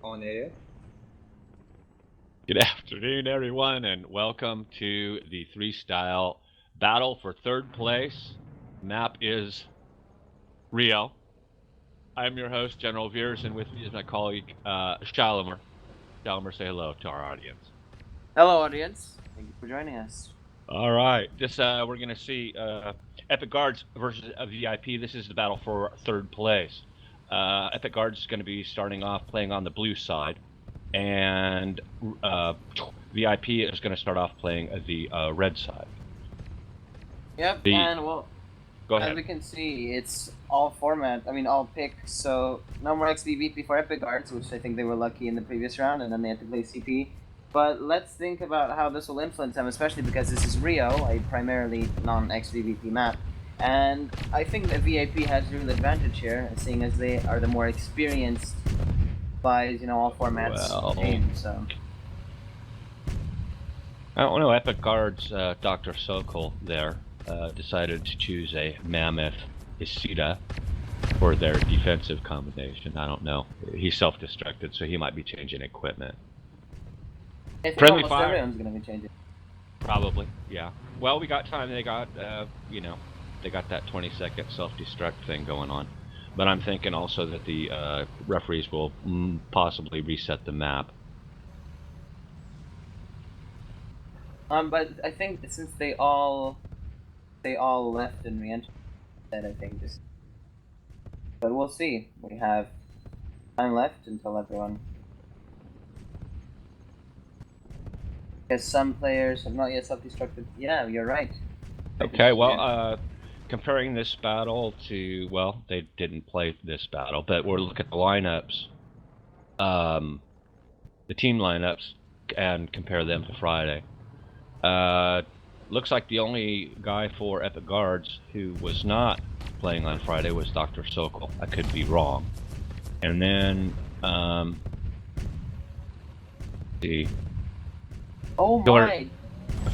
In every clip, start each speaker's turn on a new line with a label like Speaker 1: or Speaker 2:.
Speaker 1: on air.
Speaker 2: Good afternoon, everyone, and welcome to the 3Style battle for third place. Map is Rio. I'm your host, General Veers, and with me is my colleague, Shalimer. Shalimer, say hello to our audience.
Speaker 3: Hello, audience. Thank you for joining us.
Speaker 2: All right, we're going to see Epic Guards versus a VIP. This is the battle for third place. Epic Guards is going to be starting off playing on the blue side, and VIP is going to start off playing the red side.
Speaker 3: Yep,
Speaker 2: The
Speaker 3: and well,
Speaker 2: Go
Speaker 3: as
Speaker 2: ahead.
Speaker 3: we can see, it's all all picks. So no more XBVP for Epic Guards, which I think they were lucky in the previous round, and then they had to play CP. But let's think about how this will influence them, especially because this is Rio, a primarily non-XBVP map. And I think the VIP has real advantage here, seeing as they are the more experienced by all formats team. So
Speaker 2: I don't know. Epic Guards, Dr. Sokol there decided to choose a Mammoth Isida for their defensive combination. I don't know. He's self-destructed, so he might be changing equipment.
Speaker 3: I think
Speaker 2: Friendly
Speaker 3: almost
Speaker 2: fire.
Speaker 3: everyone's going to be changing.
Speaker 2: Probably, yeah. Well, we got time. They got, they got that 20-second self-destruct thing going on. But I'm thinking also that the referees will possibly reset the map.
Speaker 3: But I think since they all left and re-entered, I think this. But we'll see. We have time left until everyone. Because some players have not yet self-destructed. Yeah, you're right.
Speaker 2: Okay, well, comparing this battle to, well, they didn't play this battle, but we'll look at the lineups, the team lineups, and compare them to Friday. Looks like the only guy for Epic Guards who was not playing on Friday was Dr. Sokol. I could be wrong. And then, the
Speaker 3: oh
Speaker 2: Killer,
Speaker 3: my!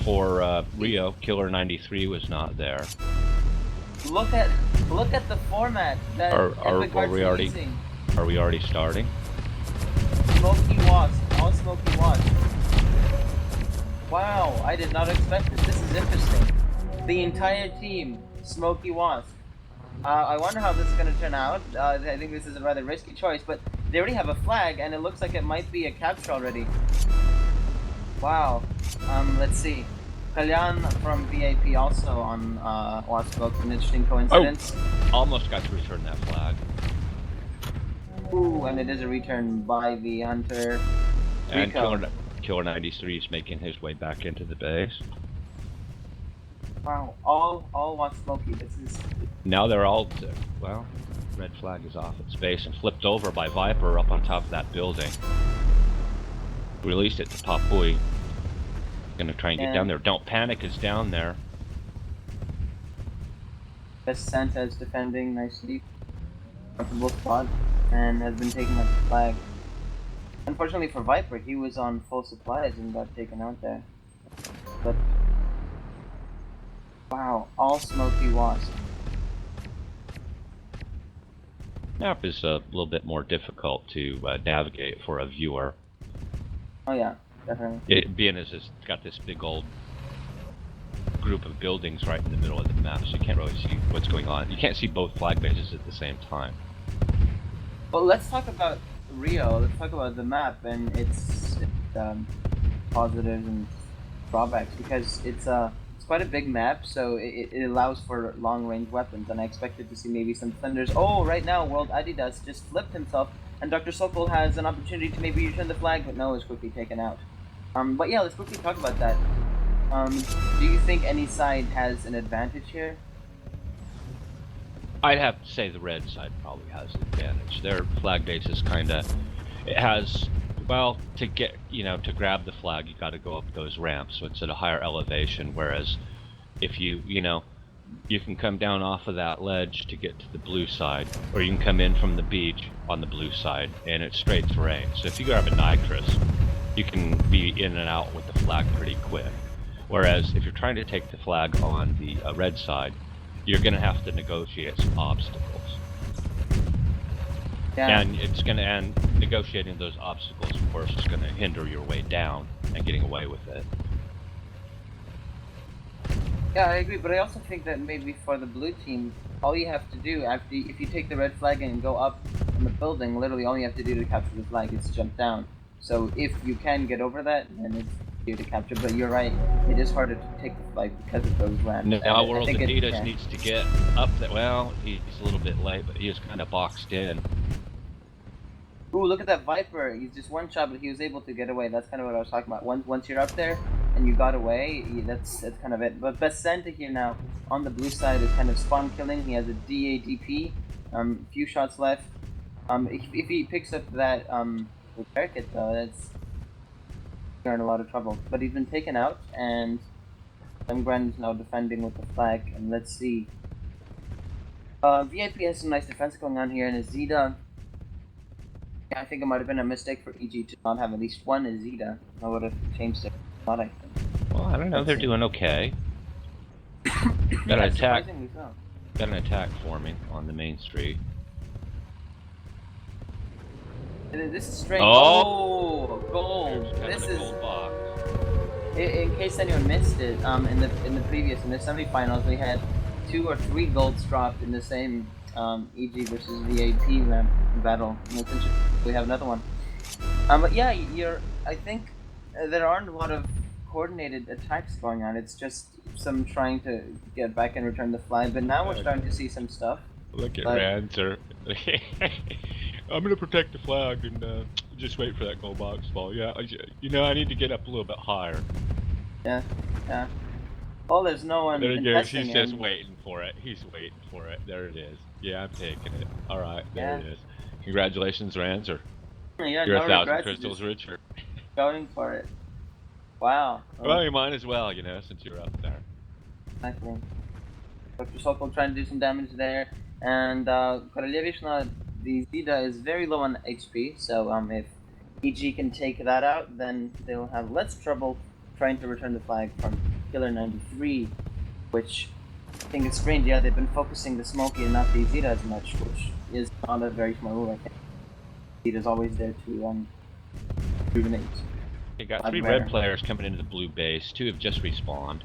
Speaker 2: for Rio, Killer 93 was not there.
Speaker 3: Look at the format that Epic Guards are using.
Speaker 2: Are we already starting?
Speaker 3: Smoky Wasp, all Smoky Wasp. Wow, I did not expect this. This is interesting. The entire team, Smoky Wasp. I wonder how this is going to turn out. I think this is a rather risky choice, but they already have a flag, and it looks like it might be a capture already. Wow. Let's see. Kalyan from VIP also on Wasp Book. An interesting coincidence.
Speaker 2: Oh, almost got to return that flag.
Speaker 3: Ooh, and it is a return by the Hunter.
Speaker 2: And Killer 93 is making his way back into the base.
Speaker 3: Wow, all want Smoky. This is.
Speaker 2: Now they're all, well, red flag is off its base and flipped over by Viper up on top of that building. Released it to Papui. Gonna try and get down there. Don't panic is down there.
Speaker 3: Best Santa is defending nicely. Comfortable spot and has been taking up the flag. Unfortunately for Viper, he was on full supplies and got taken out there. But wow, all Smoky Wasp.
Speaker 2: Map is a little bit more difficult to navigate for a viewer.
Speaker 3: Oh yeah, definitely.
Speaker 2: It being as it's got this big old group of buildings right in the middle of the map, so you can't really see what's going on. You can't see both flag bases at the same time.
Speaker 3: Well, let's talk about Rio. Let's talk about the map and its positives and drawbacks, because it's quite a big map, so it allows for long-range weapons, and I expected to see maybe some thunders. Oh, right now World Adidas just flipped himself, and Dr. Sokol has an opportunity to maybe return the flag, but no, it's quickly taken out. But yeah, let's quickly talk about that. Do you think any side has an advantage here?
Speaker 2: I'd have to say the red side probably has an advantage. Their flag base is kinda, it has, well, to get, to grab the flag, you gotta go up those ramps, so it's at a higher elevation, whereas if you can come down off of that ledge to get to the blue side, or you can come in from the beach on the blue side, and it's straight terrain. So if you grab a nitrous, you can be in and out with the flag pretty quick. Whereas if you're trying to take the flag on the red side, you're going to have to negotiate some obstacles.
Speaker 3: Yeah.
Speaker 2: And it's gonna and negotiating those obstacles, of course, is gonna hinder your way down and getting away with it.
Speaker 3: Yeah, I agree, but I also think that maybe for the blue team, all you have to do if you take the red flag and go up in the building, literally all you have to do to capture the flag is jump down. So if you can get over that, then it's easier to capture. But you're right, it is harder to take the flag because of those ramps. And
Speaker 2: Now,
Speaker 3: I
Speaker 2: World
Speaker 3: think
Speaker 2: Adidas
Speaker 3: yeah.
Speaker 2: needs to get up there. Well, he's a little bit late, but he is kind of boxed in.
Speaker 3: Ooh, look at that Viper. He's just one shot, but he was able to get away. That's kind of what I was talking about. Once you're up there and you got away, that's kind of it. But Best Santa here now on the blue side is kind of spawn killing. He has a DADP, few shots left. If he picks up that repair kit though, that's you're in a lot of trouble. But he's been taken out, and Grand is now defending with the flag. And let's see. VIP has some nice defense going on here, and Azida. Yeah, I think it might have been a mistake for EG to not have at least one Azida. I would have changed it a lot, I think.
Speaker 2: Well, I don't know. They're doing okay. Got
Speaker 3: Yeah,
Speaker 2: an attack.
Speaker 3: surprisingly so.
Speaker 2: Got an attack forming on the main street.
Speaker 3: This is strange.
Speaker 2: Oh!
Speaker 3: Oh, gold.
Speaker 2: There's
Speaker 3: This
Speaker 2: a
Speaker 3: is
Speaker 2: gold box.
Speaker 3: in case anyone missed it. In the previous in the semifinals, we had 2 or 3 golds dropped in the same EG versus VAP ramp battle. And it's interesting. We have another one. But yeah, I think there aren't a lot of coordinated attacks going on. It's just some trying to get back and return the flag. But now we're starting to see some stuff.
Speaker 2: Look at
Speaker 3: But-
Speaker 2: Ranzer. I'm gonna protect the flag and just wait for that gold box fall. Yeah, I need to get up a little bit higher.
Speaker 3: Yeah. Oh, there's no one.
Speaker 2: There he goes.
Speaker 3: contesting
Speaker 2: He's just
Speaker 3: him.
Speaker 2: waiting for it. He's waiting for it. There it is. Yeah, I'm taking it. All right, there
Speaker 3: Yeah.
Speaker 2: it is. Congratulations, Ranzer.
Speaker 3: Yeah,
Speaker 2: You're
Speaker 3: no
Speaker 2: 1,000
Speaker 3: regrets,
Speaker 2: crystals
Speaker 3: just
Speaker 2: richer.
Speaker 3: going for it. Wow.
Speaker 2: Well, you might as well, since you're up there.
Speaker 3: Exactly. Dr. Sokol trying to do some damage there, and Korolevich, the Zida is very low on HP, so if EG can take that out, then they'll have less trouble trying to return the flag from Killer 93, which I think is strange. Yeah, they've been focusing the Smokey and not the Zida as much, which is not a very smart move, I think. Zida's always there to rejuvenate.
Speaker 2: You got
Speaker 3: I'd
Speaker 2: 3
Speaker 3: rather-
Speaker 2: red players coming into the blue base. 2 have just respawned.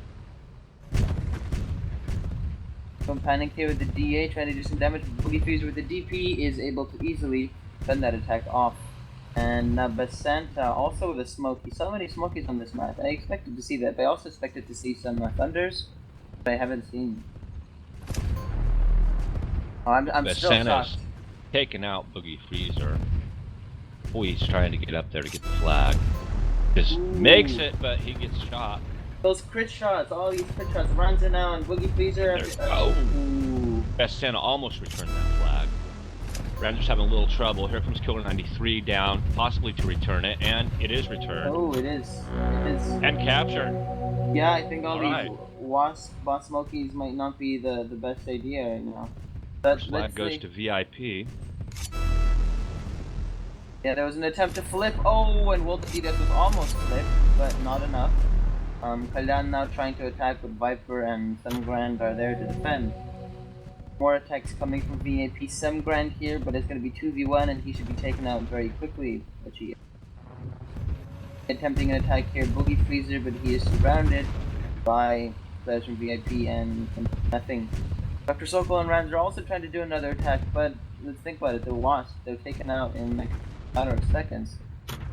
Speaker 3: Don't panic here with the DA, trying to do some damage. Boogie Fuser with the DP is able to easily fend that attack off. And Best Santa also with a Smoky. So many Smokies on this map. I expected to see that, but I also expected to see some Thunders, but I haven't seen. Oh, I'm
Speaker 2: Best
Speaker 3: still
Speaker 2: Santa's
Speaker 3: shocked.
Speaker 2: taking out Boogie Freezer. Oh, he's trying to get up there to get the flag. Just makes it, but he gets shot.
Speaker 3: Those crit shots, all these crit shots. Runs in now, and Boogie Freezer. Ooh.
Speaker 2: Best Santa almost returned that flag. Ranger's having a little trouble. Here comes Killer 93 down, possibly to return it, and it is returned.
Speaker 3: Oh, it is. It is.
Speaker 2: And captured.
Speaker 3: Yeah, I think all
Speaker 2: Alright.
Speaker 3: these boss Smokies might not be the best idea right now. But
Speaker 2: First flag
Speaker 3: let's
Speaker 2: goes
Speaker 3: see.
Speaker 2: to VIP.
Speaker 3: Yeah, there was an attempt to flip. Oh, and World Adidas was almost flipped, but not enough. Kalyan now trying to attack with Viper, and Semgrand are there to defend. More attacks coming from VAP Semgrand here, but it's going to be 2v1, and he should be taken out very quickly, which he is. Attempting an attack here, Boogie Freezer, but he is surrounded by players from VIP and nothing. Dr. Sokol and Ranz are also trying to do another attack, but let's think about it, they're lost. They're taken out in like a matter of seconds.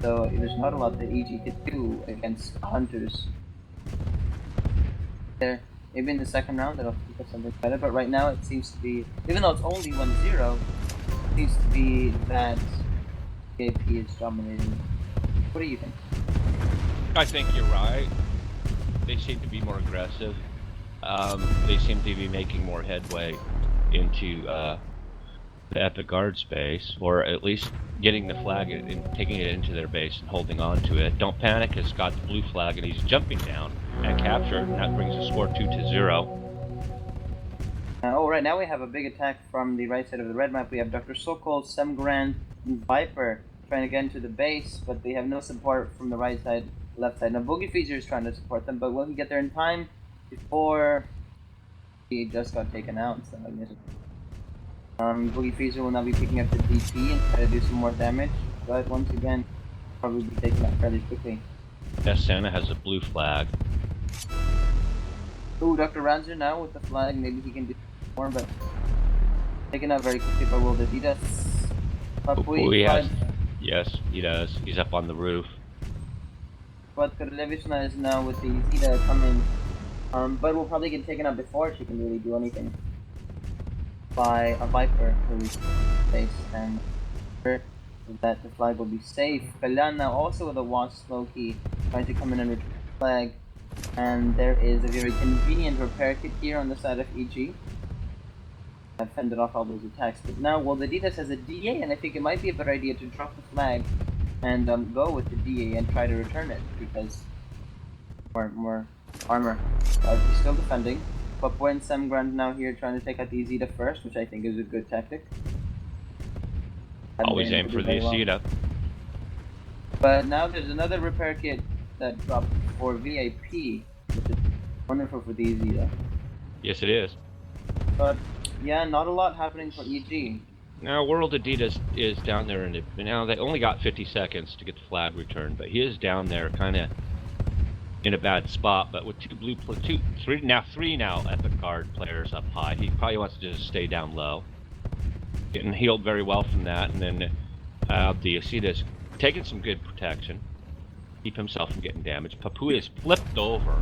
Speaker 3: So there's not a lot that EG could do against Hunters. There, maybe in the second round they'll think of something better, but right now it seems to be, even though it's only 1-0, it seems to be that VIP is dominating. What do you think?
Speaker 2: I think you're right. They seem to be more aggressive. They seem to be making more headway into the Epic Guard space, or at least getting the flag and taking it into their base and holding on to it. Don't Panic has got the blue flag and he's jumping down and captured, and that brings the score 2-0.
Speaker 3: Oh, right now we have a big attack from the right side of the red map. We have Dr. Sokol, Semgrand, and Viper trying to get into the base, but they have no support from the right side, left side. Now Boogie Freezer is trying to support them, but will he get there in time before he just got taken out? So I guess Boogie Freezer will now be picking up the DP and try to do some more damage, but once again, probably be taken out fairly quickly.
Speaker 2: Yes, Santa has a blue flag.
Speaker 3: Ooh, Dr. Ranzer now with the flag, maybe he can do more, but taken out very quickly by World Adidas.
Speaker 2: Papui has, yes, he does. He's up on the roof.
Speaker 3: But Korlevishna is now with the Zeta coming, but will probably get taken out before she can really do anything by a Viper who is face, and that the flag will be safe. Kalan now also with a Wasp Smoky trying to come in and retrieve the flag, and there is a very convenient repair kit here on the side of EG. I've fended off all those attacks, but now World Adidas has a DA, and I think it might be a better idea to drop the flag and go with the DA and try to return it, because more armor. He's still defending. Papua and Semgrand now here trying to take out the Zeta first, which I think is a good tactic.
Speaker 2: Always aim for the Zeta.
Speaker 3: But now there's another repair kit that dropped for VIP, which is wonderful for the Zeta.
Speaker 2: Yes, it is.
Speaker 3: But yeah, not a lot happening for EG.
Speaker 2: Now, World Adidas is down there, and now they only got 50 seconds to get the flag returned, but he is down there, kind of in a bad spot. But with three now Epic Guard players up high, he probably wants to just stay down low, getting healed very well from that, and then the Asita's taking some good protection, keep himself from getting damaged. Papui is flipped over.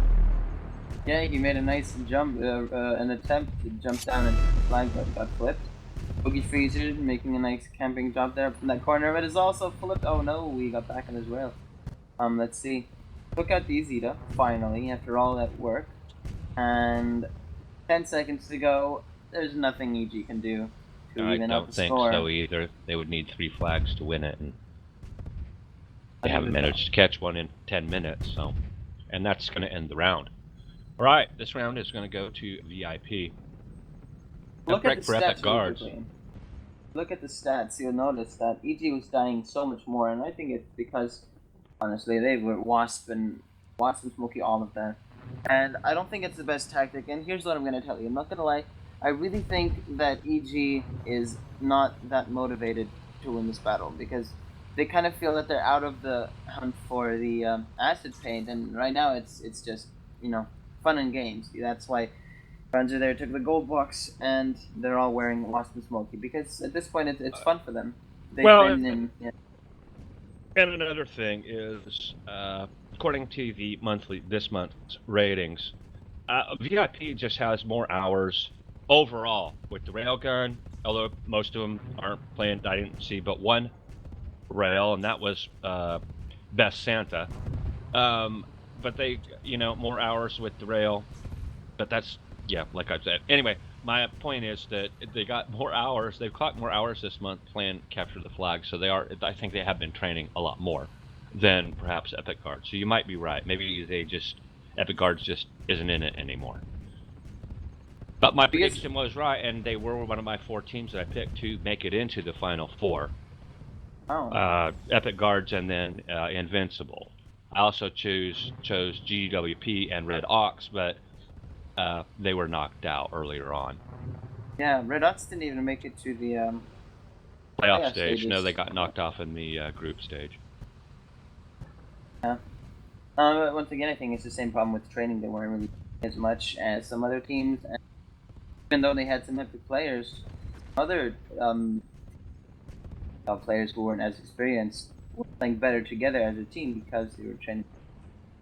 Speaker 3: Yeah, he made a nice jump, an attempt to jump down and the flag, but got flipped. Boogie Freezer making a nice camping job there from that corner, but is also flipped. Oh no, we got back in as well. Let's see. Took out the Zeta, finally, after all that work. And 10 seconds to go. There's nothing EG can do to
Speaker 2: I
Speaker 3: even out
Speaker 2: don't
Speaker 3: the
Speaker 2: think
Speaker 3: score.
Speaker 2: so either. They would need 3 flags to win it, and they haven't managed to catch one in 10 minutes, so. And that's going to end the round. Alright, this round is going to go to VIP.
Speaker 3: Look at the
Speaker 2: for Epic
Speaker 3: stats
Speaker 2: Guards.
Speaker 3: really quickly. Look at the stats, you'll notice that EG was dying so much more, and I think it's because, honestly, they were Wasp and Smokey, all of that. And I don't think it's the best tactic, and here's what I'm going to tell you. I'm not going to lie, I really think that EG is not that motivated to win this battle, because they kind of feel that they're out of the hunt for the acid paint, and right now it's just, you know, fun and games. That's why Ranzer there took the gold box, and they're all wearing Wasp and Smokey, because at this point it's fun for them. They've been in. Yeah.
Speaker 2: And another thing is, according to the this month's ratings, VIP just has more hours overall with the railgun. Although most of them aren't playing, I didn't see but one rail, and that was Best Santa. But they, more hours with the rail. But that's, yeah, like I said. Anyway, my point is that they got more hours. They've caught more hours this month playing Capture the Flag. So I think they have been training a lot more than perhaps Epic Guard. So you might be right. Maybe Epic Guards just isn't in it anymore. But my prediction was right, and they were one of my 4 teams that I picked to make it into the Final 4.
Speaker 3: Oh.
Speaker 2: Epic Guards and then Invincible. I also chose GWP and Red Ox, but they were knocked out earlier on.
Speaker 3: Yeah, Red Ox didn't even make it to the
Speaker 2: playoff stage. Stages. No, they got knocked off in the group stage.
Speaker 3: Yeah. But once again, I think it's the same problem with training. They weren't really as much as some other teams, and even though they had some epic players, other players who weren't as experienced were playing better together as a team because they were training.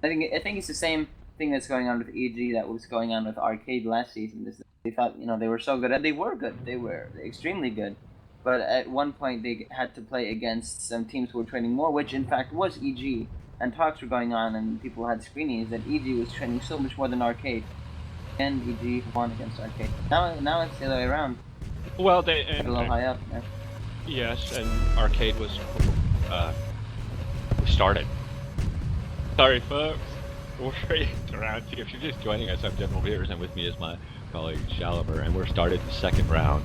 Speaker 3: I think it's the same thing that's going on with EG that was going on with Arcade last season. They thought, they were so good, and they were good. They were extremely good. But at one point, they had to play against some teams who were training more, which in fact was EG. And talks were going on, and people had screenings that EG was training so much more than Arcade. And EG won against Arcade. Now it's the other way around.
Speaker 2: Well,
Speaker 3: a little high up. Yeah.
Speaker 2: Yes, and Arcade was started. Sorry, folks. We're around here. If you're just joining us, I'm General Beers, and with me is my colleague Shaliver, and we're started the second round.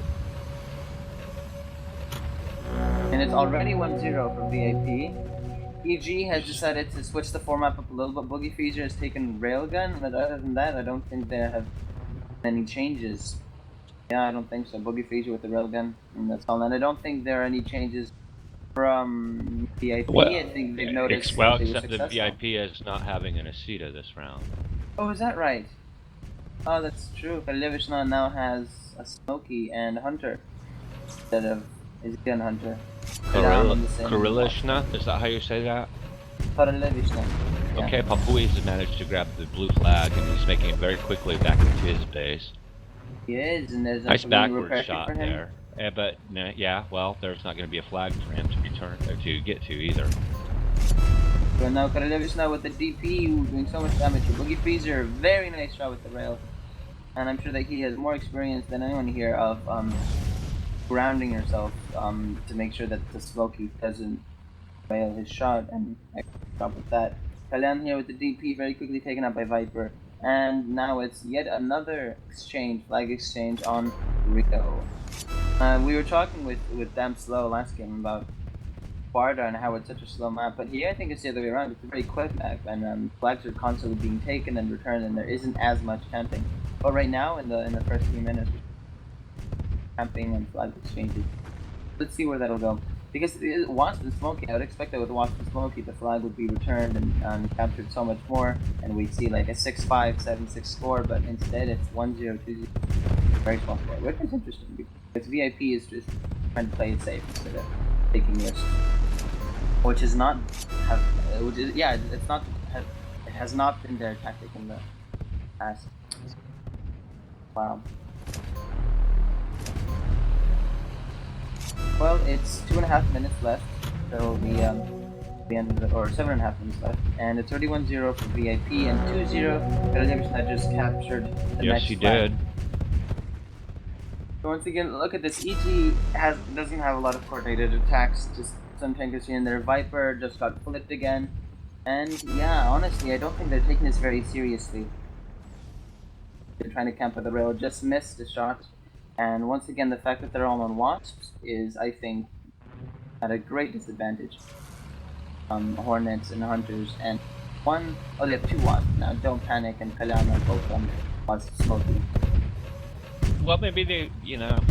Speaker 3: And it's already 1-0 for VIP. EG has decided to switch the format up a little bit. Boogie Freezer has taken Railgun, but other than that, I don't think there have many changes. Yeah, I don't think so. Boogie Freezer with the railgun, and that's all. And I don't think there are any changes from VIP. I
Speaker 2: Well,
Speaker 3: think they've
Speaker 2: yeah,
Speaker 3: noticed
Speaker 2: well,
Speaker 3: that they were
Speaker 2: except the
Speaker 3: successful.
Speaker 2: VIP is not having an Asita this round.
Speaker 3: Oh, is that right? Oh, that's true. Kalevishna now has a Smoky and Hunter instead of Izzy and Hunter. Kalam on the same watch.
Speaker 2: Kurilishna, is that how you say that?
Speaker 3: Kalevishna. Yeah.
Speaker 2: Okay, Papuis has managed to grab the blue flag and he's making it very quickly back into his base.
Speaker 3: He is, and there's a
Speaker 2: Nice
Speaker 3: balloon
Speaker 2: backwards
Speaker 3: repair kit
Speaker 2: shot
Speaker 3: for him.
Speaker 2: there. But yeah, well, there's not going to be a flag for him to return to get to either.
Speaker 3: But now Kalevishna with the DP doing so much damage to Boogie Freezer. Very nice shot with the rail. And I'm sure that he has more experience than anyone here of grounding yourself to make sure that the Smoky doesn't fail his shot, and I stop with that. Kalam here with the DP very quickly taken up by Viper, and now it's yet another exchange, flag exchange on Rio. We were talking with Damn Slow last game about Sparta and how it's such a slow map, but here I think it's the other way around. It's a very quick map, and flags are constantly being taken and returned, and there isn't as much camping. But right now, in the first few minutes, camping and flag exchanges. Let's see where that'll go. Because Wasp and Smoky, I would expect that with Wasp and Smoky, the flag would be returned and captured so much more, and we'd see like a 6-5, 7-6 score, but instead it's 1-0, 2-0. Very small score, which is interesting because VIP is just trying to play it safe instead of taking risks. Which is not have, which is yeah, it's not it has not been their tactic in the past. Wow. Well, it's 2.5 minutes left, so the end of the, or 7.5 minutes left, and it's 31-0 for VIP and 2-0. That just captured the next
Speaker 2: Yes, he
Speaker 3: flag.
Speaker 2: did.
Speaker 3: So once again, look at this. EG doesn't have a lot of coordinated attacks. Just some tankers here and there. Viper just got flipped again, and yeah, honestly, I don't think they're taking this very seriously. They're trying to camp with the rail, just missed the shot. And once again, the fact that they're all on wasps is, I think, at a great disadvantage. Hornets and hunters, and they have 2 wasps now. Don't panic and Kalama both on wasp smoky.
Speaker 2: Well, maybe they,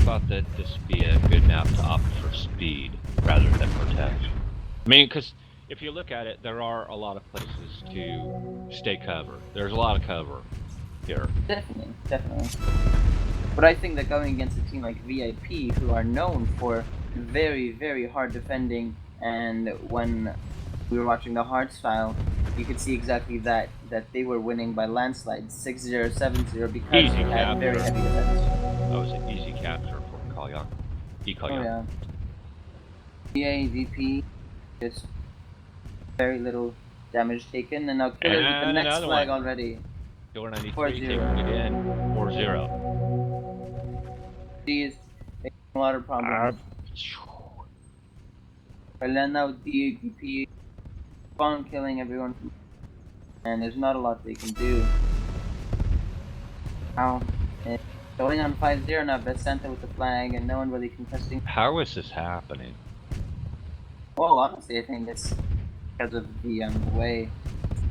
Speaker 2: thought that this would be a good map to opt for speed rather than protection. I mean, because if you look at it, there are a lot of places to stay covered. There's a lot of cover here.
Speaker 3: Definitely. But I think that going against a team like VIP, who are known for very, very hard defending, and when we were watching the hard style, you could see exactly that they were winning by landslide 6-0, 7-0 because
Speaker 2: Easy
Speaker 3: they had very heavy defense.
Speaker 2: That was an easy capture for Kalyan.
Speaker 3: Oh yeah. PA, VP, just very little damage taken, and now Killer with the next flag already.
Speaker 2: Killer 93 taking it in, 4-0.
Speaker 3: She is making a lot of problems. Now with DAPP, spawn killing everyone, and there's not a lot they can do. Now, it's going on 5-0 now, Best Santa with the flag, and no one really contesting.
Speaker 2: How is this happening?
Speaker 3: Well, honestly, I think it's because of the way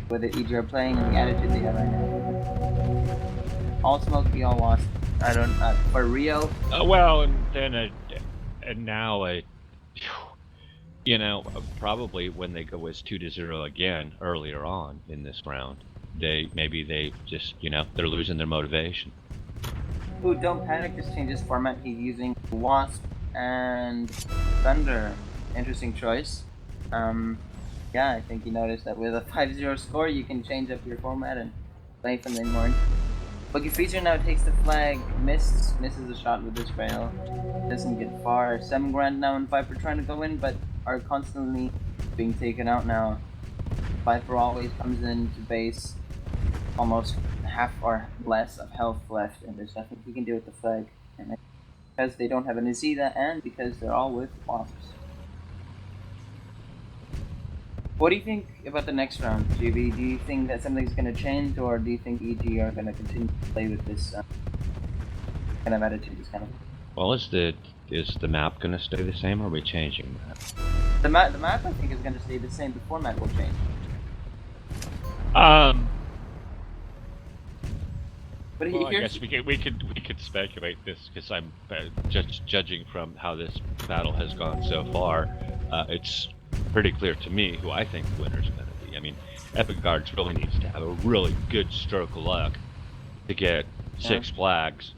Speaker 3: the EG are playing and the attitude they have right now. All Smoky, all Wasp. I don't for Rio.
Speaker 2: Well, and then now probably when they go as 2-0 again earlier on in this round, maybe they just they're losing their motivation.
Speaker 3: Ooh, don't panic! Just changes format. He's using Wasp and Thunder. Interesting choice. Yeah, I think you noticed that with a 5-0 score, you can change up your format and play something more. Boogie Freezer now takes the flag, misses a shot with this rail, doesn't get far. 7 grand now, and Viper trying to go in, but are constantly being taken out now. Viper always comes into base, almost half or less of health left, and there's nothing he can do with the flag. And because they don't have an Azida, and because they're all with wasps. What do you think about the next round, GB? Do you think that something's going to change, or do you think EG are going to continue to play with this kind of attitude?
Speaker 2: Well, is the map going to stay the same, or are we changing that?
Speaker 3: The map I think is going to stay the same. The format will change. But
Speaker 2: Well, I
Speaker 3: here's
Speaker 2: guess we could speculate this because I'm just judging from how this battle has gone so far. It's pretty clear to me who I think the winner is going to be. I mean, Epic Guards really needs to have a really good stroke of luck to get
Speaker 3: yeah.
Speaker 2: 6 flags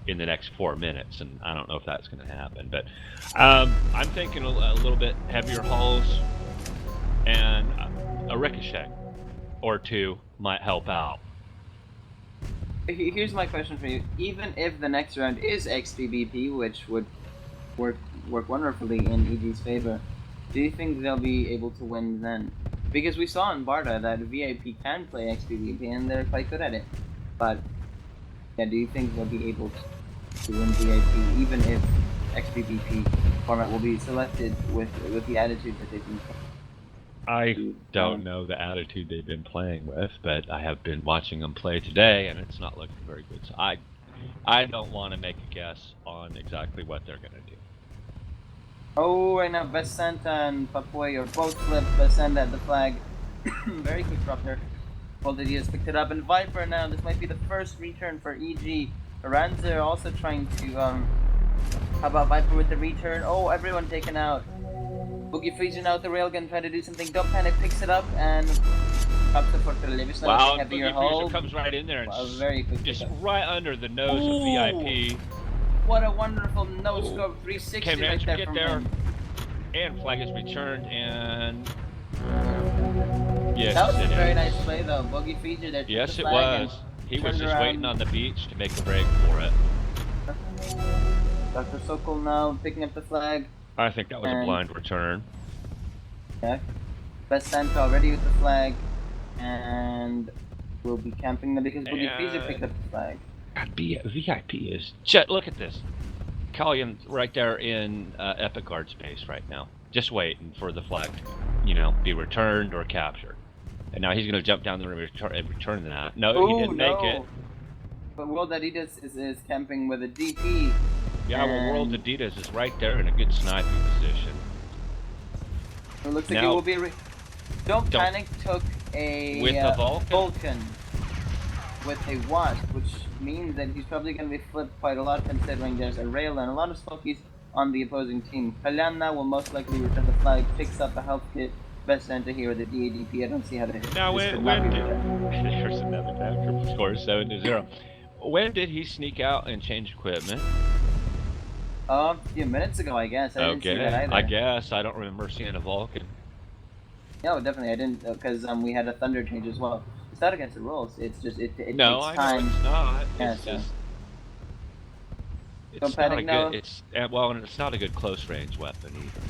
Speaker 2: in the next 4 minutes, and I don't know if that's going to happen. But I'm thinking a little bit heavier hulls and a ricochet or two might help out.
Speaker 3: Here's my question for you. Even if the next round is XBBP, which would work work wonderfully in EG's favor, do you think they'll be able to win then? Because we saw in Barda that VIP can play XBBP and they're quite good at it. But yeah, do you think they'll be able to win VIP even if XBBP format will be selected with the attitude that they've been
Speaker 2: I
Speaker 3: to,
Speaker 2: don't know the attitude they've been playing with, but I have been watching them play today, and it's not looking very good. So I don't want to make a guess on exactly what they're going to do.
Speaker 3: Oh, right now, Best Santa and Papoy are both flipped. Best Santa at the flag. Very quick drop there. Voldidy has picked it up, and Viper now. This might be the first return for EG. Ranzer also trying to, how about Viper with the return? Oh, everyone taken out. Boogie freezing out the railgun, trying to do something. Don't Panic picks it up, and pops it for Televis.
Speaker 2: Wow,
Speaker 3: Heavier
Speaker 2: Boogie Freezer
Speaker 3: hold.
Speaker 2: comes right in there and
Speaker 3: Wow, very quick
Speaker 2: just
Speaker 3: pickup.
Speaker 2: right under the nose of VIP.
Speaker 3: What a wonderful no-scope 360
Speaker 2: Can
Speaker 3: right
Speaker 2: Ransom
Speaker 3: there
Speaker 2: get
Speaker 3: from
Speaker 2: there?
Speaker 3: him.
Speaker 2: And flag is returned, and yes,
Speaker 3: That was a
Speaker 2: it
Speaker 3: very
Speaker 2: is.
Speaker 3: nice play though. Boogie feature there.
Speaker 2: Yes,
Speaker 3: the
Speaker 2: it
Speaker 3: flag
Speaker 2: was. He was
Speaker 3: turned
Speaker 2: just waiting
Speaker 3: around.
Speaker 2: on the beach to make a break for it.
Speaker 3: Dr. Sokol now picking up the flag.
Speaker 2: I think that was a
Speaker 3: And
Speaker 2: blind return.
Speaker 3: yeah, Best Santa already with the flag, and will be camping them because Boogie Freezer picked up the flag.
Speaker 2: God, VIP is just look at this. Callion right there in Epic Guard space right now, just waiting for the flag to, be returned or captured. And now he's going to jump down there and return that. No, he didn't make it.
Speaker 3: But World Adidas is camping with a DP.
Speaker 2: Yeah, well, World Adidas is right there in a good sniping position.
Speaker 3: It looks like it will be. Don't Panic took
Speaker 2: with a Vulcan
Speaker 3: with a Wasp, which means that he's probably going to be flipped quite a lot considering there's a rail and a lot of smokies on the opposing team. Kalyana will most likely return the flag, picks up a health kit. Best Santa here with the DADP. I don't see how to hit.
Speaker 2: Now, when there's another backer, score 7-0. When did he sneak out and change equipment?
Speaker 3: A few minutes ago, I guess. I didn't see that either.
Speaker 2: I guess I don't remember seeing a Vulcan.
Speaker 3: No, definitely I didn't, because we had a Thunder change as well. It's not against the rules. It's just it
Speaker 2: no,
Speaker 3: takes time.
Speaker 2: No, it's not.
Speaker 3: Yeah,
Speaker 2: it's just.
Speaker 3: It's not a good.
Speaker 2: And it's not a good close range weapon either.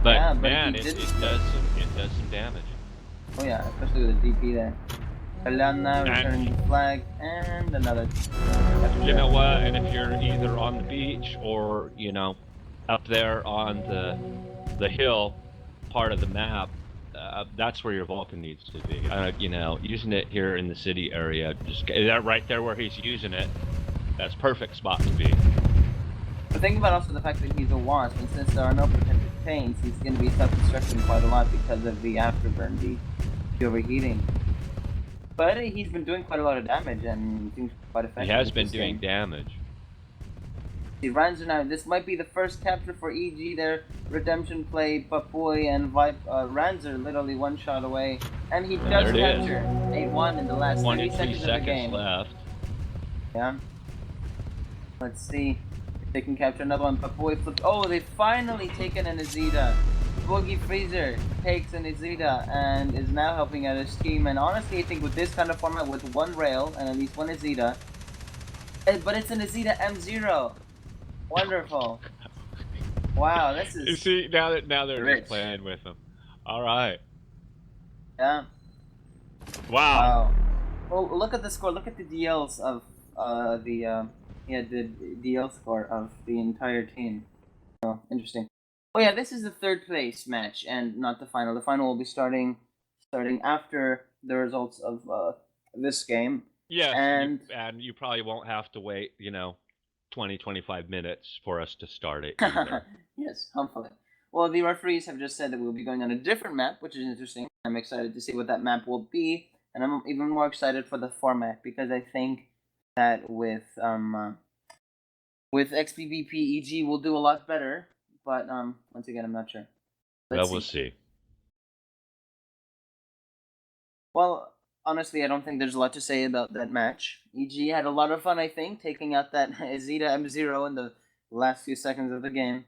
Speaker 2: But, yeah, man, it does some damage.
Speaker 3: Oh yeah, especially with the DP there. Kalana returning the flag and another.
Speaker 2: You know what? And if you're either on the beach or up there on the hill part of the map, that's where your Vulcan needs to be. Using it here in the city area, just right there where he's using it. That's perfect spot to be.
Speaker 3: But think about also the fact that he's a Wasp, and since there are no protected paints, he's going to be self-destructing quite a lot because of the afterburn, the overheating. But he's been doing quite a lot of damage and seems quite effective.
Speaker 2: He has been doing damage.
Speaker 3: See, Ranzer now, this might be the first capture for EG there. Redemption play, Papoy and Ranzer literally one shot away. And he does capture 8-1 in the last 30 seconds of the game.
Speaker 2: Left.
Speaker 3: Yeah. Let's see if they can capture another one. Papoy flipped. Oh, they finally taken an Azita. Boogie Freezer takes an Azita and is now helping out his team. And honestly, I think with this kind of format, with one rail and at least one Azita, but it's an Azita M0. Wonderful. Wow, this is.
Speaker 2: You see, now they're just playing with them. All right.
Speaker 3: Yeah.
Speaker 2: Wow.
Speaker 3: Well, look at the score. Look at the DLs of the DL score of the entire team. Oh, interesting. Oh yeah, this is the third place match and not the final. The final will be starting after the results of this game.
Speaker 2: Yes, and you probably won't have to wait, 20-25 minutes for us to start it either.
Speaker 3: Yes, hopefully. Well, the referees have just said that we'll be going on a different map, which is interesting. I'm excited to see what that map will be, and I'm even more excited for the format because I think that with XBBP EG will do a lot better. But once again, I'm not sure.
Speaker 2: Well,
Speaker 3: Let's
Speaker 2: we'll
Speaker 3: see.
Speaker 2: see.
Speaker 3: Well, honestly, I don't think there's a lot to say about that match. EG had a lot of fun, I think, taking out that Zeta M0 in the last few seconds of the game.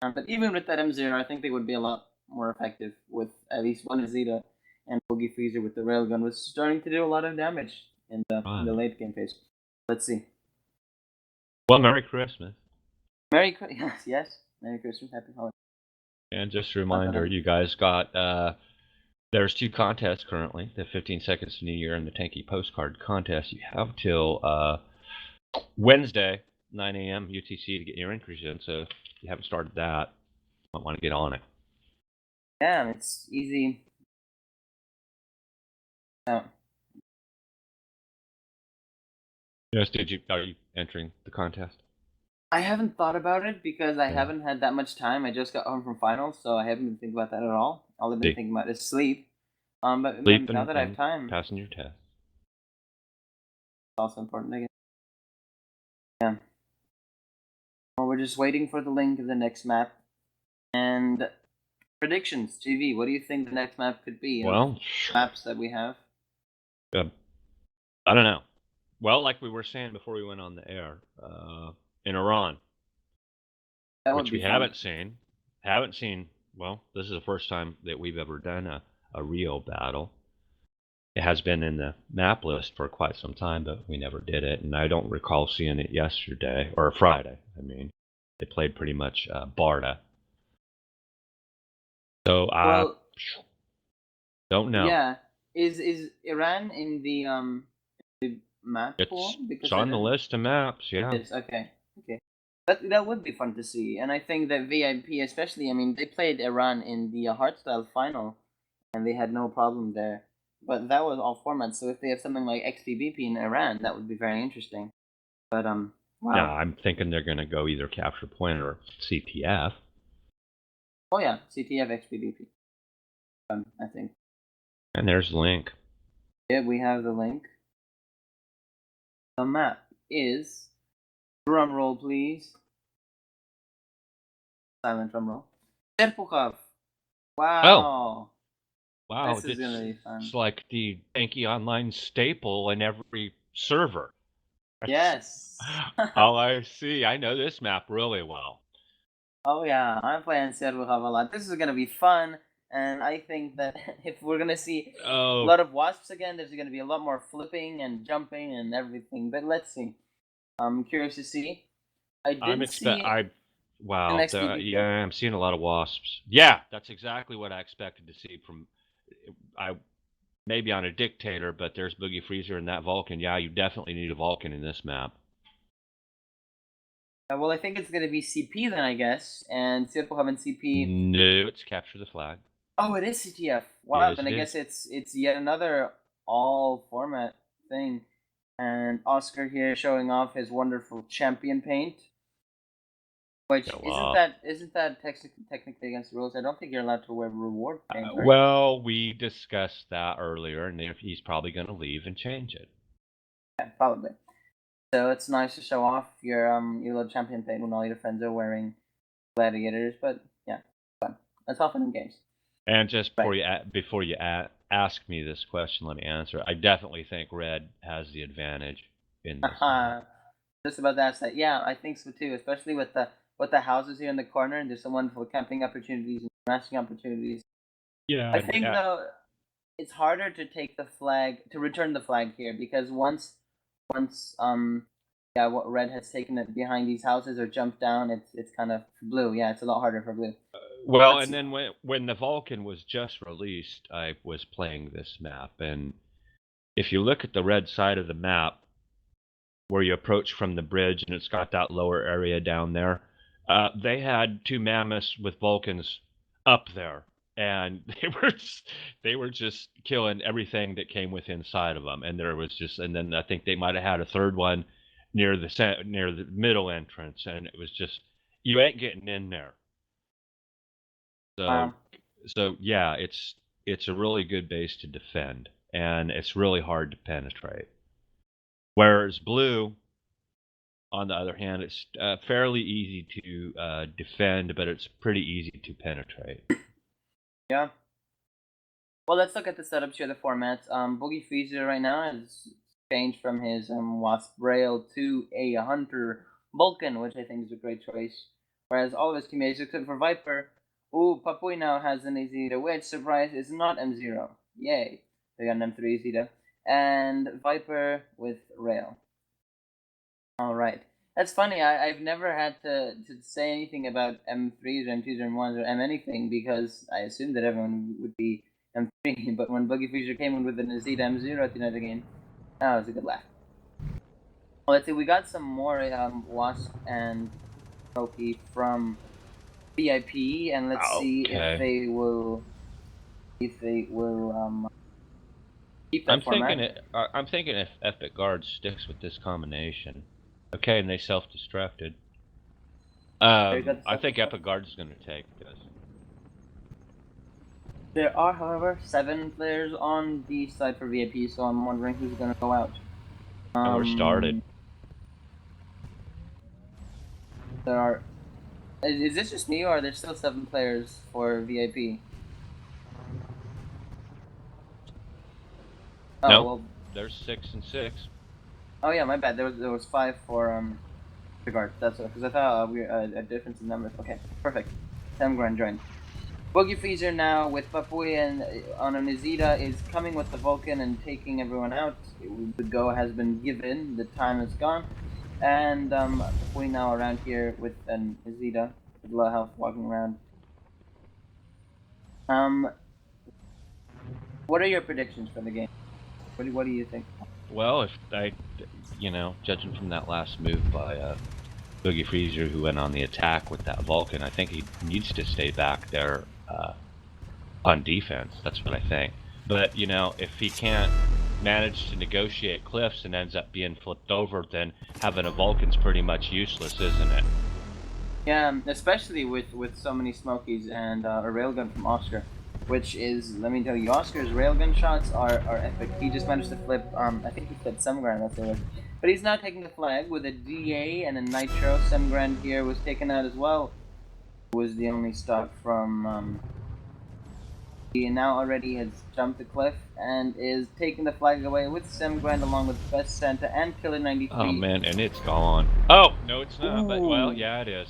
Speaker 3: But even with that M0, I think they would be a lot more effective with at least one Zeta, and Boogie Freezer with the railgun was starting to do a lot of damage in the
Speaker 2: Fine.
Speaker 3: late game phase. Let's see.
Speaker 2: Well, Merry Christmas.
Speaker 3: Yes, yes. Merry Christmas, Happy Holidays.
Speaker 2: And just a reminder, you guys got there's 2 contests currently: the 15 Seconds to New Year and the Tanky Postcard contest. You have till Wednesday, 9 a.m. UTC to get your entries in. So if you haven't started that, you might want to get on it.
Speaker 3: Yeah, it's easy. Oh.
Speaker 2: Yes, are you entering the contest?
Speaker 3: I haven't thought about it because I
Speaker 2: Yeah.
Speaker 3: haven't had that much time. I just got home from finals, so I haven't been thinking about that at all. All I've been
Speaker 2: See,
Speaker 3: thinking about is sleep. But
Speaker 2: sleep
Speaker 3: now that I have
Speaker 2: and
Speaker 3: time,
Speaker 2: passing your test.
Speaker 3: it's also important. I guess. Yeah. Well, we're just waiting for the link of the next map and predictions. TV. What do you think the next map could be of
Speaker 2: Well,
Speaker 3: maps that we have?
Speaker 2: I don't know. Well, like we were saying before we went on the air, in Iran,
Speaker 3: That would
Speaker 2: which
Speaker 3: be
Speaker 2: we
Speaker 3: fun.
Speaker 2: haven't seen. Haven't seen. Well, this is the first time that we've ever done a Rio battle. It has been in the map list for quite some time, but we never did it. And I don't recall seeing it yesterday or Friday. I mean, they played pretty much Barda. So I
Speaker 3: Well,
Speaker 2: don't know.
Speaker 3: yeah. Is Iran in the map pool?
Speaker 2: It's
Speaker 3: Because I
Speaker 2: on the
Speaker 3: don't.
Speaker 2: list of maps. Yeah.
Speaker 3: Yes. Okay. Okay. That would be fun to see, and I think that VIP, especially, I mean, they played Iran in the Hardstyle final, and they had no problem there. But that was all formats. So if they have something like XBBP in Iran, that would be very interesting. But
Speaker 2: No,
Speaker 3: wow.
Speaker 2: I'm thinking they're going to go either capture point or CPF.
Speaker 3: Oh yeah, CTF XBBP. I think.
Speaker 2: And there's Link.
Speaker 3: Yeah, we have the link. The map is, drum roll please. Silent drum roll. Serpukhov.
Speaker 2: Oh,
Speaker 3: Wow.
Speaker 2: wow.
Speaker 3: This is gonna be fun.
Speaker 2: It's like the Anki Online staple in every server. That's
Speaker 3: Yes.
Speaker 2: all I see. I know this map really well.
Speaker 3: Oh yeah, I'm playing Serpukhov a lot. This is gonna be fun, and I think that if we're gonna see a
Speaker 2: Oh,
Speaker 3: lot of wasps again, there's gonna be a lot more flipping and jumping and everything. But let's see. I'm curious to see. I
Speaker 2: I'm
Speaker 3: did
Speaker 2: expect
Speaker 3: see
Speaker 2: I
Speaker 3: an
Speaker 2: wow, yeah,
Speaker 3: XBBP.
Speaker 2: I'm seeing a lot of wasps. Yeah, that's exactly what I expected to see from I maybe on a dictator, but there's Boogie Freezer and that Vulcan. Yeah, you definitely need a Vulcan in this map.
Speaker 3: Well, I think it's gonna be CP then, I guess, and Serpukhov and CP.
Speaker 2: No, it's capture the flag.
Speaker 3: Oh, it is CTF. Wow,
Speaker 2: Yes,
Speaker 3: then
Speaker 2: it
Speaker 3: I
Speaker 2: is.
Speaker 3: guess it's yet another all format thing. And Oscar here showing off his wonderful champion paint, which
Speaker 2: Go
Speaker 3: isn't
Speaker 2: up.
Speaker 3: that technically against the rules. I don't think you're allowed to wear reward paint, right?
Speaker 2: Well, we discussed that earlier, and if he's probably going to leave and change it.
Speaker 3: Yeah, probably. So it's nice to show off your little champion paint when all your friends are wearing gladiators. But yeah, fun. That's often in games,
Speaker 2: And just
Speaker 3: right?
Speaker 2: before you ask me this question, let me answer. I definitely think Red has the advantage in this map.
Speaker 3: Haha. Just about to ask that. Yeah, I think so too. Especially with the houses here in the corner, and there's some wonderful camping opportunities and smashing opportunities.
Speaker 2: Yeah,
Speaker 3: I think though it's harder to take the flag to return the flag here because once yeah, what red has taken it behind these houses or jumped down, it's kind of blue. Yeah, it's a lot harder for blue.
Speaker 2: well,
Speaker 3: Let's
Speaker 2: and
Speaker 3: see.
Speaker 2: then when the Vulcan was just released, I was playing this map, and if you look at the red side of the map, where you approach from the bridge, and it's got that lower area down there. They had 2 mammoths with Vulcans up there, and they were just killing everything that came within sight of them. And there was just, and then I think they might have had a third one near the middle entrance, and it was just you ain't getting in there. So
Speaker 3: Um,
Speaker 2: so yeah, it's a really good base to defend, and it's really hard to penetrate. Whereas blue, on the other hand, it's fairly easy to defend, but it's pretty easy to penetrate.
Speaker 3: Yeah. Well, let's look at the setups here, the formats. Boogie Freezer right now has changed from his Wasp Rail to a Hunter Vulcan, which I think is a great choice. Whereas all of his teammates, except for Viper, Papui now has an Zeta, which, surprise, is not M0. Yay. They got an M3 Zeta. And Viper with Rail. Alright. That's funny, I've never had to say anything about M3s or M2s or M1s or M anything because I assumed that everyone would be M3, but when Boogie Freezer came in with an Azita M0 at the end of the game, that was a good laugh. Well, let's see, we got some more Wasp and Loki from VIP, and let's see if they will keep that format.
Speaker 2: I'm thinking if Epic Guard sticks with this combination, okay, and they self-destructed. I think Epic Guard is going to take this.
Speaker 3: There are, however, 7 players on the side for VIP, so I'm wondering who's going to go out.
Speaker 2: We're started.
Speaker 3: There are. Is this just me, or are there still 7 players for VIP? Oh,
Speaker 2: no,
Speaker 3: well,
Speaker 2: there's 6 and 6.
Speaker 3: Oh yeah, my bad. There was 5 for regard. That's because I thought we a difference in numbers. Okay, perfect. Sam Grand joined. Boogie Freezer now with Papui and on an Izida is coming with the Vulcan and taking everyone out. The go has been given. The time is gone, and Papui now around here with an Izida with low health walking around. What are your predictions for the game? What do you think?
Speaker 2: Well, if judging from that last move by Boogie Freezer, who went on the attack with that Vulcan, I think he needs to stay back there on defense. That's what I think. But, if he can't manage to negotiate cliffs and ends up being flipped over, then having a Vulcan's pretty much useless, isn't it?
Speaker 3: Yeah, especially with so many Smokies and a railgun from Oscar, which is, let me tell you, Oscar's railgun shots are epic. He just managed to flip, I think he flipped Semgran, that's it. But he's now taking the flag with a DA and a Nitro. Semgran here was taken out as well. Was the only stock from, he now already has jumped the cliff and is taking the flag away with Semgran along with Best Santa and Killer 93.
Speaker 2: Oh man, and it's gone. Oh, no it's not, but well, yeah it is.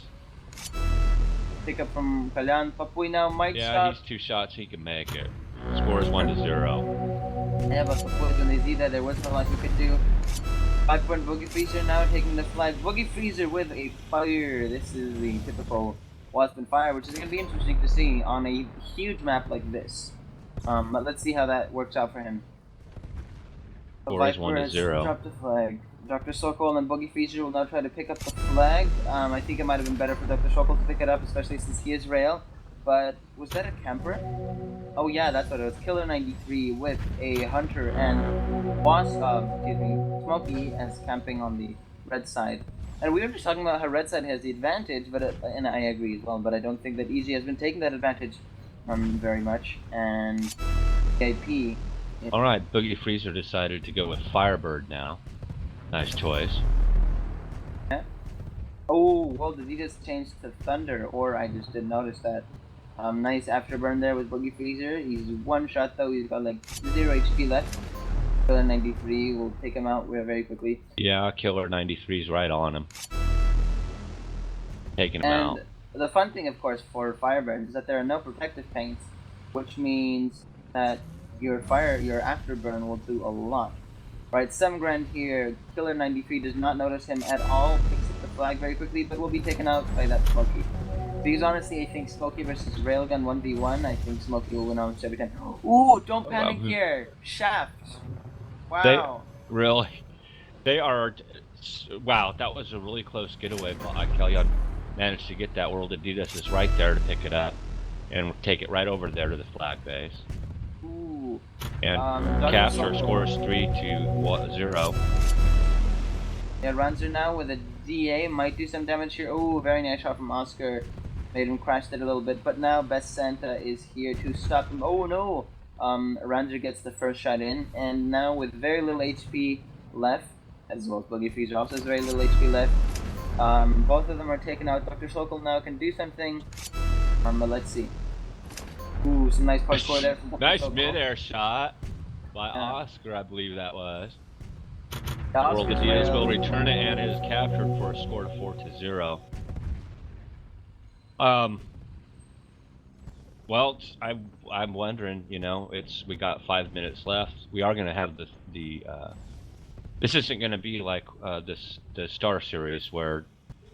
Speaker 3: Pick up from Kalyan. Papui now might stop.
Speaker 2: He's 2 shots, he can make it. Score is 1-0.
Speaker 3: Yeah, but Papui when they see that there wasn't a lot we could do. 5-point Boogie Freezer now taking the flag. Boogie Freezer with a fire. This is the typical Wasp and Fire, which is going to be interesting to see on a huge map like this. But let's see how that works out for him.
Speaker 2: Score is 1-0.
Speaker 3: Dropped the flag. Dr. Sokol and Boogie Freezer will now try to pick up the flag. I think it might have been better for Dr. Sokol to pick it up, especially since he is rail. But was that a camper? Oh yeah, that's what it was. Killer 93 with a Hunter and Wasp, Smokey as camping on the red side. And we were just talking about how red side has the advantage, but and I agree as well. But I don't think that EG has been taking that advantage very much. And VIP.
Speaker 2: Alright, Boogie Freezer decided to go with Firebird now. Nice choice.
Speaker 3: Yeah. Oh, well, did he just change to Thunder? Or I just didn't notice that. Nice afterburn there with Boogie Freezer. He's 1 shot though, he's got like 0 HP left. Killer 93 will take him out very quickly.
Speaker 2: Yeah, Killer 93's right on him. Taking him out.
Speaker 3: The fun thing, of course, for Firebird is that there are no protective paints, which means that your afterburn will do a lot. Right, Semgrand here, Killer 93 does not notice him at all, picks up the flag very quickly, but will be taken out by that Smokey. Because honestly, I think Smokey versus Railgun 1v1, I think Smokey will win almost every time. Ooh, don't panic here! Shaft! Wow!
Speaker 2: They are... Wow, that was a really close getaway, but Kalyan managed to get that. World Adidas is right there to pick it up, and take it right over there to the flag base.
Speaker 3: Ooh.
Speaker 2: And Caster scores 3-0.
Speaker 3: Yeah, Ranzer now with a DA might do some damage here. Oh, very nice shot from Oscar. Made him crash it a little bit, but now Best Santa is here to stop him. Oh no! Ranzer gets the first shot in, and now with very little HP left, as well as Boogie Freezer also has very little HP left. Both of them are taken out. Dr. Sokol now can do something. But let's see. Ooh, some nice parkour there from Dr.
Speaker 2: Nice
Speaker 3: Sokol.
Speaker 2: mid-air shot by Oscar, I believe that was.
Speaker 3: Yeah,
Speaker 2: World
Speaker 3: Oscar's
Speaker 2: Adidas
Speaker 3: rail.
Speaker 2: will return it and is captured for a score of 4-0. Well, I'm wondering, you know, we got 5 minutes left. We are going to have this isn't going to be like the Star Series where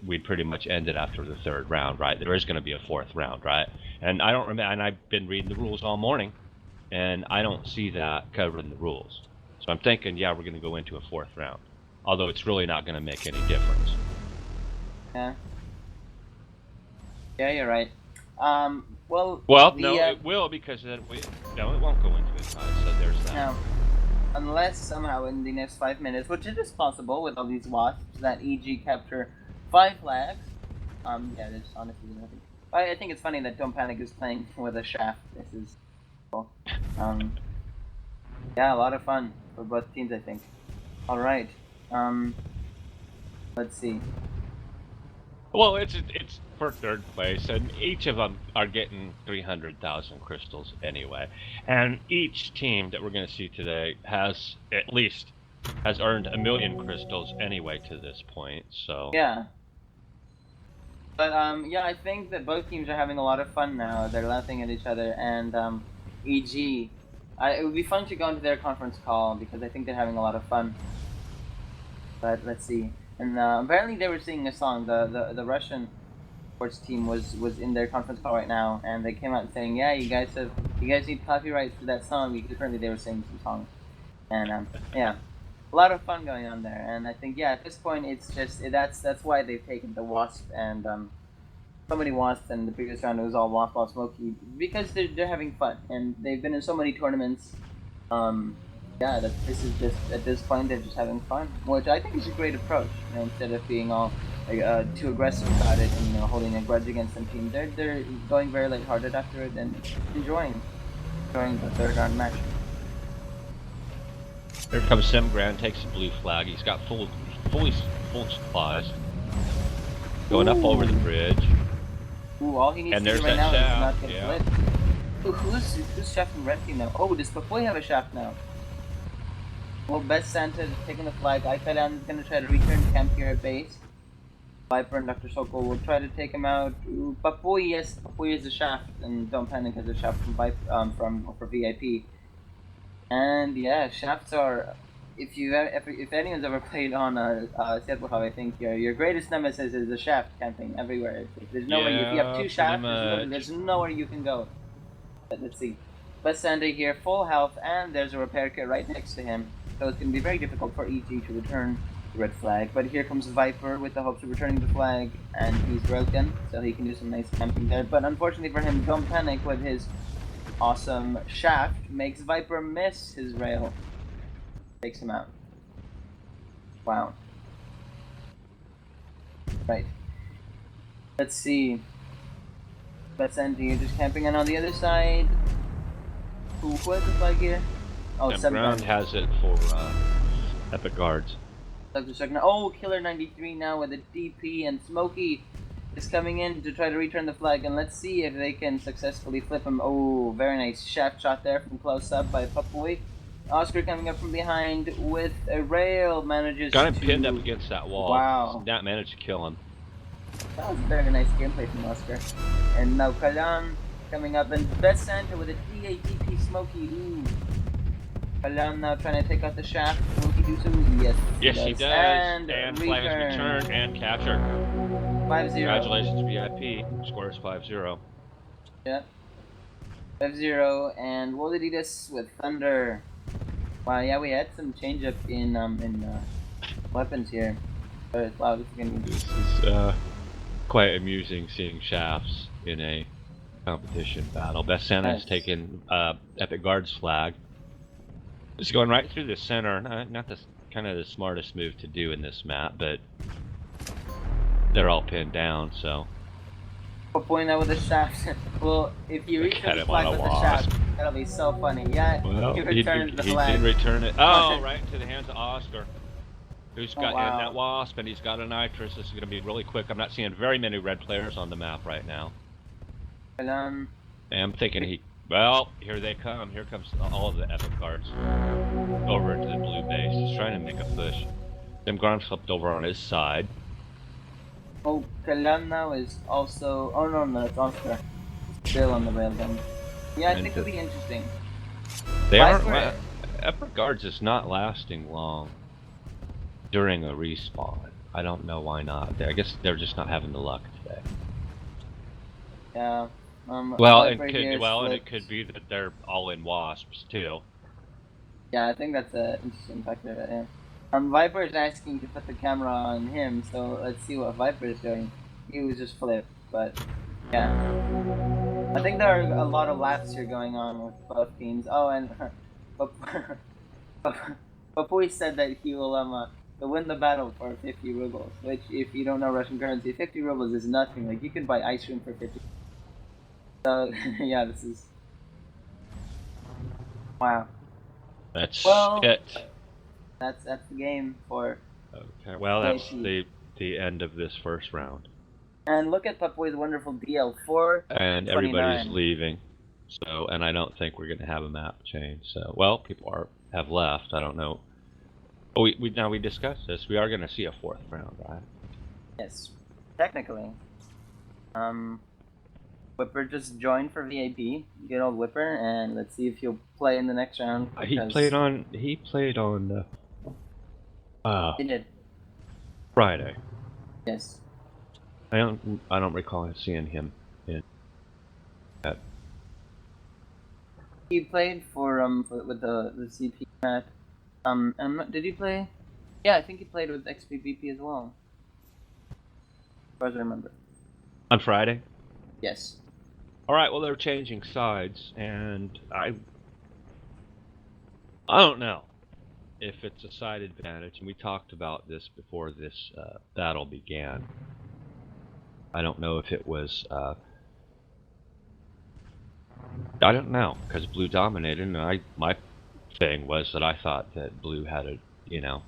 Speaker 2: we pretty much ended after the third round, right? There is going to be a fourth round, right? And I don't remember, and I've been reading the rules all morning, and I don't see that covered in the rules. So I'm thinking, yeah, we're going to go into a fourth round, although it's really not going to make any difference.
Speaker 3: Yeah. Yeah, you're right. Well,
Speaker 2: No, it will, because then no, it won't go into a tie. So there's that.
Speaker 3: No. Unless somehow in the next 5 minutes, which it is possible with all these wasps, that EG capture 5 flags. Yeah, there's honestly nothing. I think it's funny that Don't Panic is playing with a shaft. This is cool. Yeah, a lot of fun for both teams, I think. All right. Let's see.
Speaker 2: Well, it's for third place, and each of them are getting 300,000 crystals anyway. And each team that we're going to see today has earned 1,000,000 crystals anyway to this point. So
Speaker 3: yeah. But yeah, I think that both teams are having a lot of fun now. They're laughing at each other, and EG, it would be fun to go into their conference call because I think they're having a lot of fun. But let's see. And apparently they were singing a song. The Russian sports team was in their conference call right now, and they came out saying, "Yeah, you guys need copyrights for that song," because apparently they were singing some songs. And yeah, a lot of fun going on there. And I think at this point it's just that's why they've taken the Wasp and so many Wasps, and the previous round it was all Wasp Ball Smoky, because they're having fun and they've been in so many tournaments. Yeah, this is just at this point they're just having fun, which I think is a great approach. You know, instead of being all too aggressive about it and holding a grudge against some team, they're going very lighthearted after it and enjoying the third round match.
Speaker 2: here comes Sim Grand, takes the blue flag. He's got full supplies. Going up over the bridge.
Speaker 3: Ooh, all he needs
Speaker 2: And
Speaker 3: to do
Speaker 2: there's
Speaker 3: right now
Speaker 2: that
Speaker 3: is not
Speaker 2: shaft,
Speaker 3: get
Speaker 2: yeah.
Speaker 3: flipped. Ooh, who's shafting red team now? Oh, does Papoy have a shaft now? Well, Best Santa is taking the flag. Ikalan is going to try to return camp here at base. Viper and Dr. Sokol will try to take him out. Ooh, Papoy, yes, Papoy is a shaft, and Don't Panic has a shaft for VIP. And yeah, shafts are. If anyone's ever played on Serpohav, I think your greatest nemesis is the shaft camping everywhere. There's nowhere if you have two shafts, there's nowhere you can go. But let's see. Best Santa here, full health, and there's a repair kit right next to him. So it's going to be very difficult for EG to return the red flag. But here comes Viper with the hopes of returning the flag, and he's broken, so he can do some nice camping there. But unfortunately for him, Don't Panic with his awesome shaft makes Viper miss his rail. Takes him out. Wow. Right. Let's see. Best Santa here just camping in on the other side. Who has the flag here? Oh,
Speaker 2: And Ground has it for Epic Guards.
Speaker 3: Oh, Killer 93 now with a DP, and Smokey is coming in to try to return the flag, and let's see if they can successfully flip him. Oh, very nice shaft shot there from close up by Papoy. Oscar coming up from behind with a rail, manages
Speaker 2: Got him pinned up against that wall.
Speaker 3: Wow.
Speaker 2: That managed to kill him.
Speaker 3: That was very nice gameplay from Oscar. And now Kalan coming up, and Best Santa with a DATP Smokey. Ooh. Kalan now trying to take out the shaft. Will he do so? Yes.
Speaker 2: Yes, he does. And flag is returned and captured.
Speaker 3: 5-0.
Speaker 2: Congratulations, VIP. Score is 5-0.
Speaker 3: Yeah. 5-0, and Woladidas with Thunder. Wow, yeah, we had some change up in weapons here. But wow, this is gonna be.
Speaker 2: This is quite amusing seeing shafts in a competition battle. Best Santa has taken Epic Guard's flag. It's going right through the center. Not the kind of the smartest move to do in this map, but they're all pinned down, so.
Speaker 3: Point out with the shaft. Well, if you reach the flag with the shaft, that'll be so funny. Yeah,
Speaker 2: well,
Speaker 3: he returned the flag.
Speaker 2: He did return it. Oh, right into the hands of Oscar. Who's
Speaker 3: Oh
Speaker 2: got and that
Speaker 3: wow.
Speaker 2: wasp, and he's got a nitrous. This is going to be really quick. I'm not seeing very many red players on the map right now.
Speaker 3: And
Speaker 2: And I'm thinking well, here they come. Here comes all of the epic guards over into the blue base. He's trying to make a push. Them Garm slipped over on his side.
Speaker 3: oh, Kalan now is also. Oh no, it's Oscar. Still on the railgun. Yeah, I
Speaker 2: And
Speaker 3: think it'll be interesting.
Speaker 2: they aren't.
Speaker 3: Viper.
Speaker 2: Epic guards is not lasting long during a respawn. I don't know why not. I guess they're just not having the luck today.
Speaker 3: Yeah.
Speaker 2: Well,
Speaker 3: Viper here
Speaker 2: and it
Speaker 3: slipped.
Speaker 2: could be that they're all in wasps too.
Speaker 3: Yeah, I think that's an interesting factor. Yeah. Viper is asking to put the camera on him, so let's see what Viper is doing. He was just flipped, but yeah. I think there are a lot of laughs here going on with both teams. Oh, and Papui said that he will to win the battle for 50 rubles, which, if you don't know Russian currency, 50 rubles is nothing. Like, you can buy ice cream for 50. So yeah, this is wow.
Speaker 2: That's
Speaker 3: Well,
Speaker 2: it.
Speaker 3: that's the game for
Speaker 2: Okay. Well, that's
Speaker 3: VIP.
Speaker 2: the end of this first round.
Speaker 3: And look at Papui's wonderful DL
Speaker 2: And everybody's
Speaker 3: 429.
Speaker 2: leaving. So, and I don't think we're going to have a map change. So, well, people have left. I don't know. Oh, we discussed this. We are going to see a fourth round, right?
Speaker 3: Yes, technically. Whipper just joined for VIP. Good old Whipper, and let's see if he'll play in the next round.
Speaker 2: He played on. He
Speaker 3: did.
Speaker 2: Friday.
Speaker 3: Yes.
Speaker 2: I don't recall seeing him in that.
Speaker 3: He played with the CP map. Did he play? Yeah, I think he played with XPVP as well. As far as I remember.
Speaker 2: On Friday.
Speaker 3: Yes.
Speaker 2: All right. Well, they're changing sides, and I don't know if it's a side advantage. And we talked about this before this battle began. I don't know if it was. I don't know, because blue dominated, and my thing was that I thought that blue had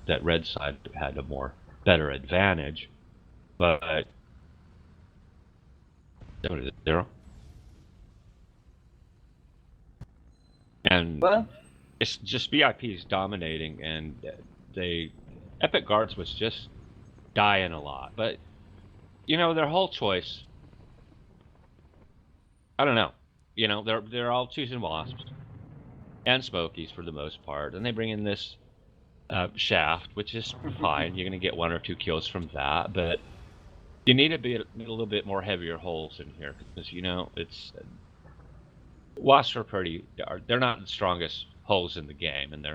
Speaker 2: that red side had a better advantage, but 0. And
Speaker 3: Well,
Speaker 2: it's just VIP's dominating, and Epic Guards was just dying a lot, but their whole choice, I don't know, they're all choosing wasps and smokies for the most part, and they bring in this shaft, which is fine. You're going to get 1 or 2 kills from that, but you need to be a little bit more heavier holes in here, because it's wasps they're not the strongest holes in the game, and they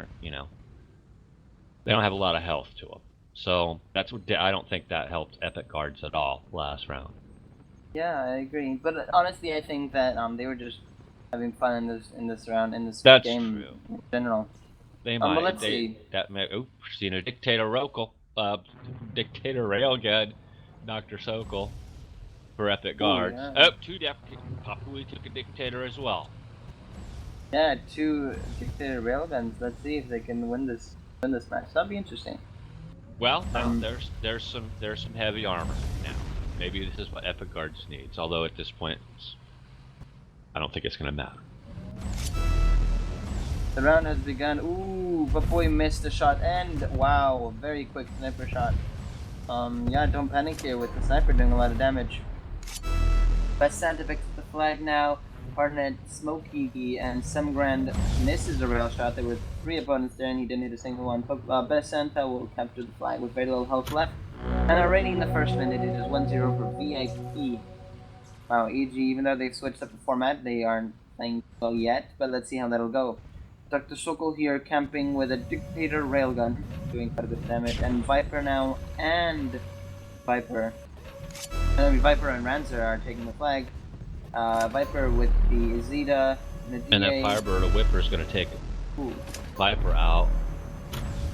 Speaker 2: don't have a lot of health to them. So that's what I don't think that helped Epic Guards at all last round.
Speaker 3: yeah, I agree. But honestly, I think that they were just having fun in this round, in this
Speaker 2: That's
Speaker 3: game
Speaker 2: true.
Speaker 3: in general.
Speaker 2: They might.
Speaker 3: But let's see.
Speaker 2: Seen a Dictator Dictator Railgun, Dr. Sokol for Epic Guards.
Speaker 3: Yeah.
Speaker 2: Oh, 2 Papui took a Dictator as well.
Speaker 3: Yeah, 2 Dictator railguns. Let's see if they can win this match. That'll be interesting.
Speaker 2: Well, there's some heavy armor now. Maybe this is what Epic Guards needs. Although at this point, I don't think it's going to matter.
Speaker 3: The round has begun. Ooh, Papoy missed the shot, and wow, very quick sniper shot. Yeah, don't panic here with the sniper doing a lot of damage. Best Santa picks up the flag now. Partner Smokey and Semgrand misses a rail shot. There were 3 opponents there, and he didn't hit a single one. Best Santa will capture the flag with very little health left. And our rating in the first minute is just 1-0 for VIP. Wow, EG, even though they've switched up the format, they aren't playing well yet, but let's see how that'll go. Dr. Sokol here camping with a Dictator railgun, doing quite a bit of damage, and Viper now, and Viper and Ranzer are taking the flag. Viper with the Zeta and the DA.
Speaker 2: And that Firebird or Whipper is going to take Viper out,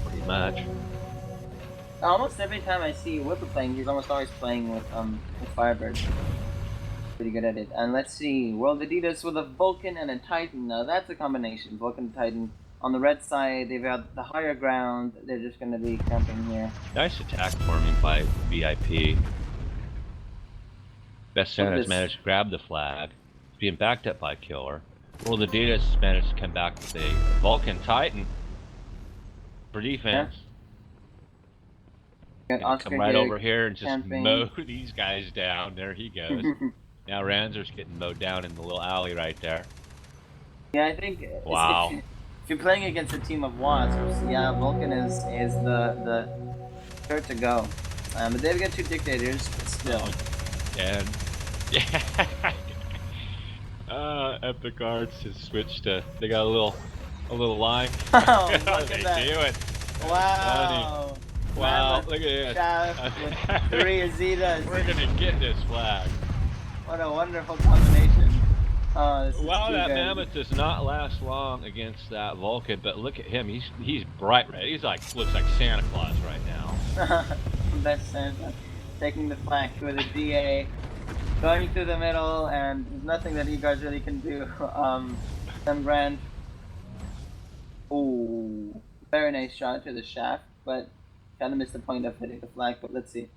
Speaker 2: pretty much.
Speaker 3: Almost every time I see Whipper playing, he's almost always playing with Firebird. Pretty good at it. And let's see, World Adidas with a Vulcan and a Titan. Now that's a combination. Vulcan and Titan. On the red side, they've got the higher ground. They're just going to be camping here.
Speaker 2: Nice attack forming by VIP. Best Santa's managed to grab the flag. It's being backed up by Killer. Well, the Adidas managed to come back with a Vulcan Titan for defense.
Speaker 3: Yeah.
Speaker 2: Come right over here and just mow these guys down. There he goes. Now Ranzer's getting mowed down in the little alley right there.
Speaker 3: Yeah, I think.
Speaker 2: Wow.
Speaker 3: If you're playing against a team of Wasps, yeah, Vulcan is the sure to go. But they've got 2 dictators, but still.
Speaker 2: And yeah. Epic Arts has switched to. They got a little line.
Speaker 3: Oh, look at
Speaker 2: they
Speaker 3: that.
Speaker 2: do it.
Speaker 3: Wow.
Speaker 2: Wow, look at this.
Speaker 3: With 3 Azitas.
Speaker 2: We're gonna get this flag.
Speaker 3: What a wonderful combination. Oh, this is
Speaker 2: That
Speaker 3: good.
Speaker 2: Mammoth does not last long against that Vulcan, but look at him. He's bright red. He's looks like Santa Claus right now.
Speaker 3: Best Santa taking the flank with a DA, going through the middle, and there's nothing that you guys really can do. Some grand. Ooh, very nice shot to the shaft, but kind of missed the point of hitting the flag. But let's see.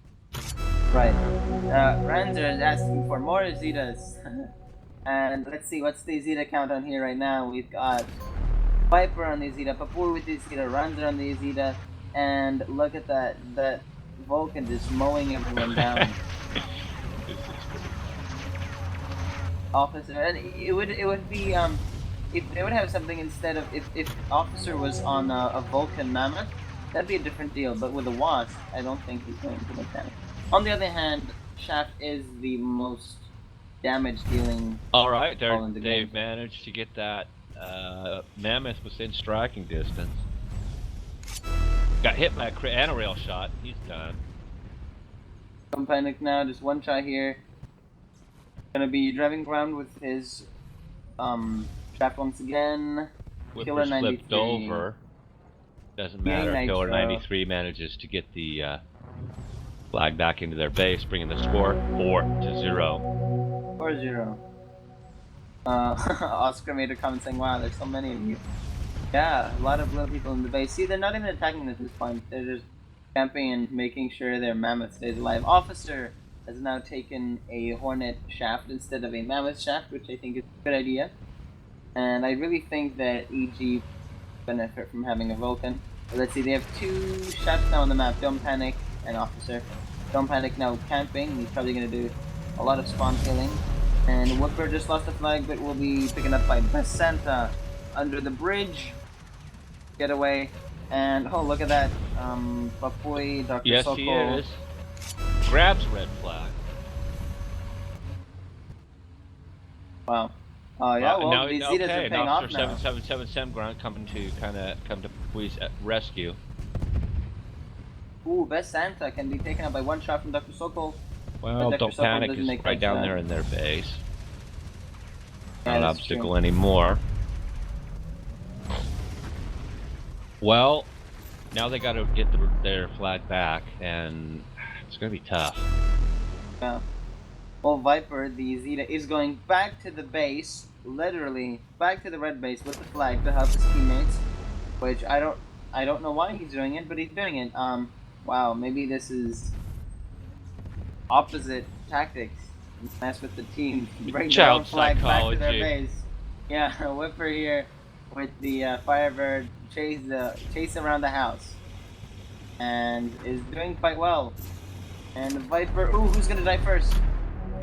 Speaker 3: Right, Ranzer is asking for more Zetas, and let's see what's the Zeta count on here right now. We've got Viper on the Zeta, Papur with the Zeta, Ranzer on the Zeta, and look at that Vulcan just mowing everyone down. Officer, and it would be if they would have something instead of if Officer was on a Vulcan Mammoth, that'd be a different deal. But with a Wasp, I don't think he's going to make that. On the other hand, Shaft is the most damage dealing.
Speaker 2: All right, they've managed to get that Mammoth within striking distance. Got hit by a rail shot. He's done.
Speaker 3: Don't panic now. Just one try here. Gonna be driving around with his Shaft once again.
Speaker 2: Killer 93 flipped over. Doesn't matter. Killer 93 manages to get the flag back into their base, bringing the score 4-0.
Speaker 3: 4-0. Oscar made a comment saying, "Wow, there's so many of you." Yeah, a lot of little people in the base. See, they're not even attacking at this point. They're just camping and making sure their Mammoth stays alive. Officer has now taken a Hornet Shaft instead of a Mammoth Shaft, which I think is a good idea. And I really think that EG benefit from having a Vulcan. But let's see, they have 2 Shafts now on the map, Don't Panic and Officer. Don't Panic now camping. He's probably going to do a lot of spawn killing. And Whipper just lost the flag, but will be picking up by Best Santa under the bridge. Get away. And oh, look at that. Papuy, Dr.
Speaker 2: Yes,
Speaker 3: Sokol.
Speaker 2: he is. Grabs red flag.
Speaker 3: Wow. Oh yeah, well,
Speaker 2: now,
Speaker 3: these Zetas are paying off now.
Speaker 2: 777 Semground coming to come to Papuy's rescue.
Speaker 3: Ooh, Best Santa can be taken out by one shot from Dr. Sokol.
Speaker 2: Well, Don't Panic is right down there in their base. Not an obstacle anymore. Well, now they got to get their flag back, and it's going to be tough.
Speaker 3: Yeah. Well, Viper, the Zeta, is going back to the base, literally back to the red base with the flag to help his teammates. Which I don't know why he's doing it, but he's doing it. Wow, maybe this is opposite tactics. Mess with the team, bring their own flag back to their base. Yeah, Whipper here with the Firebird chase around the house, and is doing quite well. And Viper, ooh, who's gonna die first?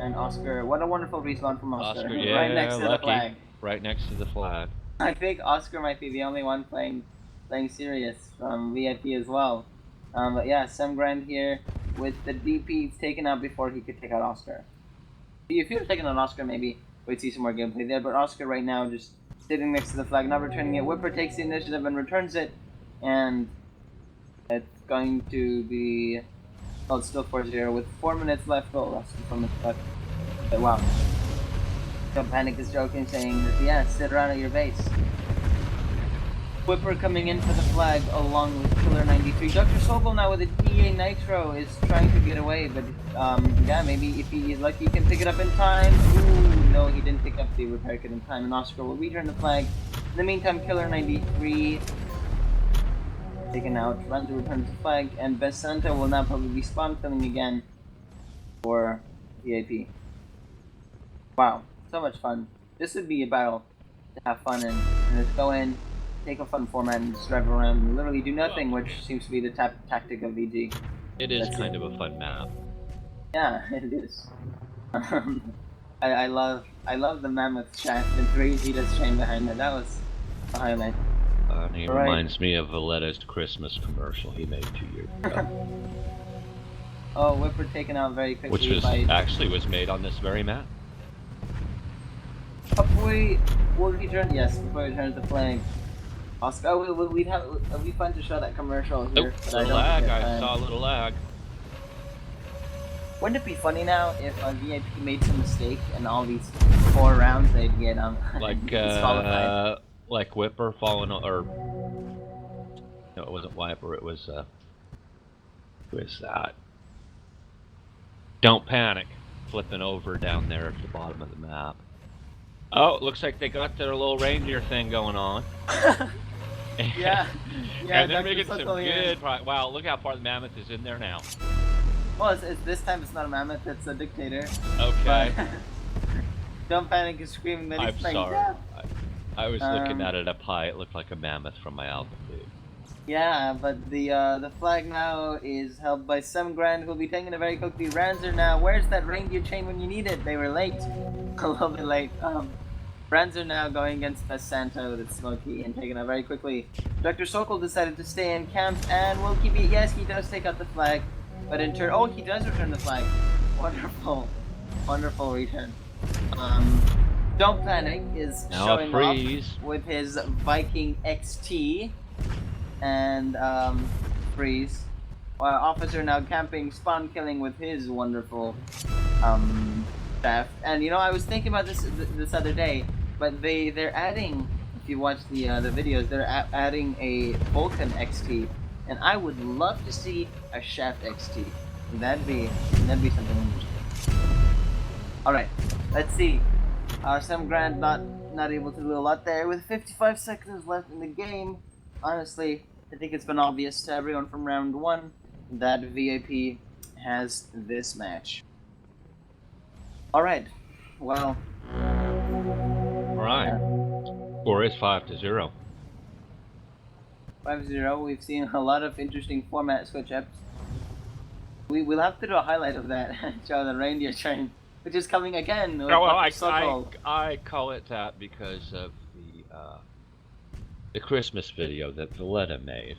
Speaker 3: And Oscar, what a wonderful respawn from Oscar.
Speaker 2: Yeah,
Speaker 3: right next to the flag.
Speaker 2: Right next to the flag.
Speaker 3: I think Oscar might be the only one playing serious from VIP as well. But yeah, Sam Grand here with the DP taken out before he could take out Oscar. If he had taken out Oscar, maybe we'd see some more gameplay there. But Oscar right now just sitting next to the flag, not returning it. Whipper takes the initiative and returns it, and it's going to be. Oh, it's still 4-0 with 4 minutes left. Oh, that's 4 minutes left. But wow. Don't Panic is joking, saying that, yeah, sit around at your base. Whipper coming in for the flag along with Killer 93. Dr. Sobel now with a DA Nitro is trying to get away, but yeah, maybe if he is lucky he can pick it up in time. Ooh, no, he didn't pick up the repair kit in time, and Oscar will return the flag In the meantime, Killer 93 taken out. Ranzo returns the flag, and Best Santa will now probably be spawn killing again for VIP. Wow, so much fun. This would be a battle to have fun in. And just go in, take a fun format, and just drive around and literally do nothing, which seems to be the tactic of VG.
Speaker 2: It is kind of a fun map.
Speaker 3: Yeah, it is. I love the mammoth shaft and 3Zeta's chain behind it. That was a highlight.
Speaker 2: And he
Speaker 3: Right.
Speaker 2: reminds me of Valletta's Christmas commercial he made 2 years ago.
Speaker 3: Oh, Whipper taken out very quickly.
Speaker 2: Which was
Speaker 3: by...
Speaker 2: actually was made on this very map.
Speaker 3: Oh boy, will he turn? Yes, before he returns the flag. Oscar, oh, we'd have, it'd be fun to show that commercial here.
Speaker 2: Oh,
Speaker 3: But
Speaker 2: little lag. I saw a little lag.
Speaker 3: Wouldn't it be funny now if VIP made some mistake and all these 4 rounds they'd get
Speaker 2: like
Speaker 3: disqualified?
Speaker 2: Like Whipper falling or no, it wasn't Whipper. It was who is that? Don't Panic, flipping over down there at the bottom of the map. Oh, it looks like they got their little reindeer thing going on.
Speaker 3: Yeah,
Speaker 2: and they're making some good. Wow, look how far the mammoth is in there now.
Speaker 3: Well, it's this time it's not a mammoth; it's a dictator.
Speaker 2: Okay.
Speaker 3: But Don't Panic is screaming that he's
Speaker 2: I'm
Speaker 3: playing
Speaker 2: sorry.
Speaker 3: death.
Speaker 2: I was looking at it up high. It looked like a mammoth from my altitude.
Speaker 3: Yeah, but the flag now is held by some Grand, who'll be taking it very quickly. Ranzer now, where's that reindeer chain when you need it? They were late, a little bit late. Ranzer now going against Best Santa with its Smoky and taking it very quickly. Dr. Sokol decided to stay in camp, and will keep it. Yes, he does take out the flag, but in turn, oh, he does return the flag. Wonderful, wonderful return. Don't Panic is
Speaker 2: now
Speaker 3: showing off with his Viking XT. And Freeze. Officer now camping, spawn killing with his wonderful theft. And you know, I was thinking about this other day, but they're adding. If you watch the videos, they're adding a Vulcan XT, and I would love to see a Shaft XT. That'd be something interesting. All right, let's see. Sam Grand not able to do a lot there with 55 seconds left in the game. Honestly, I think it's been obvious to everyone from round 1 that VIP has this match. Alright, well.
Speaker 2: Alright. Score is 5-0.
Speaker 3: 5-0. We've seen a lot of interesting format switch-ups. We'll have to do a highlight of that, show the reindeer train, which is coming again.
Speaker 2: Oh, well, I call it that because of the Christmas video that Valletta made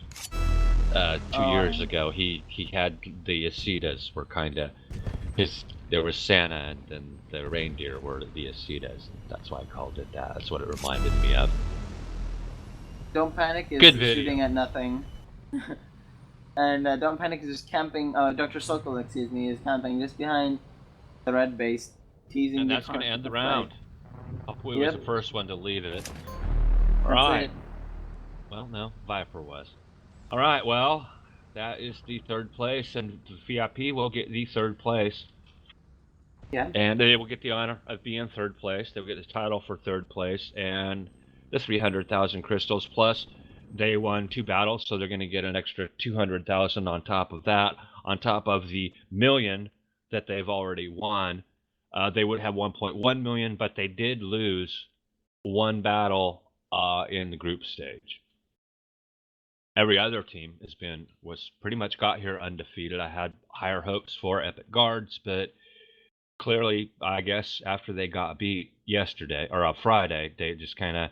Speaker 2: 2 years ago. He had the Acetas were kind of there was Santa and then the reindeer were the Acetas. That's why I called it that. That's what it reminded me of.
Speaker 3: Don't Panic is shooting at nothing. And Don't Panic is just camping. Dr. Sokol, excuse me, is camping just behind the red base, teasing.
Speaker 2: And that's going to end the round. Hopefully, was the first one to leave it. All right. Well, no, Viper was. All right. Well, that is the 3rd place, and the VIP will get the 3rd place.
Speaker 3: Yeah.
Speaker 2: And they will get the honor of being 3rd place. They'll get the title for 3rd place and the 300,000 crystals. Plus, they won 2 battles, so they're going to get an extra 200,000 on top of that, on top of the million that they've already won. They would have 1.1 million, but they did lose 1 battle in the group stage. Every other team was pretty much got here undefeated. I had higher hopes for Epic Guards, but clearly, I guess after they got beat yesterday or Friday, they just kind of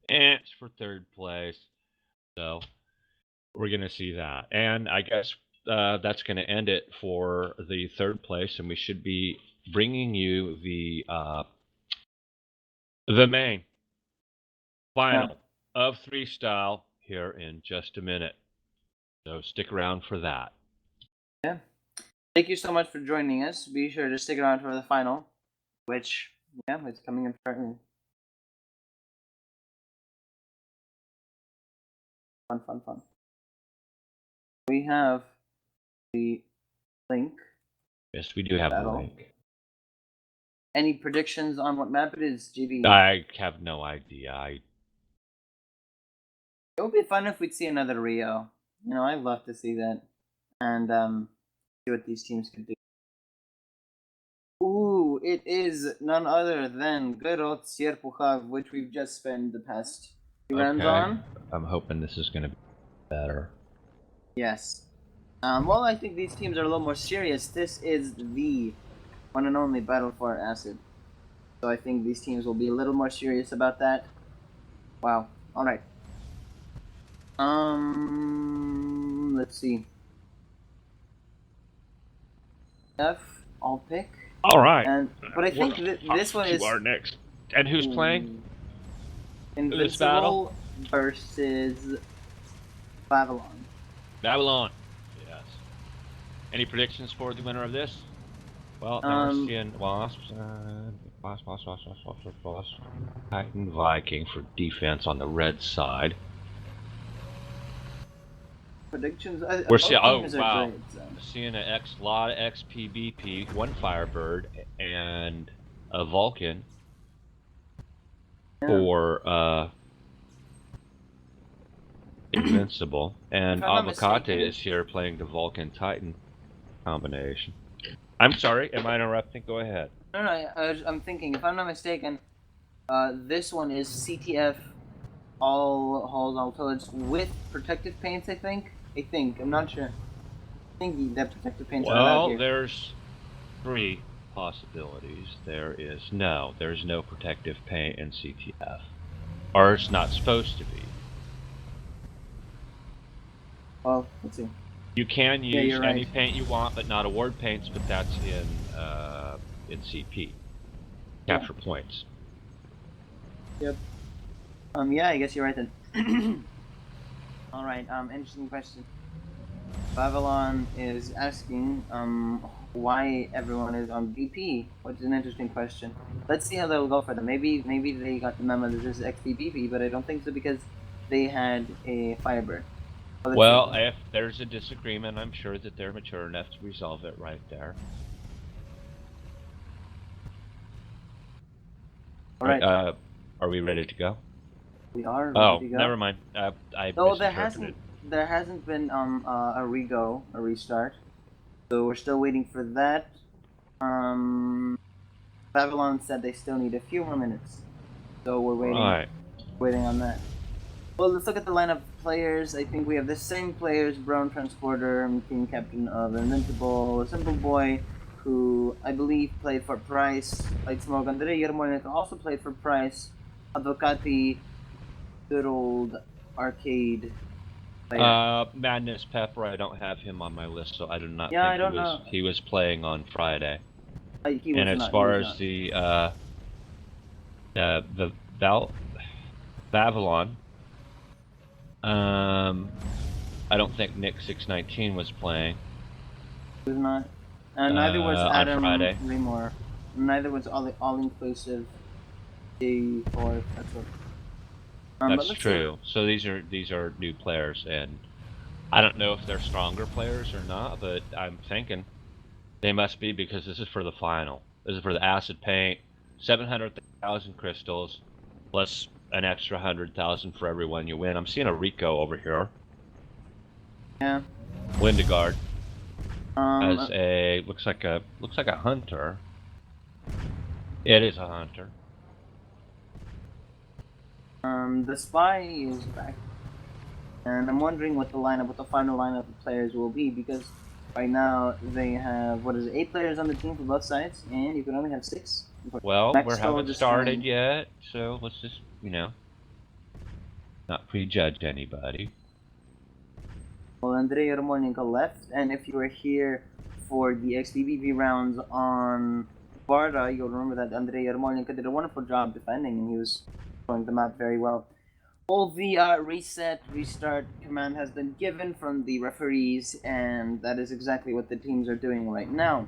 Speaker 2: it's for 3rd place. So we're gonna see that, and I guess that's gonna end it for the 3rd place, and we should be bringing you the main final of 3Style here in just a minute. So stick around for that.
Speaker 3: Yeah. Thank you so much for joining us. Be sure to stick around for the final, which, yeah, it's coming up shortly. Fun. We have the link.
Speaker 2: Yes, we do have the link.
Speaker 3: Any predictions on what map it is, GB?
Speaker 2: I have no idea.
Speaker 3: It would be fun if we'd see another Rio. You know, I'd love to see that, and see what these teams could do. Ooh, it is none other than good old Sierpuchav, which we've just spent the past few rounds
Speaker 2: Okay.
Speaker 3: on.
Speaker 2: I'm hoping this is going to be better.
Speaker 3: Yes. Well, I think these teams are a little more serious. This is the one and only Battle for Acid. So I think these teams will be a little more serious about that. Wow. All right. Let's see. I'll pick.
Speaker 2: All right.
Speaker 3: But I
Speaker 2: We're
Speaker 3: think this
Speaker 2: off
Speaker 3: one
Speaker 2: to
Speaker 3: is
Speaker 2: our next. And who's playing this battle?
Speaker 3: Invincible versus Babylon.
Speaker 2: Babylon. Yes. Any predictions for the winner of this? Well, now we're seeing Wasps. Wasp. Titan Viking for defense on the red side.
Speaker 3: Predictions.
Speaker 2: We're
Speaker 3: Both
Speaker 2: seeing. Oh
Speaker 3: teams are
Speaker 2: wow.
Speaker 3: great. So.
Speaker 2: Seeing a lot of XPBP, one Firebird, and a Vulcan
Speaker 3: Yeah.
Speaker 2: for Invincible, and
Speaker 3: If I'm not
Speaker 2: Avocate
Speaker 3: mistaken-
Speaker 2: is here playing the Vulcan Titan combination. I'm sorry, am I interrupting? Go ahead.
Speaker 3: No, I'm thinking. If I'm not mistaken, this one is CTF all hulls, all turrets with protective paints. I think. I'm not sure. I think that protective paints are allowed
Speaker 2: Well,
Speaker 3: here.
Speaker 2: there's 3 possibilities. There's no protective paint in CTF, or it's not supposed to be.
Speaker 3: Well, let's see.
Speaker 2: You can use
Speaker 3: you're
Speaker 2: any
Speaker 3: right.
Speaker 2: paint you want, but not award paints. But that's in CP. Capture points.
Speaker 3: Yep. Yeah, I guess you're right then. All right. Interesting question. Babylon is asking, why everyone is on BP, which is an interesting question. Let's see how they'll go for them. Maybe they got the memo that this is XP but I don't think so because they had a Firebird.
Speaker 2: Well, if there's a disagreement, I'm sure that they're mature enough to resolve it right there.
Speaker 3: All right.
Speaker 2: Are we ready to go?
Speaker 3: We are
Speaker 2: Oh,
Speaker 3: ready to go.
Speaker 2: never mind. I
Speaker 3: No,
Speaker 2: misinterpreted.
Speaker 3: there hasn't been a restart. So we're still waiting for that. Babylon said they still need a few more minutes. So we're waiting on that. Well, let's look at the lineup of players. I think we have the same players: Brown Transporter, team captain of Invincible, Simple Boy, who I believe played for Price, played Smoke Andre Yermonik, also played for Price, Advocati, good old arcade player.
Speaker 2: Madness Pepper, I don't have him on my list, so I do not
Speaker 3: Yeah,
Speaker 2: think
Speaker 3: I don't know.
Speaker 2: he was playing on Friday.
Speaker 3: He was
Speaker 2: And as
Speaker 3: not,
Speaker 2: far
Speaker 3: he was
Speaker 2: as the Babylon, I don't think Nick 619 was playing.
Speaker 3: He was not. And neither was Adam
Speaker 2: on Friday.
Speaker 3: Remore. Neither was all inclusive J4. That's what.
Speaker 2: That's true. So these are new players, and I don't know if they're stronger players or not, but I'm thinking they must be because this is for the final. This is for the acid paint, 700,000 crystals, plus an extra 100,000 for every one you win. I'm seeing a Rico over here.
Speaker 3: Yeah.
Speaker 2: Lindegard as a looks like a hunter. It is a hunter.
Speaker 3: The spy is back, and I'm wondering what the final lineup of players will be because right now they have 8 players on the team for both sides, and you can only have 6.
Speaker 2: Well, we haven't started yet, so let's just not prejudge anybody.
Speaker 3: Well, Andrei Yarmolenko left, and if you were here for the XBBV rounds on Varda, you'll remember that Andrei Yarmolenko did a wonderful job defending, and he was going the map very well. All the restart command has been given from the referees, and that is exactly what the teams are doing right now.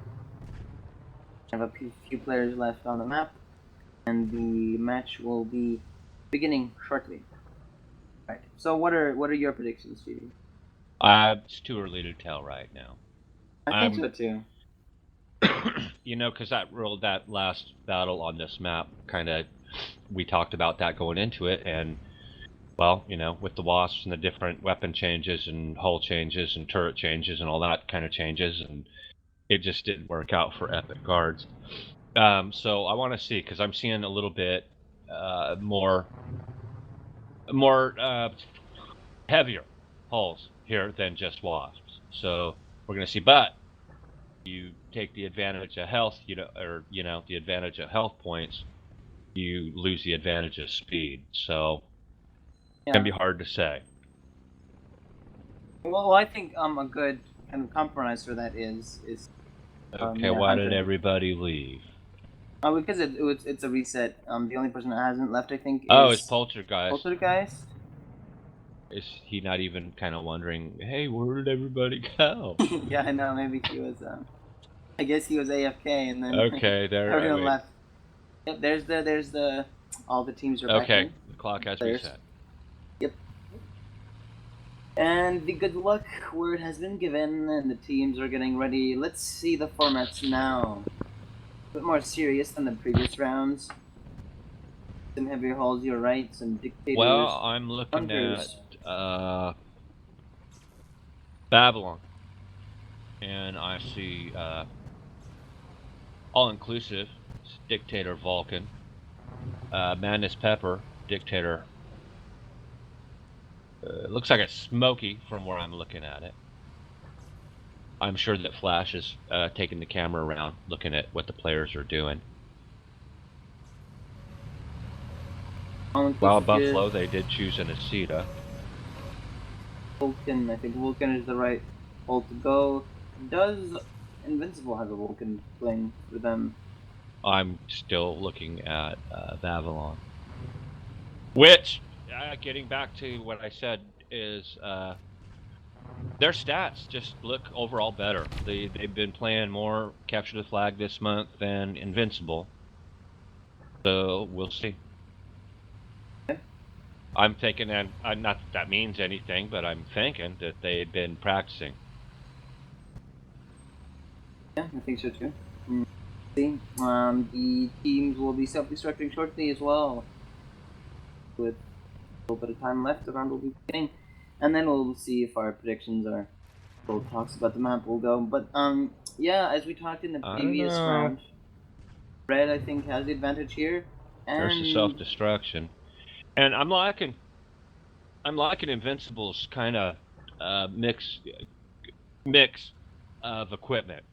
Speaker 3: We have a few players left on the map, and the match will be beginning shortly. Right. So, what are your predictions, Stevie?
Speaker 2: It's too early to tell right now.
Speaker 3: I think so too.
Speaker 2: Because that last battle on this map, we talked about that going into it, and well, with the wasps and the different weapon changes and hull changes and turret changes and all that kind of changes, and it just didn't work out for epic guards. So I want to see, because I'm seeing a little bit more heavier hulls here than just wasps. So we're going to see, but you take the advantage of health, or the advantage of health points, you lose the advantage of speed. So it can
Speaker 3: Yeah.
Speaker 2: be hard to say.
Speaker 3: Well, I think a good kind of compromise for that is
Speaker 2: Okay,
Speaker 3: yeah,
Speaker 2: why did
Speaker 3: Hunter.
Speaker 2: everybody leave?
Speaker 3: Because it's a reset. The only person that hasn't left, I think,
Speaker 2: Oh, it's
Speaker 3: is
Speaker 2: Poltergeist.
Speaker 3: Poltergeist.
Speaker 2: Is he not even kind of wondering, hey, where did everybody go?
Speaker 3: Yeah, I know. Maybe he was. I guess he was AFK, and then
Speaker 2: Okay, there.
Speaker 3: everyone
Speaker 2: Wait.
Speaker 3: left. Yep. There's the all the teams are back
Speaker 2: Okay,
Speaker 3: in.
Speaker 2: the clock has
Speaker 3: Players.
Speaker 2: reset.
Speaker 3: Yep. And the good luck word has been given, and the teams are getting ready. Let's see the formats now. A bit more serious than the previous rounds. Some heavier hulls, you're right. Some
Speaker 2: Well,
Speaker 3: dictators,
Speaker 2: I'm looking at
Speaker 3: hunters.
Speaker 2: Babylon, and I see all inclusive Dictator Vulcan, Madness Pepper, Dictator. It looks like it's smoky from where I'm looking at it. I'm sure that Flash is taking the camera around, looking at what the players are doing.
Speaker 3: All
Speaker 2: Well,
Speaker 3: inclusive here.
Speaker 2: Buffalo, they did choose an Aceta.
Speaker 3: Vulcan. I think Vulcan is the right hull to go. Does Invincible have a Vulcan playing for them?
Speaker 2: I'm still looking at Babylon. Which, getting back to what I said, is their stats just look overall better. They've been playing more Capture the Flag this month than Invincible. So we'll see.
Speaker 3: Okay.
Speaker 2: I'm thinking, and not that that means anything, but I'm thinking that they've been practicing.
Speaker 3: Yeah, I think so too. See, the teams will be self-destructing shortly as well, with a little bit of time left. The round will be beginning, and then we'll see if our predictions or little talks about the map will go. But yeah, as we talked in the
Speaker 2: I don't
Speaker 3: previous
Speaker 2: know.
Speaker 3: round, Red I think has the advantage here,
Speaker 2: There's the
Speaker 3: and
Speaker 2: self-destruction, and I'm liking Invincible's kind of mix of equipment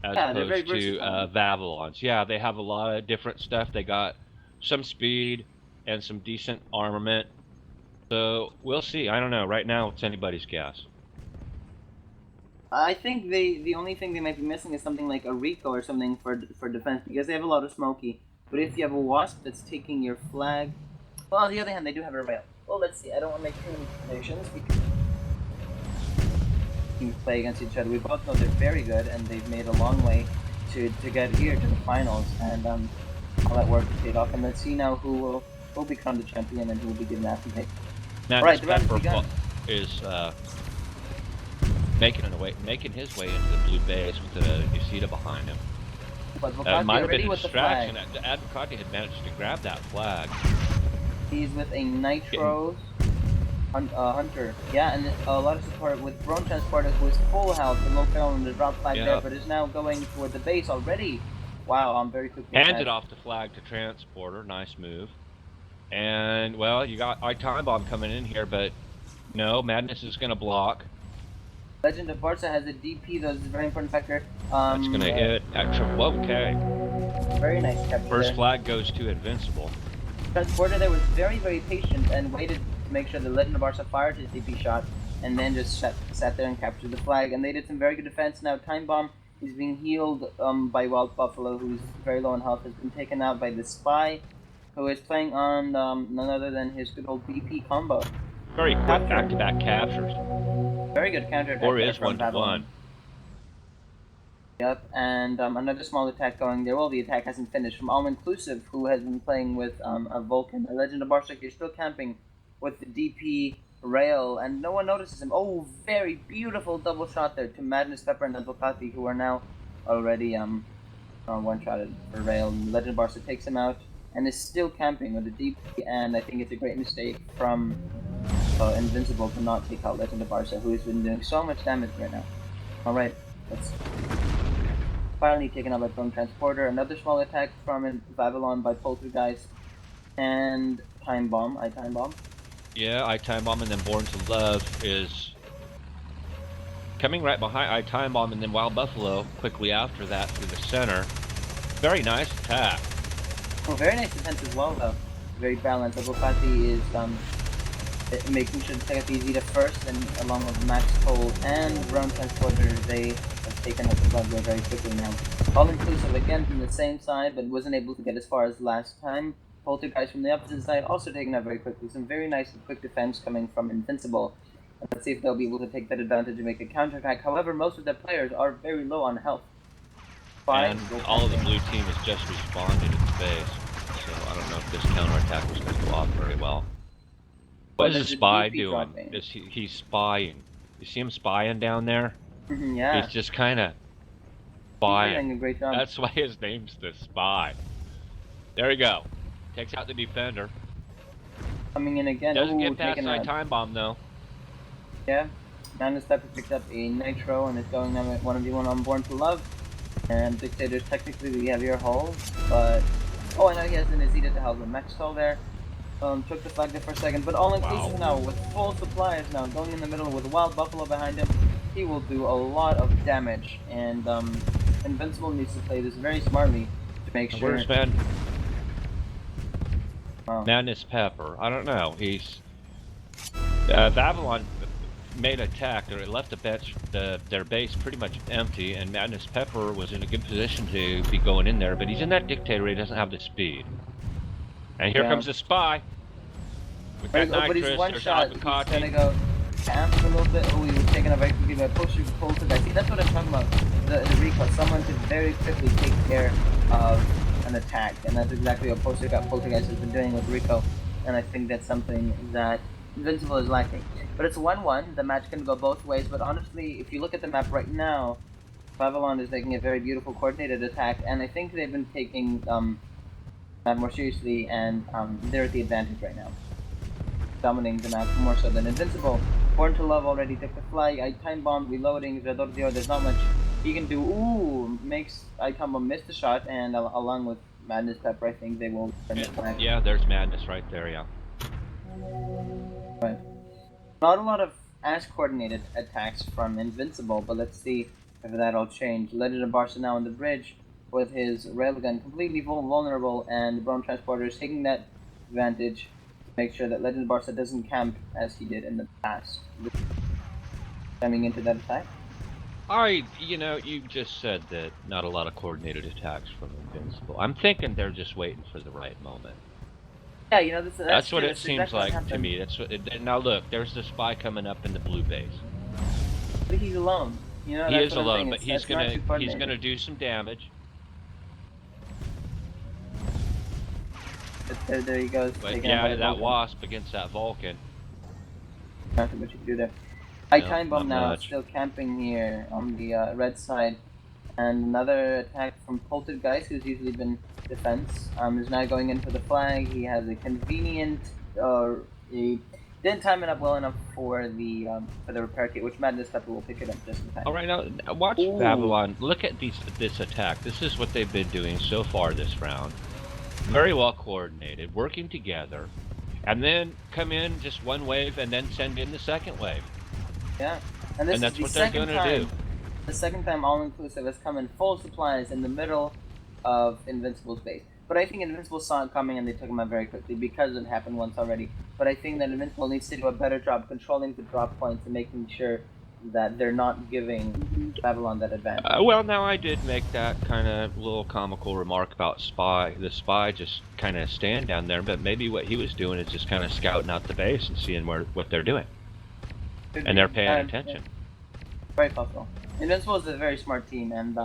Speaker 2: as
Speaker 3: yeah, they're very
Speaker 2: opposed to
Speaker 3: versatile.
Speaker 2: Babylon's. Yeah, they have a lot of different stuff. They got some speed and some decent armament. So we'll see. I don't know. Right now, it's anybody's guess.
Speaker 3: I think the only thing they might be missing is something like a Rico or something for defense because they have a lot of smoky. But if you have a Wasp that's taking your flag, well, on the other hand, they do have a rail. Well, let's see. I don't want to make too many predictions because teams play against each other. We both know they're very good and they've made a long way to get here to the finals, and all that work paid off. And let's see now who will become the champion and who will be given that pick. All
Speaker 2: Madness
Speaker 3: right, the round has
Speaker 2: Pepper
Speaker 3: begun.
Speaker 2: is making his way into the blue base with the Yusita behind him.
Speaker 3: But
Speaker 2: It might
Speaker 3: Vocati
Speaker 2: have been
Speaker 3: already
Speaker 2: a
Speaker 3: with the flag.
Speaker 2: distraction. Advocati had managed to grab that flag.
Speaker 3: He's with a
Speaker 2: Getting,
Speaker 3: Nitro Hunter. Yeah, and a lot of support with Drone Transporter, who is full health, the low fail on the drop flag there,
Speaker 2: yeah,
Speaker 3: but is now going toward the base already. Wow, I'm very quickly
Speaker 2: handed
Speaker 3: attached.
Speaker 2: off the flag to Transporter. Nice move. And, well, you got Time Bomb coming in here, but no, Madness is going to block.
Speaker 3: Legend of Barca has a DP, though. This is a very important factor.
Speaker 2: That's going to hit. Okay.
Speaker 3: Very nice capture
Speaker 2: First
Speaker 3: there.
Speaker 2: flag goes to Invincible.
Speaker 3: Transporter there was very, very patient and waited to make sure the Legend of Barca fired his DP shot, and then just sat there and captured the flag. And they did some very good defense. Now Time Bomb is being healed by Wild Buffalo, who's very low in health, has been taken out by the Spy, who is playing on none other than his good old BP combo.
Speaker 2: Very quick
Speaker 3: Capture.
Speaker 2: back-to-back captures.
Speaker 3: Very good counterattack
Speaker 2: Or
Speaker 3: there
Speaker 2: is
Speaker 3: from
Speaker 2: 1-1.
Speaker 3: Babylon. Yep, and another small attack going there. Well, the attack hasn't finished from All Inclusive, who has been playing with a Vulcan. A Legend of Bartek is still camping with the DP rail, and no one notices him. Oh, very beautiful double shot there to Madness Pepper and Advocati, who are now already one-shotted for rail. And Legend of Barca takes him out. and is still camping with a DP, and I think it's a great mistake from Invincible to not take out Legend of Barca, who has been doing so much damage right now. Alright, let's finally taken out by Drone Transporter. Another small attack from Babylon by Poltergeist and Time Bomb. I Time Bomb.
Speaker 2: Yeah, I Time Bomb, and then Born to Love is coming right behind I Time Bomb, and then Wild Buffalo quickly after that through the center. Very nice attack.
Speaker 3: Oh, very nice defense as well, though. Very balanced. Abofati is making sure to take out the Zeta first, and along with Max Cole and Drone Transporter, they have taken out the Bloodway very quickly now. All inclusive again from the same side, but wasn't able to get as far as last time. Poltergeist from the opposite side also taken out very quickly. Some very nice and quick defense coming from Invincible. Let's see if they'll be able to take that advantage and make a counterattack. However, most of their players are very low on health.
Speaker 2: And all of the blue team has just responded in space, so I don't know if this counterattack is going to go off very well. What is the spy doing? Is he's spying? You see him spying down there?
Speaker 3: Yeah.
Speaker 2: He's just kind of spying.
Speaker 3: He's doing a great job.
Speaker 2: That's why his name's the Spy. There we go. Takes out the defender.
Speaker 3: Coming in again.
Speaker 2: Doesn't get past my Time Bomb though.
Speaker 3: Yeah. Madness Pepper picked up a Nitro and is going on 1v1 on Born to Love. And Dictator's technically the heavier hull, but... Oh, I know he has an Azita to help him. Max Hull there. Took the flag there for a second, but all inclusive now, with full supplies now, going in the middle with Wild Buffalo behind him, he will do a lot of damage, and Invincible needs to play this very smartly to make sure...
Speaker 2: Where's Madness Pepper? I don't know, he's... Babylon made an attack, or it left their base pretty much empty, and Madness Pepper was in a good position to be going in there, but he's in that Dictator, he doesn't have the speed. And here comes the Spy. With that
Speaker 3: but he's one shot. He's
Speaker 2: Avocati.
Speaker 3: gonna go camp a little bit. Oh, he was taken a very quickly by Poltergeist. See, that's what I'm talking about. The recall. Someone could very quickly take care of an attack, and that's exactly what Poltergeist has been doing with Rico. And I think that's something that Invincible is lacking. But it's 1-1. The match can go both ways. But honestly, if you look at the map right now, Babylon is making a very beautiful coordinated attack, and I think they've been taking that more seriously, and they're at the advantage right now. Dominating the map more so than Invincible. Born to Love already took the flag. I Time Bomb, reloading. Redordio, there's not much he can do. Ooh, makes I Time Bomb miss the shot, and along with Madness Pepper, I think they will turn the flag.
Speaker 2: Yeah, there's Madness right there, yeah.
Speaker 3: Right. Not a lot of as coordinated attacks from Invincible, but let's see if that'll change. Legend of Barca now on the bridge with his railgun completely vulnerable, and the Drone Transporter is taking that advantage to make sure that Legend of Barca doesn't camp as he did in the past. Coming into that attack?
Speaker 2: You just said that not a lot of coordinated attacks from Invincible. I'm thinking they're just waiting for the right moment.
Speaker 3: Yeah,
Speaker 2: that's what it seems exactly like to me. That's what. Now look, there's the Spy coming up in the blue base.
Speaker 3: But he's alone.
Speaker 2: He is alone, but he's gonna do some damage.
Speaker 3: But there he goes.
Speaker 2: But yeah, that Wasp against that Vulcan.
Speaker 3: Nothing much you can do there. I Time Bomb now, still camping here on the red side. And another attack from Poltergeist, who's usually been defense, is now going in for the flag. He has a convenient, he didn't time it up well enough for the repair kit, which Madness Pepper will pick it up just in time.
Speaker 2: Alright, now watch Babylon. Look at this attack. This is what they've been doing so far this round. Very well coordinated, working together, and then come in just one wave and then send in the second wave.
Speaker 3: Yeah, and that's what they're going to do. The second time All-Inclusive has come in full supplies in the middle of Invincible's base. But I think Invincible saw it coming and they took him out very quickly because it happened once already. But I think that Invincible needs to do a better job controlling the drop points and making sure that they're not giving Babylon that advantage.
Speaker 2: Well, now I did make that kind of little comical remark about the Spy just kind of stand down there, but maybe what he was doing is just kind of scouting out the base and seeing what they're doing. And they're paying attention.
Speaker 3: Very possible. Invincible is a very smart team, and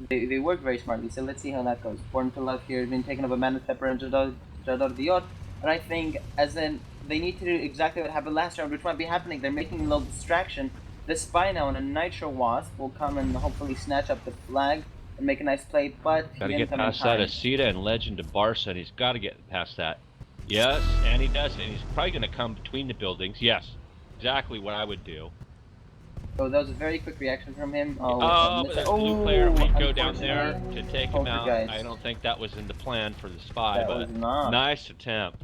Speaker 3: they work very smartly, so let's see how that goes. Born to Love here has been taken over Madness Pepper and Jador Diod, and I think, as in, they need to do exactly what happened last round, which might be happening. They're making a little distraction. The Spy now and a Nitro Wasp will come and hopefully snatch up the flag and make a nice play, but he
Speaker 2: Got to
Speaker 3: didn't
Speaker 2: get
Speaker 3: come in
Speaker 2: past that
Speaker 3: time.
Speaker 2: Asita and Legend of Barca, and he's got to get past that. Yes, and he does, and he's probably going to come between the buildings. Yes, exactly what I would do.
Speaker 3: So that was a very quick reaction from him.
Speaker 2: Oh, but there's a blue player. We go down there
Speaker 3: Unfortunately,
Speaker 2: to take him out.
Speaker 3: Poltergeist.
Speaker 2: I don't think that was in the plan for the spy,
Speaker 3: That
Speaker 2: but
Speaker 3: was not.
Speaker 2: nice attempt.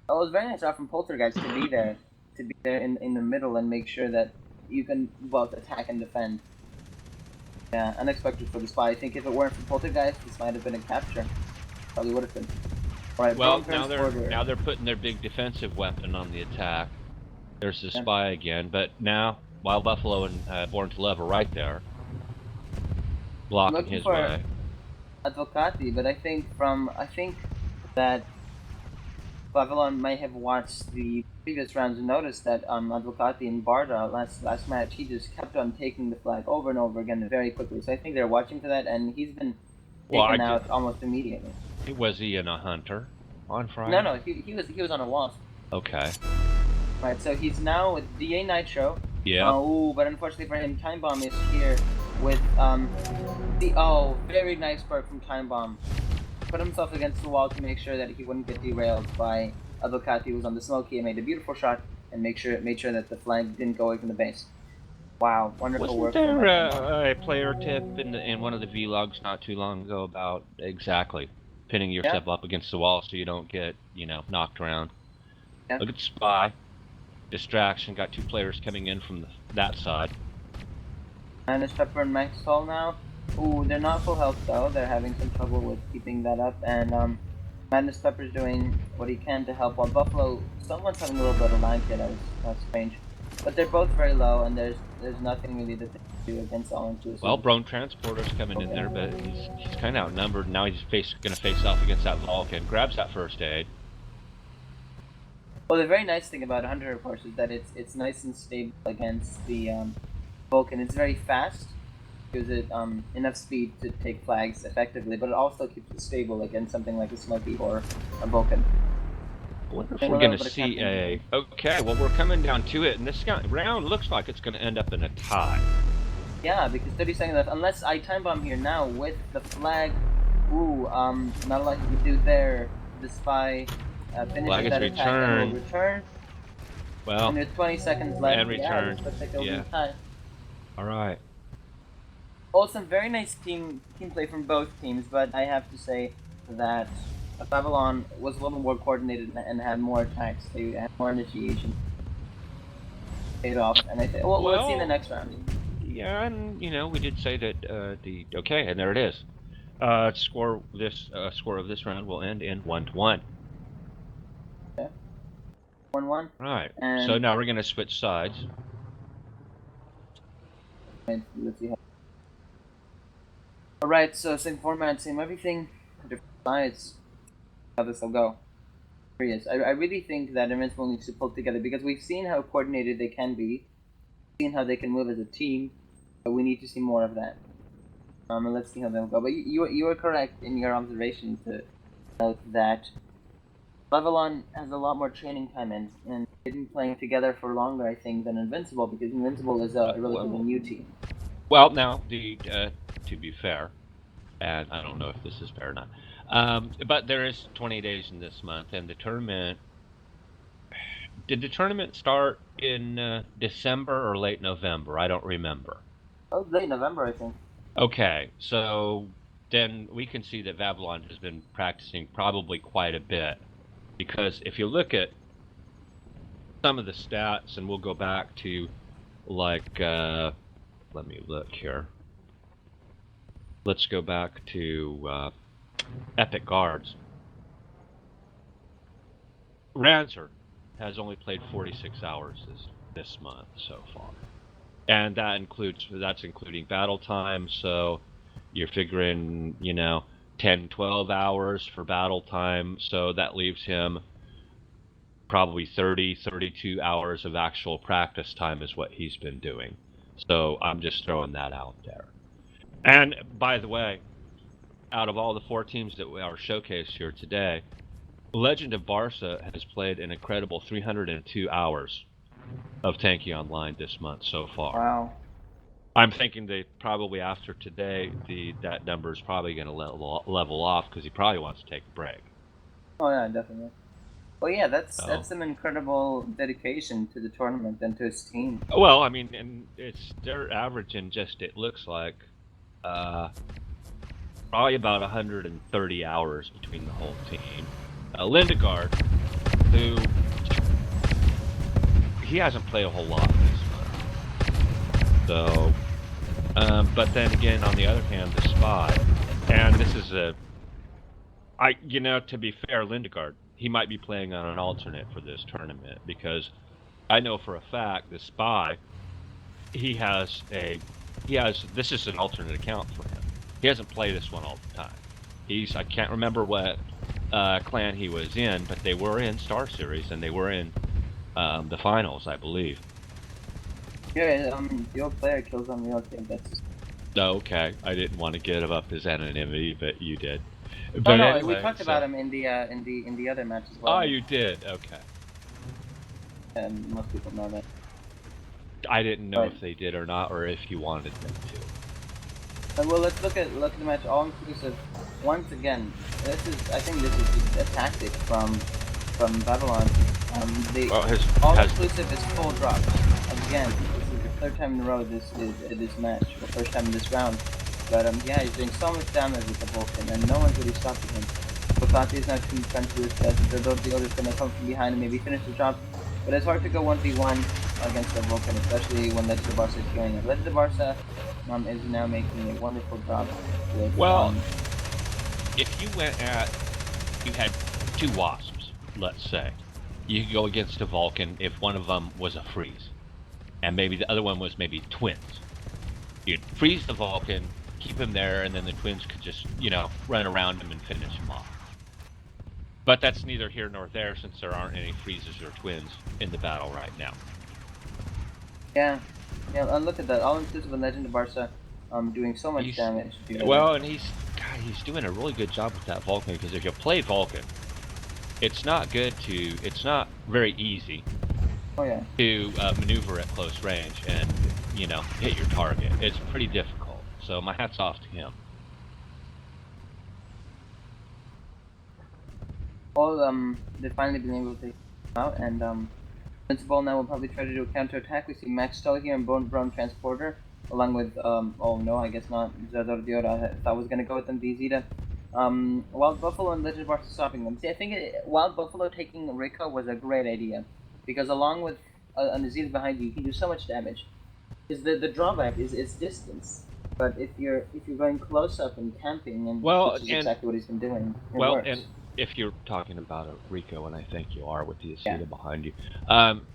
Speaker 3: It was very nice job from Poltergeist to be there in the middle and make sure that you can both attack and defend. Yeah, unexpected for the spy. I think if it weren't for Poltergeist, this might have been a capture. Probably would have been. All right,
Speaker 2: Well, now they're putting their big defensive weapon on the attack. There's the spy again, but now Wild Buffalo and Born to Love are right there, blocking his way.
Speaker 3: Advocati, but I think that Babylon might have watched the previous rounds and noticed that Advocati and Barda last match, he just kept on taking the flag over and over again very quickly. So I think they're watching for that, and he's been taken out almost immediately.
Speaker 2: Was he in a hunter on Friday?
Speaker 3: No, he was on a wasp.
Speaker 2: Okay.
Speaker 3: Right, so he's now with DA Nitro.
Speaker 2: Yeah.
Speaker 3: But unfortunately for him, Time Bomb is here with very nice perk from Time Bomb. Put himself against the wall to make sure that he wouldn't get derailed by Advocati, who was on the smoke. He made a beautiful shot and made sure that the flag didn't go away from the base. Wow, wonderful work.
Speaker 2: Wasn't there a player tip in one of the vlogs not too long ago about exactly pinning yourself up against the wall so you don't get, knocked around? Yeah. Look at Spy. Distraction. Got two players coming in from that side.
Speaker 3: Madness Pepper and Max Tall now. Ooh, they're not full health though. They're having some trouble with keeping that up. And Madness Pepper's doing what he can to help, while Buffalo, someone's having a little bit of lag here. That's strange. But they're both very low, and there's nothing really that they can do against all two.
Speaker 2: Well, Brone Transporter's coming in there, but he's kind of outnumbered. Now he's going to face off against that Vulcan. Grabs that first aid.
Speaker 3: Well, the very nice thing about Hunter, of course, is that it's nice and stable against the Vulcan. It's very fast, gives it enough speed to take flags effectively, but it also keeps it stable against something like a Smokey or a Vulcan.
Speaker 2: I wonder if we're going to see a... Okay, well, we're coming down to it, and this round looks like it's going to end up in a tie.
Speaker 3: Yeah, because 30 seconds left. Unless I time bomb here now with the flag. Ooh, not a lot you can do there. The spy finishes that attack and will return.
Speaker 2: Well,
Speaker 3: and there's 20 seconds left.
Speaker 2: And return.
Speaker 3: Tie.
Speaker 2: All right.
Speaker 3: Also, very nice team play from both teams, but I have to say that Babylon was a little more coordinated and had more attacks. They had more initiation. Paid off, and I think. Well, let's see in the next round.
Speaker 2: Yeah, and we did say that okay, and there it is. Score of this round will end in 1-1.
Speaker 3: Okay. 1-1.
Speaker 2: Right. And so now we're gonna switch sides.
Speaker 3: Let's see how. All right. So same format, same everything. Different sides. How this will go. Curious. I really think that Invincible needs to pull together because we've seen how coordinated they can be, seen how they can move as a team, but we need to see more of that. And let's see how they'll go. But you are correct in your observation to note that Babylon has a lot more training time in, and they've been playing together for longer, I think, than Invincible because Invincible is a relatively new team.
Speaker 2: Well, now to be fair, and I don't know if this is fair or not. But there is 20 days in this month, and the tournament... Did the tournament start in December or late November? I don't remember.
Speaker 3: Oh, late November, I think.
Speaker 2: Okay, so then we can see that Babylon has been practicing probably quite a bit. Because if you look at some of the stats, and we'll go back to, like, let me look here. Let's go back to... Epic Guards. Rancer has only played 46 hours this month so far, and that's including battle time. So you're figuring 10-12 hours for battle time. So that leaves him probably 30-32 hours of actual practice time is what he's been doing. So I'm just throwing that out there. And by the way, out of all the 4 teams that are showcased here today, Legend of Barca has played an incredible 302 hours of Tanky Online this month so far.
Speaker 3: Wow.
Speaker 2: I'm thinking that probably after today, that number is probably going to level off because he probably wants to take a break.
Speaker 3: Oh yeah, definitely. Well, yeah, that's
Speaker 2: So,
Speaker 3: some incredible dedication to the tournament and to his team.
Speaker 2: well, I mean, and they're averaging just it looks like uh, probably about 130 hours between the whole team. Lindegaard, who he hasn't played a whole lot this month, so. But then again, on the other hand, the spy, and this is to be fair, Lindegaard, he might be playing on an alternate for this tournament because I know for a fact the spy, he has this is an alternate account for him. He hasn't played this one all the time. I can't remember what clan he was in, but they were in Star Series and they were in the finals, I believe.
Speaker 3: Yeah, the old player kills on the old team. That's just...
Speaker 2: Oh, okay, I didn't want to give up his anonymity, but you did.
Speaker 3: No,
Speaker 2: But
Speaker 3: no, we
Speaker 2: anyway,
Speaker 3: talked about him in the other match as
Speaker 2: oh,
Speaker 3: well,
Speaker 2: you did. Okay.
Speaker 3: and most people know that.
Speaker 2: I didn't know
Speaker 3: But
Speaker 2: if they did or not, or if you wanted them to.
Speaker 3: well, let's look at the match all inclusive. Once again, I think this is just a tactic from Babylon. The
Speaker 2: Well,
Speaker 3: all
Speaker 2: has
Speaker 3: inclusive is full drop. Again, this is the third time in a row this match, the first time in this round. But yeah, he's doing so much damage with the Vulcan, and no one's really stopping him. Bukati is now too defensive. The dealer is gonna come from behind and maybe finish the drop. But it's hard to go 1v1 against the Vulcan, especially when Legend of Barca is killing it. Legend of Barca is now making a wonderful drop with
Speaker 2: well, if you had two wasps, let's say, you could go against a Vulcan if one of them was a freeze, and maybe the other one was maybe twins. You'd freeze the Vulcan, keep him there, and then the twins could just run around him and finish him off. But that's neither here nor there since there aren't any freezes or twins in the battle right now.
Speaker 3: yeah, yeah. And look at that, all inclusive of Legend of Barca, doing so much damage.
Speaker 2: Well, and he's doing a really good job with that Vulcan because if you play Vulcan, it's not very easy
Speaker 3: Oh yeah.
Speaker 2: to maneuver at close range and hit your target. It's pretty difficult. So my hat's off to him.
Speaker 3: Well, they've finally been able to take him out, and Invincible now will probably try to do a counter attack. We see Max Stoll here and Brown Transporter, along with oh no, I guess not. Zador Diora. I thought was gonna go with them. Vizita. Wild Buffalo and Legend Barca stopping them. See, I think Wild Buffalo taking Rico was a great idea, because along with an Azir behind you, you can do so much damage. Because the drawback is distance. But if you're going close up and camping, and which is exactly what he's been doing, it works.
Speaker 2: And if you're talking about a Rico, and I think you are with the Asita behind you,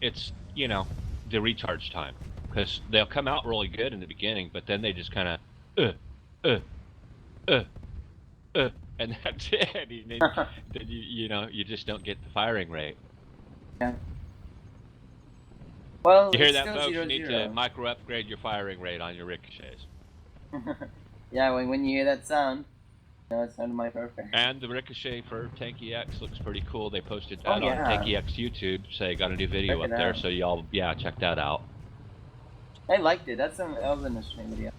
Speaker 2: it's the recharge time, because they'll come out really good in the beginning, but then they just kind of and that's it. Then you just don't get the firing rate.
Speaker 3: Yeah. Well,
Speaker 2: you hear that, folks? You need to micro upgrade your firing rate on your ricochets.
Speaker 3: Yeah, when you hear that sound, it sounded micro upgrade.
Speaker 2: And the ricochet for Tanky X looks pretty cool. They posted that on Tanky X YouTube, so they got a new video up there. So y'all, check that out.
Speaker 3: I liked it. That was an interesting video.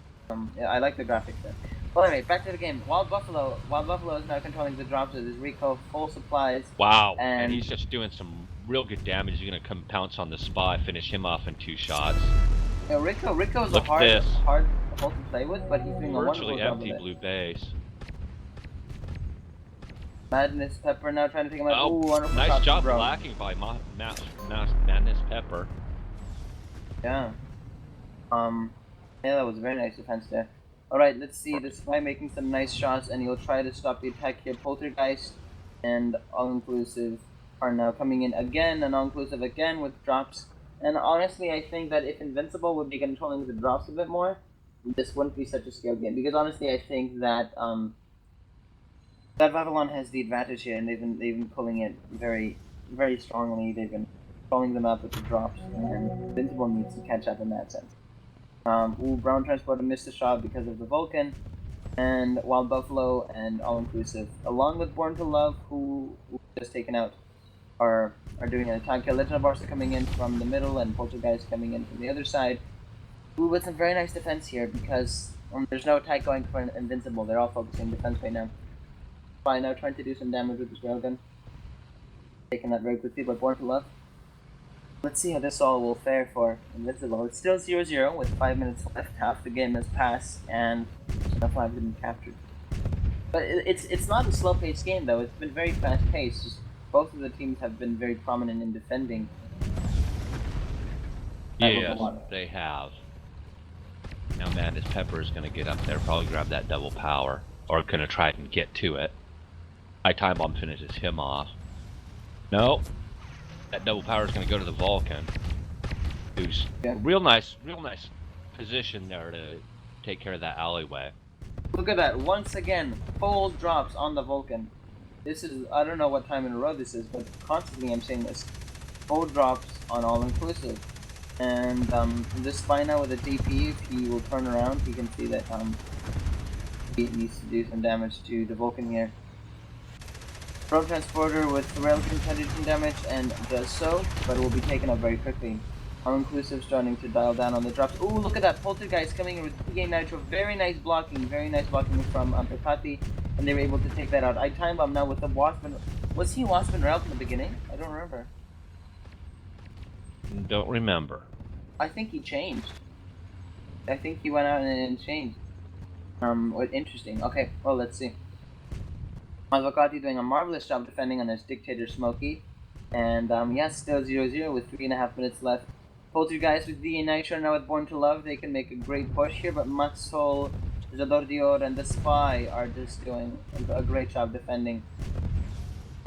Speaker 3: Yeah, I like the graphics there. Well, anyway, back to the game. Wild Buffalo is now controlling the drops with his Rico, full supplies.
Speaker 2: Wow, and he's just doing some real good damage. He's gonna come pounce on the spy, finish him off in 2 shots.
Speaker 3: Yeah, Rico's a hard hole to play with, but he's doing a wonderful job
Speaker 2: empty blue base.
Speaker 3: Madness Pepper now trying to take him out.
Speaker 2: Oh,
Speaker 3: wonderful
Speaker 2: nice job blocking by Madness Pepper.
Speaker 3: Yeah. Yeah, that was a very nice defense there. Alright, let's see. The spy making some nice shots, and he'll try to stop the attack here. Poltergeist and All-Inclusive are now coming in again, and All-Inclusive again with drops. And honestly, I think that if Invincible would be controlling the drops a bit more, this wouldn't be such a scale game. Because honestly, I think that that Babylon has the advantage here, and they've been pulling it very, very strongly. They've been calling them out with the drops, and Invincible needs to catch up in that sense. Brown Transporter missed the shot because of the Vulcan, and Wild Buffalo and All Inclusive, along with Born to Love, who just taken out, are doing an attack kill. Legend of Barca coming in from the middle, and Poltergeist coming in from the other side. Ooh, with some very nice defense here because there's no attack going for an Invincible. They're all focusing defense right now. Spy now trying to do some damage with his railgun. Taking that very quickly by Born to Love. Let's see how this all will fare for Invincible. It's still 0-0 with 5 minutes left. Half the game has passed and the flag has been captured. But it's not a slow-paced game though. It's been very fast-paced. Just both of the teams have been very prominent in defending.
Speaker 2: Yes, they have. Now Madness Pepper is going to get up there, probably grab that double power, or going to try and get to it. Time Bomb finishes him off. No, that double power is going to go to the Vulcan, who's real nice position there to take care of that alleyway.
Speaker 3: Look at that! Once again, full drops on the Vulcan. This is, I don't know what time in a row this is, but constantly I'm saying this. Full drops on all inclusive. And this Spy now with a DP, if he will turn around, he can see that he needs to do some damage to the Vulcan here. Road Transporter with Railgun can do some damage and does so, but it will be taken up very quickly. All inclusive starting to dial down on the drops. Ooh, look at that Poltergeist coming in with PA Nitro. Very nice blocking from Ducati, and they were able to take that out. I Time Bomb now with the Wasp. Was he Wasp and Rail in the beginning? I don't remember.
Speaker 2: Don't remember.
Speaker 3: I think he changed. I think he went out and changed. Interesting. Okay, well, let's see. Advocati doing a marvelous job defending on his Dictator Smokey. And, yes, still 0-0 with 3.5 minutes left. Poltergeist with DA Nitro now with Born to Love. They can make a great push here, but Maxol, Jador Dior, and the Spy are just doing a great job defending.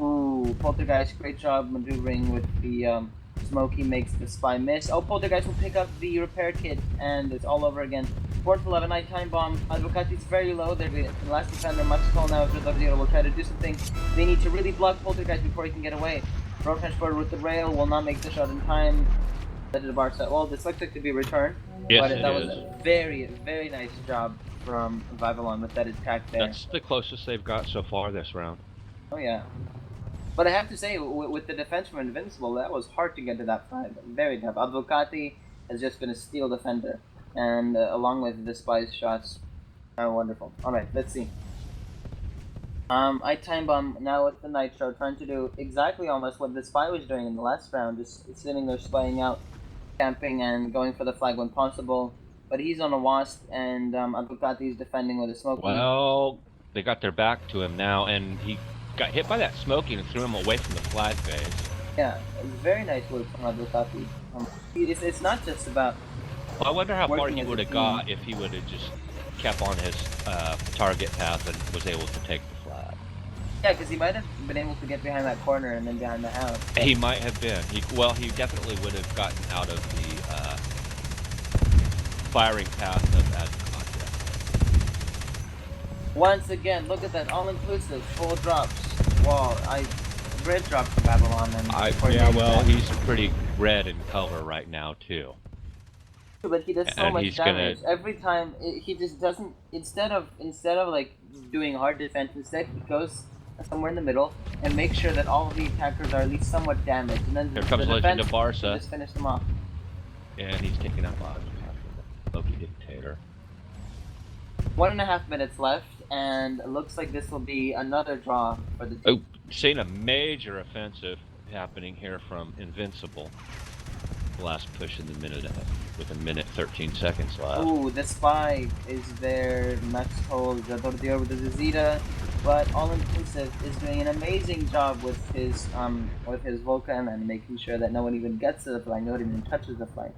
Speaker 3: Ooh, Poltergeist, great job maneuvering with the, Smokey makes the Spy miss. Oh, Poltergeist will pick up the repair kit, and it's all over again. Born to Love, a nighttime bomb. Advocati's very low. They're the last defender. Max Cole now with Jador will try to do something. They need to really block Poltergeist before he can get away. Road Transporter with the rail will not make the shot in time. That is a bar set. Well, this looks like to be returned.
Speaker 2: Yes,
Speaker 3: but that
Speaker 2: is.
Speaker 3: was a very, very nice job from Vivillon with that attack there.
Speaker 2: That's the closest they've got so far this round.
Speaker 3: Oh, yeah. But I have to say, with the defense from Invincible, that was hard to get to that flag. Very tough. Advocati has just been a steel defender. And along with the Spy's shots, are wonderful. Alright, let's see. I Time Bomb now with the Nitro, trying to do exactly almost what the Spy was doing in the last round, just sitting there spying out, camping, and going for the flag when possible. But he's on a Wasp, and Advocati is defending with a Smoky.
Speaker 2: Well, they got their back to him now, and he got hit by that Smoky and threw him away from the flag base.
Speaker 3: Yeah, very nice work from Advocati. It's not just about...
Speaker 2: Well, I wonder how far he would have got if he would have just kept on his target path and was able to take the flag.
Speaker 3: Yeah, because he might have been able to get behind that corner and then behind the house.
Speaker 2: He might have been. He definitely would have gotten out of the firing path of Advocati.
Speaker 3: Once again, look at that, all-inclusive, full drops. Wow, red drops from Babylon. And
Speaker 2: yeah, well, he's pretty red in color right now, too.
Speaker 3: But he does so much damage every time. He just doesn't. Instead of like doing hard defense, instead he goes somewhere in the middle and makes sure that all of the attackers are at least somewhat damaged. And then
Speaker 2: here comes Legend of Barca.
Speaker 3: Just finish them off.
Speaker 2: And he's taking out Loki Dictator.
Speaker 3: 1.5 minutes left, and it looks like this will be another draw for the team.
Speaker 2: Oh, seeing a major offensive happening here from Invincible. Last push in the minute with a minute 13 seconds left.
Speaker 3: Ooh, the Spy is there. Max Hole, Jador Dior with the Zeta, but all inclusive is doing an amazing job with his Vulcan and making sure that no one even gets to the flag, no one even touches the flag.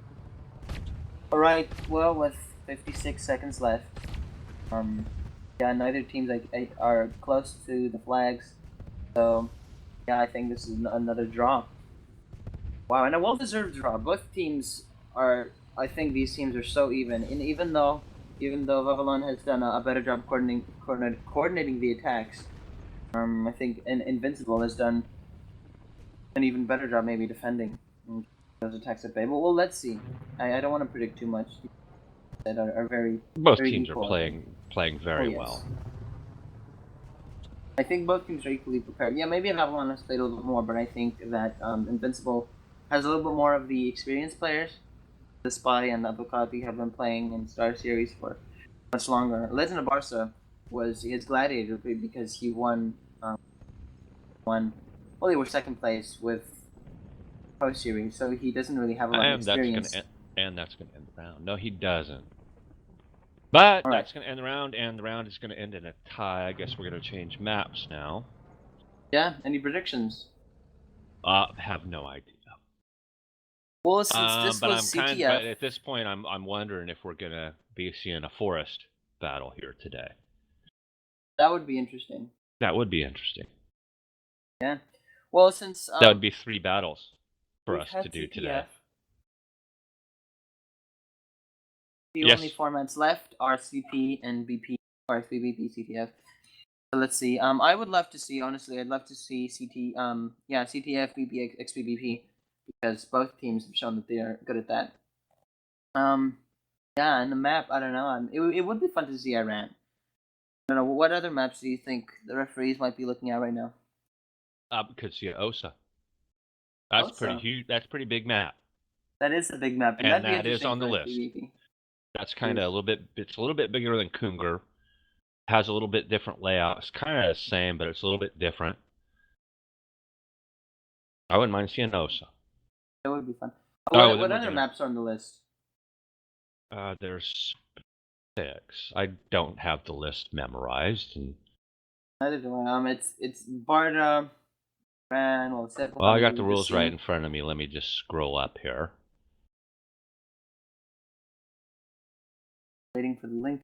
Speaker 3: All right, well, with 56 seconds left, yeah, neither teams are close to the flags, so yeah, I think this is another draw. Wow, and a well-deserved draw. Both teams are. I think these teams are so even. And even though Vivillon has done a better job coordinating the attacks, I think Invincible has done an even better job maybe defending those attacks at bay. But well, let's see. I don't want to predict too much. That are very.
Speaker 2: Both
Speaker 3: very
Speaker 2: teams
Speaker 3: equal.
Speaker 2: are playing very well.
Speaker 3: I think both teams are equally prepared. Yeah, maybe Vivillon has played a little bit more, but I think that Invincible has a little bit more of the experienced players, the Spy and Avocati have been playing in Star Series for much longer. Legend of Barca was his gladiator because he won well, they were second place with Pro Series, so he doesn't really have a lot of
Speaker 2: And that's
Speaker 3: experience.
Speaker 2: gonna end the round. No, he doesn't. But
Speaker 3: All right.
Speaker 2: that's gonna end the round, and the round is gonna end in a tie. I guess we're gonna change maps now.
Speaker 3: Yeah. Any predictions?
Speaker 2: Have no idea.
Speaker 3: Well, since this
Speaker 2: But
Speaker 3: was CTF,
Speaker 2: but at this point, I'm wondering if we're gonna be seeing a forest battle here today.
Speaker 3: that would be interesting.
Speaker 2: That would be interesting.
Speaker 3: Yeah. Well, since
Speaker 2: That would be 3 battles for
Speaker 3: we've
Speaker 2: us to
Speaker 3: had
Speaker 2: do today.
Speaker 3: CTF, the
Speaker 2: Yes.
Speaker 3: only formats left are CP and BP, or 3BP CTF. So let's see. I would love to see, honestly, I'd love to see CTF, BP, XBBP, because both teams have shown that they are good at that. Yeah, and the map, I don't know. It would be fun to see Iran. I don't know. What other maps do you think the referees might be looking at right now?
Speaker 2: Could see Osa. That's pretty
Speaker 3: Osa.
Speaker 2: huge. That's pretty big map,
Speaker 3: That is a big map, and
Speaker 2: and
Speaker 3: that'd be
Speaker 2: that is
Speaker 3: interesting
Speaker 2: on the
Speaker 3: for
Speaker 2: list.
Speaker 3: XBBP.
Speaker 2: That's kind of a little bit. It's a little bit bigger than Kungur. Has a little bit different layout. It's kind of the same, but it's a little bit different. I wouldn't mind seeing Osa.
Speaker 3: That would be fun.
Speaker 2: Oh,
Speaker 3: What
Speaker 2: then we're
Speaker 3: other
Speaker 2: gonna.
Speaker 3: maps are on the list?
Speaker 2: There's 6. I don't have the list memorized, and
Speaker 3: Neither do I. It's Barda, Ran, well, Sepp,
Speaker 2: well, I got
Speaker 3: we
Speaker 2: the
Speaker 3: just
Speaker 2: rules right
Speaker 3: seen.
Speaker 2: in front of me. Let me just scroll up here.
Speaker 3: Waiting for the link.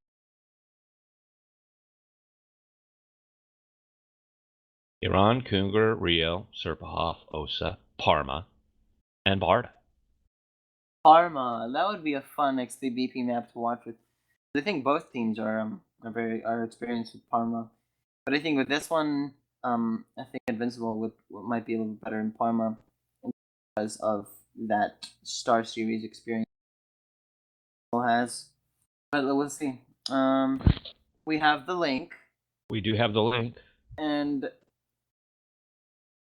Speaker 2: Iran, Kungur, Rio, Serpahov, Osa, Parma, and Barda.
Speaker 3: Parma. That would be a fun XBBP map to watch with. I think both teams are experienced with Parma, but I think with this one, I think Invincible might be a little better in Parma because of that Star Series experience it has. But we'll see. We have the link
Speaker 2: We do have the link.
Speaker 3: and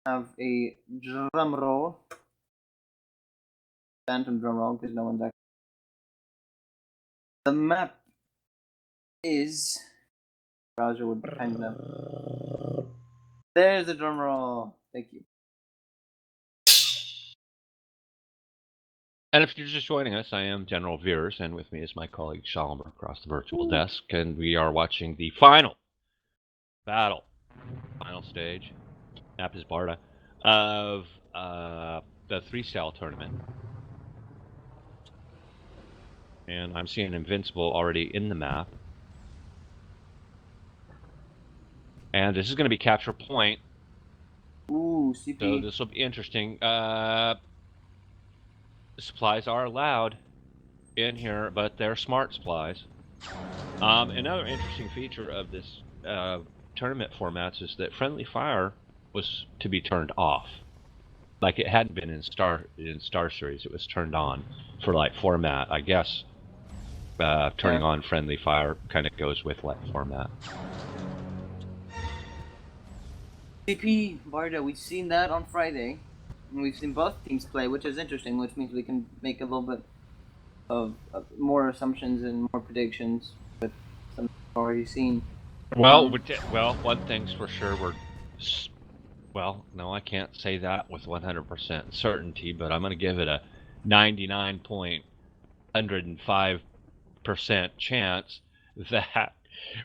Speaker 3: have a drum roll, phantom drum roll because no one's actually. The map is browser would be kind enough. There's the drum roll. Thank you.
Speaker 2: And if you're just joining us, I am General Veers, and with me is my colleague Shalmer across the virtual desk, and we are watching the final battle, final stage, map is Barda, of the 3Style tournament. And I'm seeing Invincible already in the map. And this is going to be capture point.
Speaker 3: Ooh, CP.
Speaker 2: So this will be interesting. Supplies are allowed in here, but they're smart supplies. Another interesting feature of this tournament formats is that friendly fire was to be turned off. Like it hadn't been in Star Series, it was turned on for like format. I guess turning on friendly fire kind of goes with like format.
Speaker 3: CP Barda, we've seen that on Friday, and we've seen both teams play, which is interesting. Which means we can make a little bit of more assumptions and more predictions with some already seen.
Speaker 2: Well, one thing's for sure, well, no, I can't say that with 100% certainty, but I'm going to give it a 99.105% chance that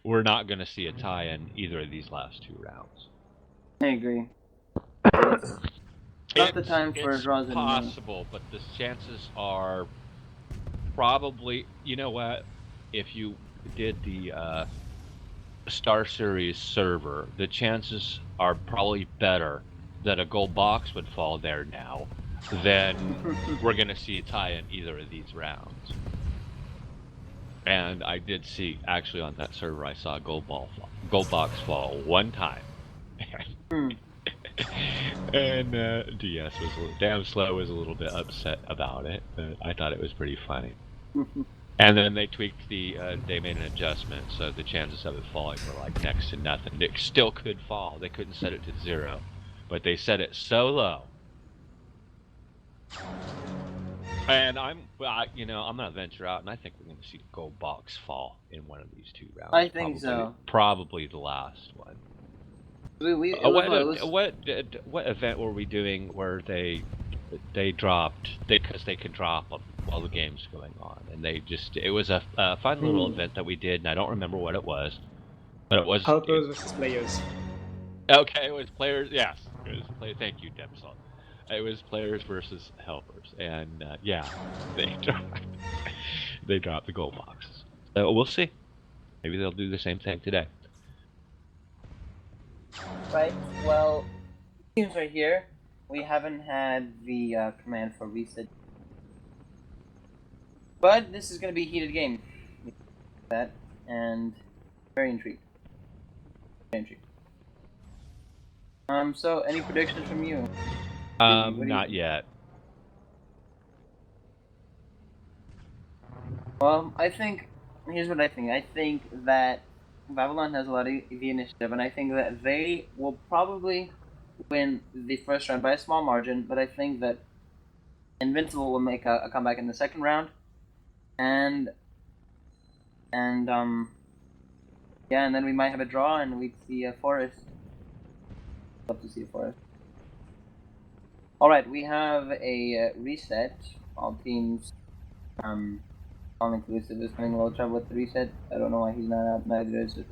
Speaker 2: we're not going to see a tie in either of these last 2 rounds.
Speaker 3: I agree. Not the time for draws anymore.
Speaker 2: It's possible, but the chances are probably, you know what, if you did the Star Series server, the chances are probably better that a gold box would fall there now than we're going to see a tie in either of these rounds. And I did see, actually on that server, I saw a gold box fall one time. And DS was Damn Slow was a little bit upset about it, but I thought it was pretty funny. And then they tweaked they made an adjustment, so the chances of it falling were like next to nothing. It still could fall. They couldn't set it to 0, but they set it so low And you know, I'm gonna venture out, and I think we're gonna see gold box fall in one of these 2 rounds.
Speaker 3: I think so.
Speaker 2: Probably the last one.
Speaker 3: It was what it was.
Speaker 2: What event were we doing where they dropped because they could drop while the game's going on, and it was a fun little event that we did, and I don't remember what it was, but it was
Speaker 1: Helpers versus players.
Speaker 2: okay. It was players. Yes, it was play. Thank you, Depsol. It was players versus helpers, and yeah, they dropped, they dropped the gold boxes. So we'll see. Maybe they'll do the same thing today.
Speaker 3: Right. Well, teams right here. We haven't had the command for reset, but this is going to be a heated game. That and very intrigued. Very intrigued. So any predictions from you?
Speaker 2: Not yet.
Speaker 3: Well, I think here's what I think. I think that Babylon has a lot of the initiative, and I think that they will probably win the first round by a small margin. But I think that Invincible will make a comeback in the second round, and yeah, and then we might have a draw, and we'd see a Forest. Love to see a Forest. All right, we have a reset. All teams, all inclusive, is having a little trouble with the reset. I don't know why he's not out. Neither is it.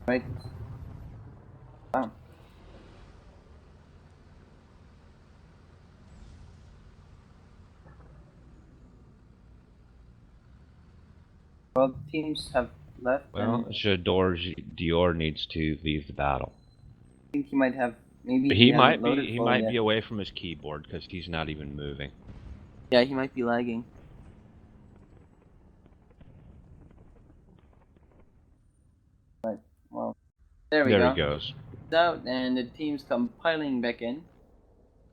Speaker 3: Right. Wow. Well, teams have left.
Speaker 2: Well,
Speaker 3: and
Speaker 2: Dior needs to leave the battle.
Speaker 3: I think he might have. Maybe
Speaker 2: He
Speaker 3: hasn't
Speaker 2: might
Speaker 3: loaded
Speaker 2: be. He
Speaker 3: fully
Speaker 2: might
Speaker 3: yet.
Speaker 2: be away from his keyboard because he's not even moving.
Speaker 3: Yeah, he might be lagging. Right. Well, there we
Speaker 2: There
Speaker 3: go.
Speaker 2: he goes.
Speaker 3: It's out, and the teams come piling back in.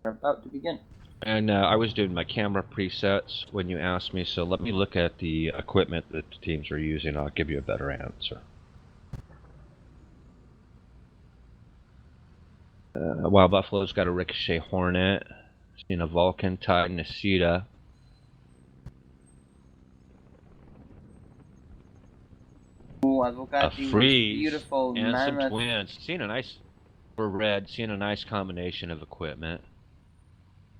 Speaker 3: We're about to begin.
Speaker 2: And I was doing my camera presets when you asked me, so let me look at the equipment that the teams are using. I'll give you a better answer. Wild Buffalo's got a Ricochet Hornet, seen a Vulcan, Titan, a Sita.
Speaker 3: Ooh,
Speaker 2: A
Speaker 3: Advocati,
Speaker 2: Freeze,
Speaker 3: beautiful
Speaker 2: and some
Speaker 3: mammoth.
Speaker 2: twins. Seeing a nice, for red, seeing a nice combination of equipment.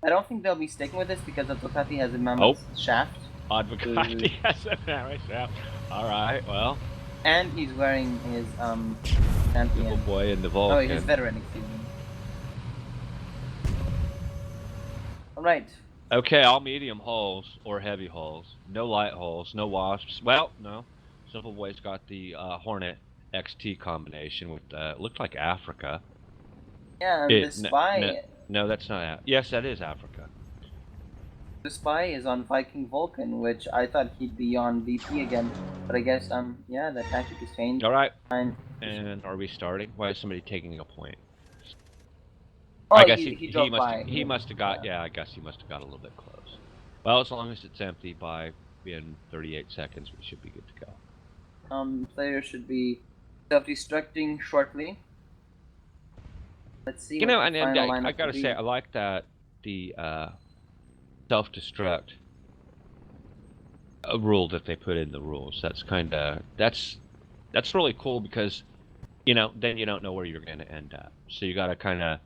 Speaker 3: I don't think they'll be sticking with this because Advocati has a mammoth shaft,
Speaker 2: Advocati has a marriage shaft. Alright, well,
Speaker 3: and he's wearing his
Speaker 2: Simple
Speaker 3: champion.
Speaker 2: Boy and the
Speaker 3: Oh,
Speaker 2: Vulcan.
Speaker 3: his veteran, excuse me. Alright.
Speaker 2: Okay, all medium hulls or heavy hulls. No light hulls, no wasps. Well, no. Simple Boy's got the Hornet XT combination with looked like Africa.
Speaker 3: Yeah, and the spy.
Speaker 2: No, that's not. Yes, that is Africa.
Speaker 3: The spy is on Viking Vulcan, which I thought he'd be on VP again, but I guess yeah, the tactic has changed.
Speaker 2: All right.
Speaker 3: And
Speaker 2: are we starting? Why is somebody taking a point?
Speaker 3: oh,
Speaker 2: I guess
Speaker 3: he drove by.
Speaker 2: he must have got. Yeah, I guess he must have got a little bit close. Well, as long as it's empty by in 38 seconds, we should be good to go.
Speaker 3: Players should be self-destructing shortly. Let's see.
Speaker 2: You know,
Speaker 3: what
Speaker 2: and
Speaker 3: the final
Speaker 2: I
Speaker 3: lineup
Speaker 2: gotta
Speaker 3: will be.
Speaker 2: say, I like that the self-destruct rule that they put in the rules. That's really cool because, you know, then you don't know where you're going to end up. So you got to kind of,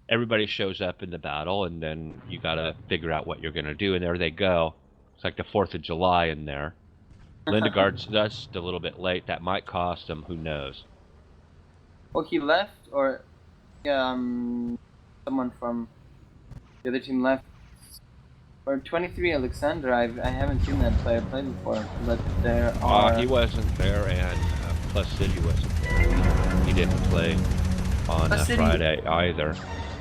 Speaker 2: everybody shows up in the battle, and then you got to figure out what you're going to do. And there they go. It's like the 4th of July in there. Lindegaard's just a little bit late. That might cost him. Who knows?
Speaker 3: Well, he left, or yeah, someone from the other team left. Or 23 Alexander, I haven't seen that player play before, but there are.
Speaker 2: He wasn't there, and Plus City wasn't there. He didn't play on Friday either.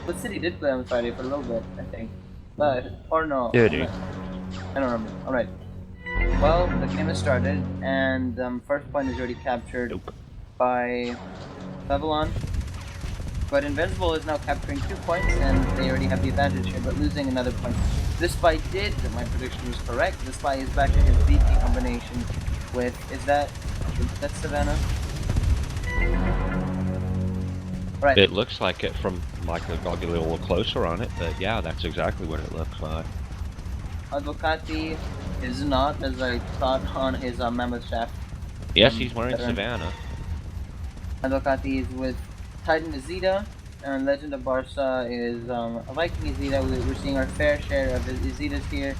Speaker 3: Plus City did play on Friday for a little bit, I think. But, or no.
Speaker 2: Did he?
Speaker 3: I don't remember. Alright. Well, the game has started, and first point is already captured by Babylon. But Invincible is now capturing 2 points, and they already have the advantage here, but losing another point. This spy did, my prediction was correct. The spy is back to his VP combination with, is that Savannah? Right.
Speaker 2: It looks like it from, like, I'll get a little closer on it, but yeah, that's exactly what it looks like.
Speaker 3: Advocati is not, as I thought, on his Mammoth Shaft.
Speaker 2: Yes, he's wearing
Speaker 3: Veteran.
Speaker 2: Savannah.
Speaker 3: Advocati is with Titan Izida, and Legend of Barca is a Viking Izida. We're seeing our fair share of Izidas here.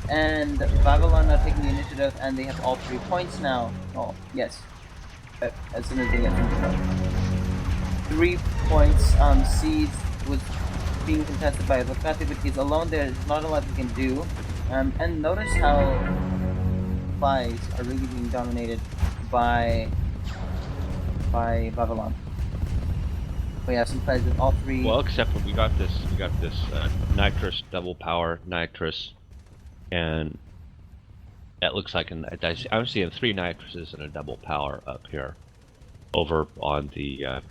Speaker 3: And Babylon are taking the initiative, and they have all 3 points now. Oh, yes. As soon as they get into play. 3 points. Seeds was being contested by Advocati, but he's alone there. There's not a lot he can do. And notice how supplies are really being dominated by Babylon. We have some plays with all 3.
Speaker 2: Well, except for we got this nitrous double power nitrous, and that looks like I'm seeing 3 nitruses and a double power up here, over on the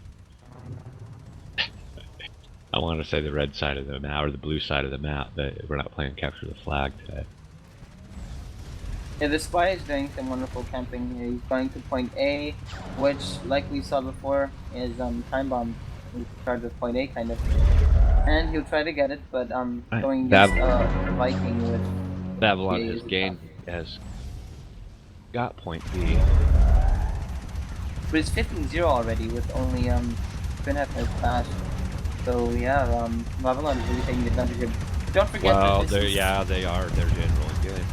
Speaker 2: I want to say the red side of the map or the blue side of the map, but we're not playing capture the flag today.
Speaker 3: Yeah, the spy is doing some wonderful camping. He's going to point A, which, like we saw before, is time bomb. He's in charge of point A, kind of. And he'll try to get it, but going against Viking with
Speaker 2: Babylon has got point B.
Speaker 3: But it's 15-0 already with only 2.5 minutes passed. So yeah, Babylon is really taking advantage of. Don't forget that this is
Speaker 2: they are. They're generally good.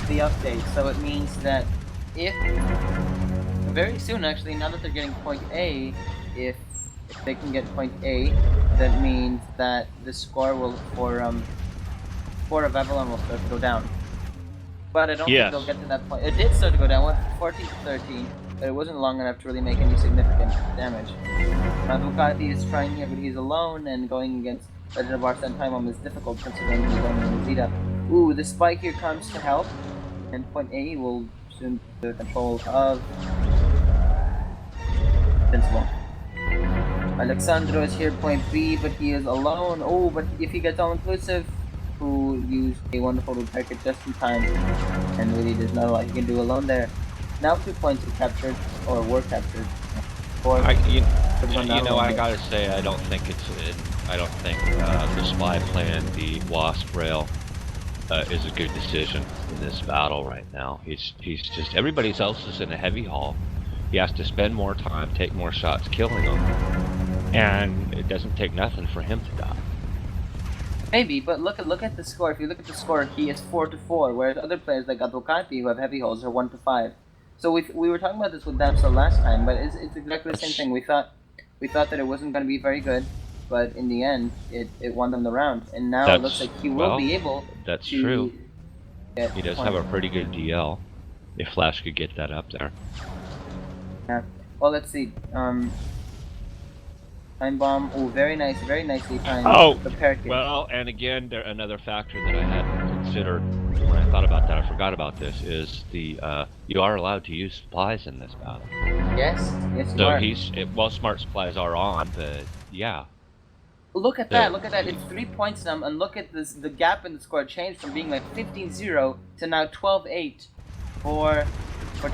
Speaker 3: The update, so it means that if very soon, actually, now that they're getting point A, if they can get point A, that means that the score will for of Babylon will start to go down. But I don't think they'll get to that point. It did start to go down, went from 14 to 13, but it wasn't long enough to really make any significant damage. Bukati is trying here, but he's alone, and going against Legend of Barca and Time Bomb is difficult considering he's only in Zeta. Ooh, the spike here comes to help, and point A will soon be the control of Invincible. Alexandro is here, point B, but he is alone. Oh, but if he gets all-inclusive, who used a wonderful repair kit just in time, and really there's not a lot he can do alone there. Now 2 points are captured, or were captured.
Speaker 2: I gotta say, I don't think the spy plan, the Wasp rail, is a good decision in this battle right now. He's just, everybody else is in a heavy haul. He has to spend more time, take more shots, killing them, and it doesn't take nothing for him to die.
Speaker 3: Maybe, but look at the score. If you look at the score, he is 4-4, whereas other players like Advocati, who have heavy hulls, are 1-5. So we were talking about this with Damsel last time, but it's exactly the same thing. We thought that it wasn't going to be very good, but in the end, it won them the round, and now it looks like he will be able.
Speaker 2: That's true. He does have a pretty good DL. If Flash could get that up there.
Speaker 3: Yeah. Well, let's see. Time bomb. Oh, very nicely timed.
Speaker 2: Oh,
Speaker 3: kit.
Speaker 2: Well, and again, another factor that I hadn't considered when I thought about that, I forgot about this, is the you are allowed to use supplies in this battle.
Speaker 3: Yes, you are.
Speaker 2: So smart supplies are on, but yeah.
Speaker 3: Look at that! It's 3 points now, and look at this. The gap in the score changed from being like 15-0 to now 12-8 for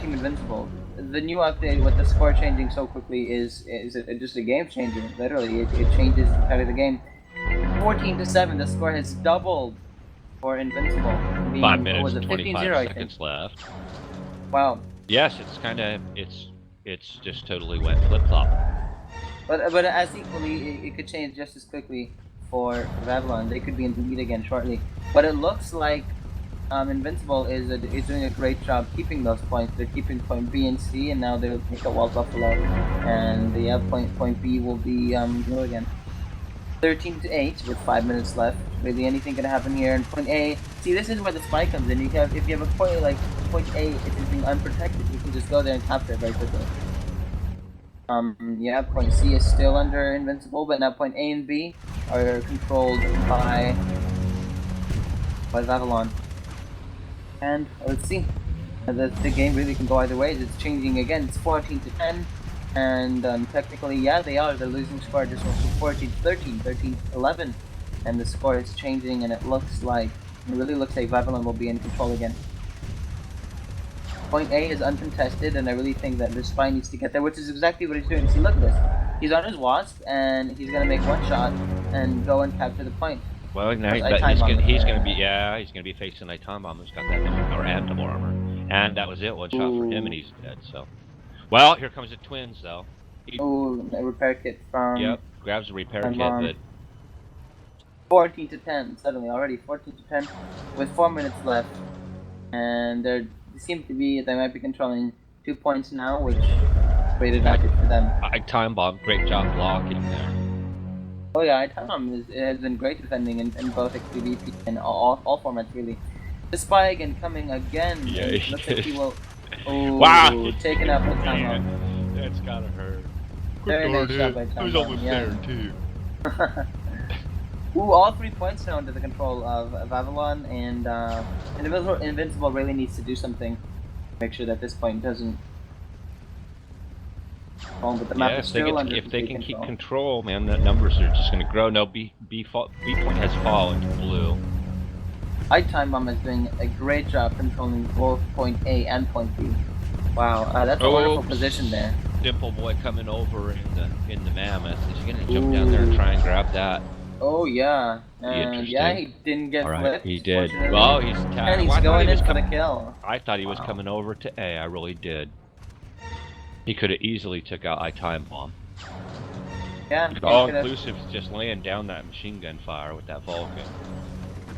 Speaker 3: Team Invincible. The new update with the score changing so quickly is just a game changer. Literally, it changes entirely the game. 14-7, the score has doubled for Invincible.
Speaker 2: 5 minutes and 25 seconds left.
Speaker 3: Wow.
Speaker 2: Yes, it's just totally went flip-flop.
Speaker 3: But as equally, it could change just as quickly for Babylon. They could be in the lead again shortly. But it looks like Invincible is doing a great job keeping those points. They're keeping point B and C, and now they'll take a Wall Buffalo, and the point B will be go again. 13-8 with 5 minutes left. Really, anything can happen here. And point A. See, this is where the spy comes in. If you have a point like point A, if it's being unprotected, you can just go there and capture it very quickly. Yeah, point C is still under Invincible, but now point A and B are controlled by Babylon. And let's see. The game really can go either way. It's changing again. It's 14-10, and technically, yeah, they are. The losing score just went from 14-13, 13-11, and the score is changing. And it really looks like Babylon will be in control again. Point A is uncontested, and I really think that the spy needs to get there, which is exactly what he's doing. See, look at this. He's on his Wasp, and he's gonna make one shot and go and capture the point.
Speaker 2: Well, now he's gonna be facing a time bomb who's got that double armor, and that was it. One shot for him, and he's dead. So, well, here comes the twins though.
Speaker 3: Ooh, a repair kit from.
Speaker 2: Yep, grabs the repair kit, but
Speaker 3: 14 to 10 suddenly already 14 to 10 with 4 minutes left, and they might be controlling 2 points now, which great advantage for them.
Speaker 2: Time bomb, great job blocking there.
Speaker 3: Oh yeah, Time bomb has been great defending in both XPVP and all formats really. The spy again coming again.
Speaker 2: Yeah,
Speaker 3: and looks like he will. Oh,
Speaker 2: wow,
Speaker 3: taken out with Time bomb.
Speaker 2: That's gotta hurt.
Speaker 3: Very nice job by Time bomb.
Speaker 2: I was almost there too.
Speaker 3: Ooh, all 3 points now under the control of Avalon, and Invincible really needs to do something. Make sure that this point doesn't fall, but the map is still under
Speaker 2: if they can keep control, man, the numbers are just going to grow. No, B point has fallen to blue.
Speaker 3: Time bomb is doing a great job controlling both point A and point B. Wow, that's a wonderful position there.
Speaker 2: Dimple Boy coming over in the Mammoth. Is he going to jump down there and try and grab that?
Speaker 3: Oh yeah, and yeah, he didn't get flipped.
Speaker 2: He did. Well, he's
Speaker 3: and he's going in for the kill.
Speaker 2: I thought he was coming over to A. I really did. He could have easily took out Time bomb.
Speaker 3: Yeah.
Speaker 2: All inclusive, just laying down that machine gun fire with that Vulcan.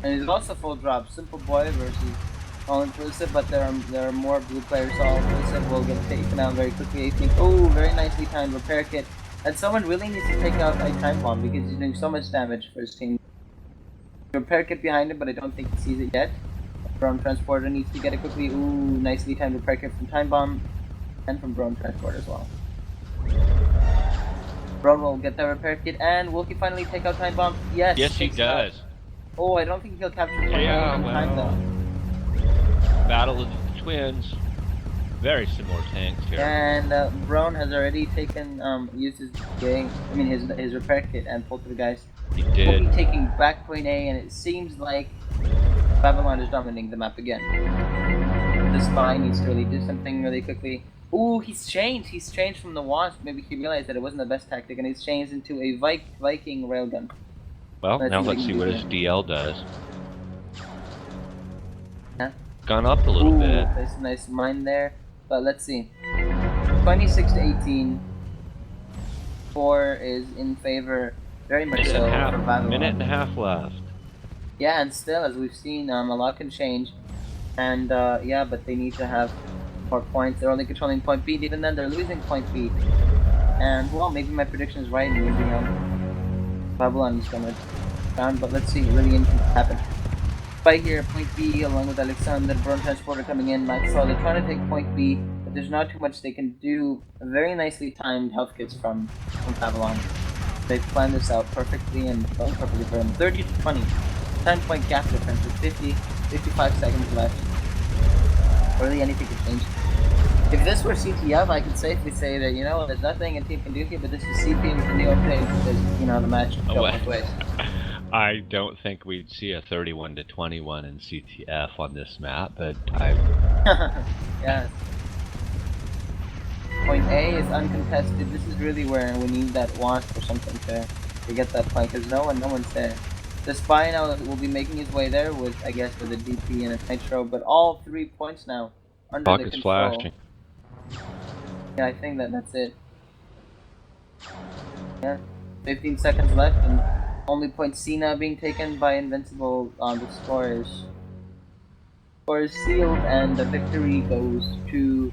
Speaker 3: And he's also full drop. Simple Boy versus all inclusive, but there are more blue players. So all inclusive will get taken out very quickly. I think. Oh, very nicely timed repair kit. And someone really needs to take out Time bomb because he's doing so much damage for his team. Repair kit behind him, but I don't think he sees it yet. Drone Transporter needs to get it quickly. Ooh, nicely timed repair kit from Time bomb and from Drone Transporter as well. Drone will get that repair kit, and will he finally take out Time bomb? Yes.
Speaker 2: Yes, he does.
Speaker 3: Oh, I don't think he'll capture the point in time though.
Speaker 2: Battle of the twins. Very similar tanks here.
Speaker 3: And Brown has already taken used his repair kit and poltergeist.
Speaker 2: He did.
Speaker 3: Will be taking back point A, and it seems like Babylon is dominating the map again. The spy needs to really do something really quickly. Ooh, he's changed. He's changed from the Wasp. Maybe he realized that it wasn't the best tactic, and he's changed into a Viking railgun.
Speaker 2: Well, now let's see what his DL does.
Speaker 3: Yeah.
Speaker 2: Gone up a little bit.
Speaker 3: Nice mine there. But let's see. 26 to 18. 4 is in favor, very much so, for Babylon.
Speaker 2: Minute and a half left.
Speaker 3: Yeah, and still, as we've seen, a lot can change. And yeah, but they need to have more points. They're only controlling point B. Even then, they're losing point B. And well, maybe my prediction is right. Maybe Babylon is gonna down. But let's see. Really interesting to happen. Right here, point B, along with Alexander, Drone Transporter coming in. So they're trying to take point B, but there's not too much they can do. Very nicely timed health kits from Babylon. They've planned this out perfectly and going perfectly for them. 30 to 20. 10-point gap difference with 55 seconds left. Really anything could change. If this were CTF, I could safely say that, there's nothing a team can do here, but this is CP with the Neo play because, the match can go both ways.
Speaker 2: I don't think we'd see a 31 to 21 in CTF on this map, but I...
Speaker 3: Yes. Point A is uncontested. This is really where we need that Wasp or something to get that point, because no one's there. The spy now will be making his way there with, I guess, with a DP and a Nitro, but all 3 points now under the control.
Speaker 2: Flashing.
Speaker 3: Yeah, I think that's it. Yeah, 15 seconds left, and only point C now being taken by Invincible on the scores. Score is sealed, and the victory goes to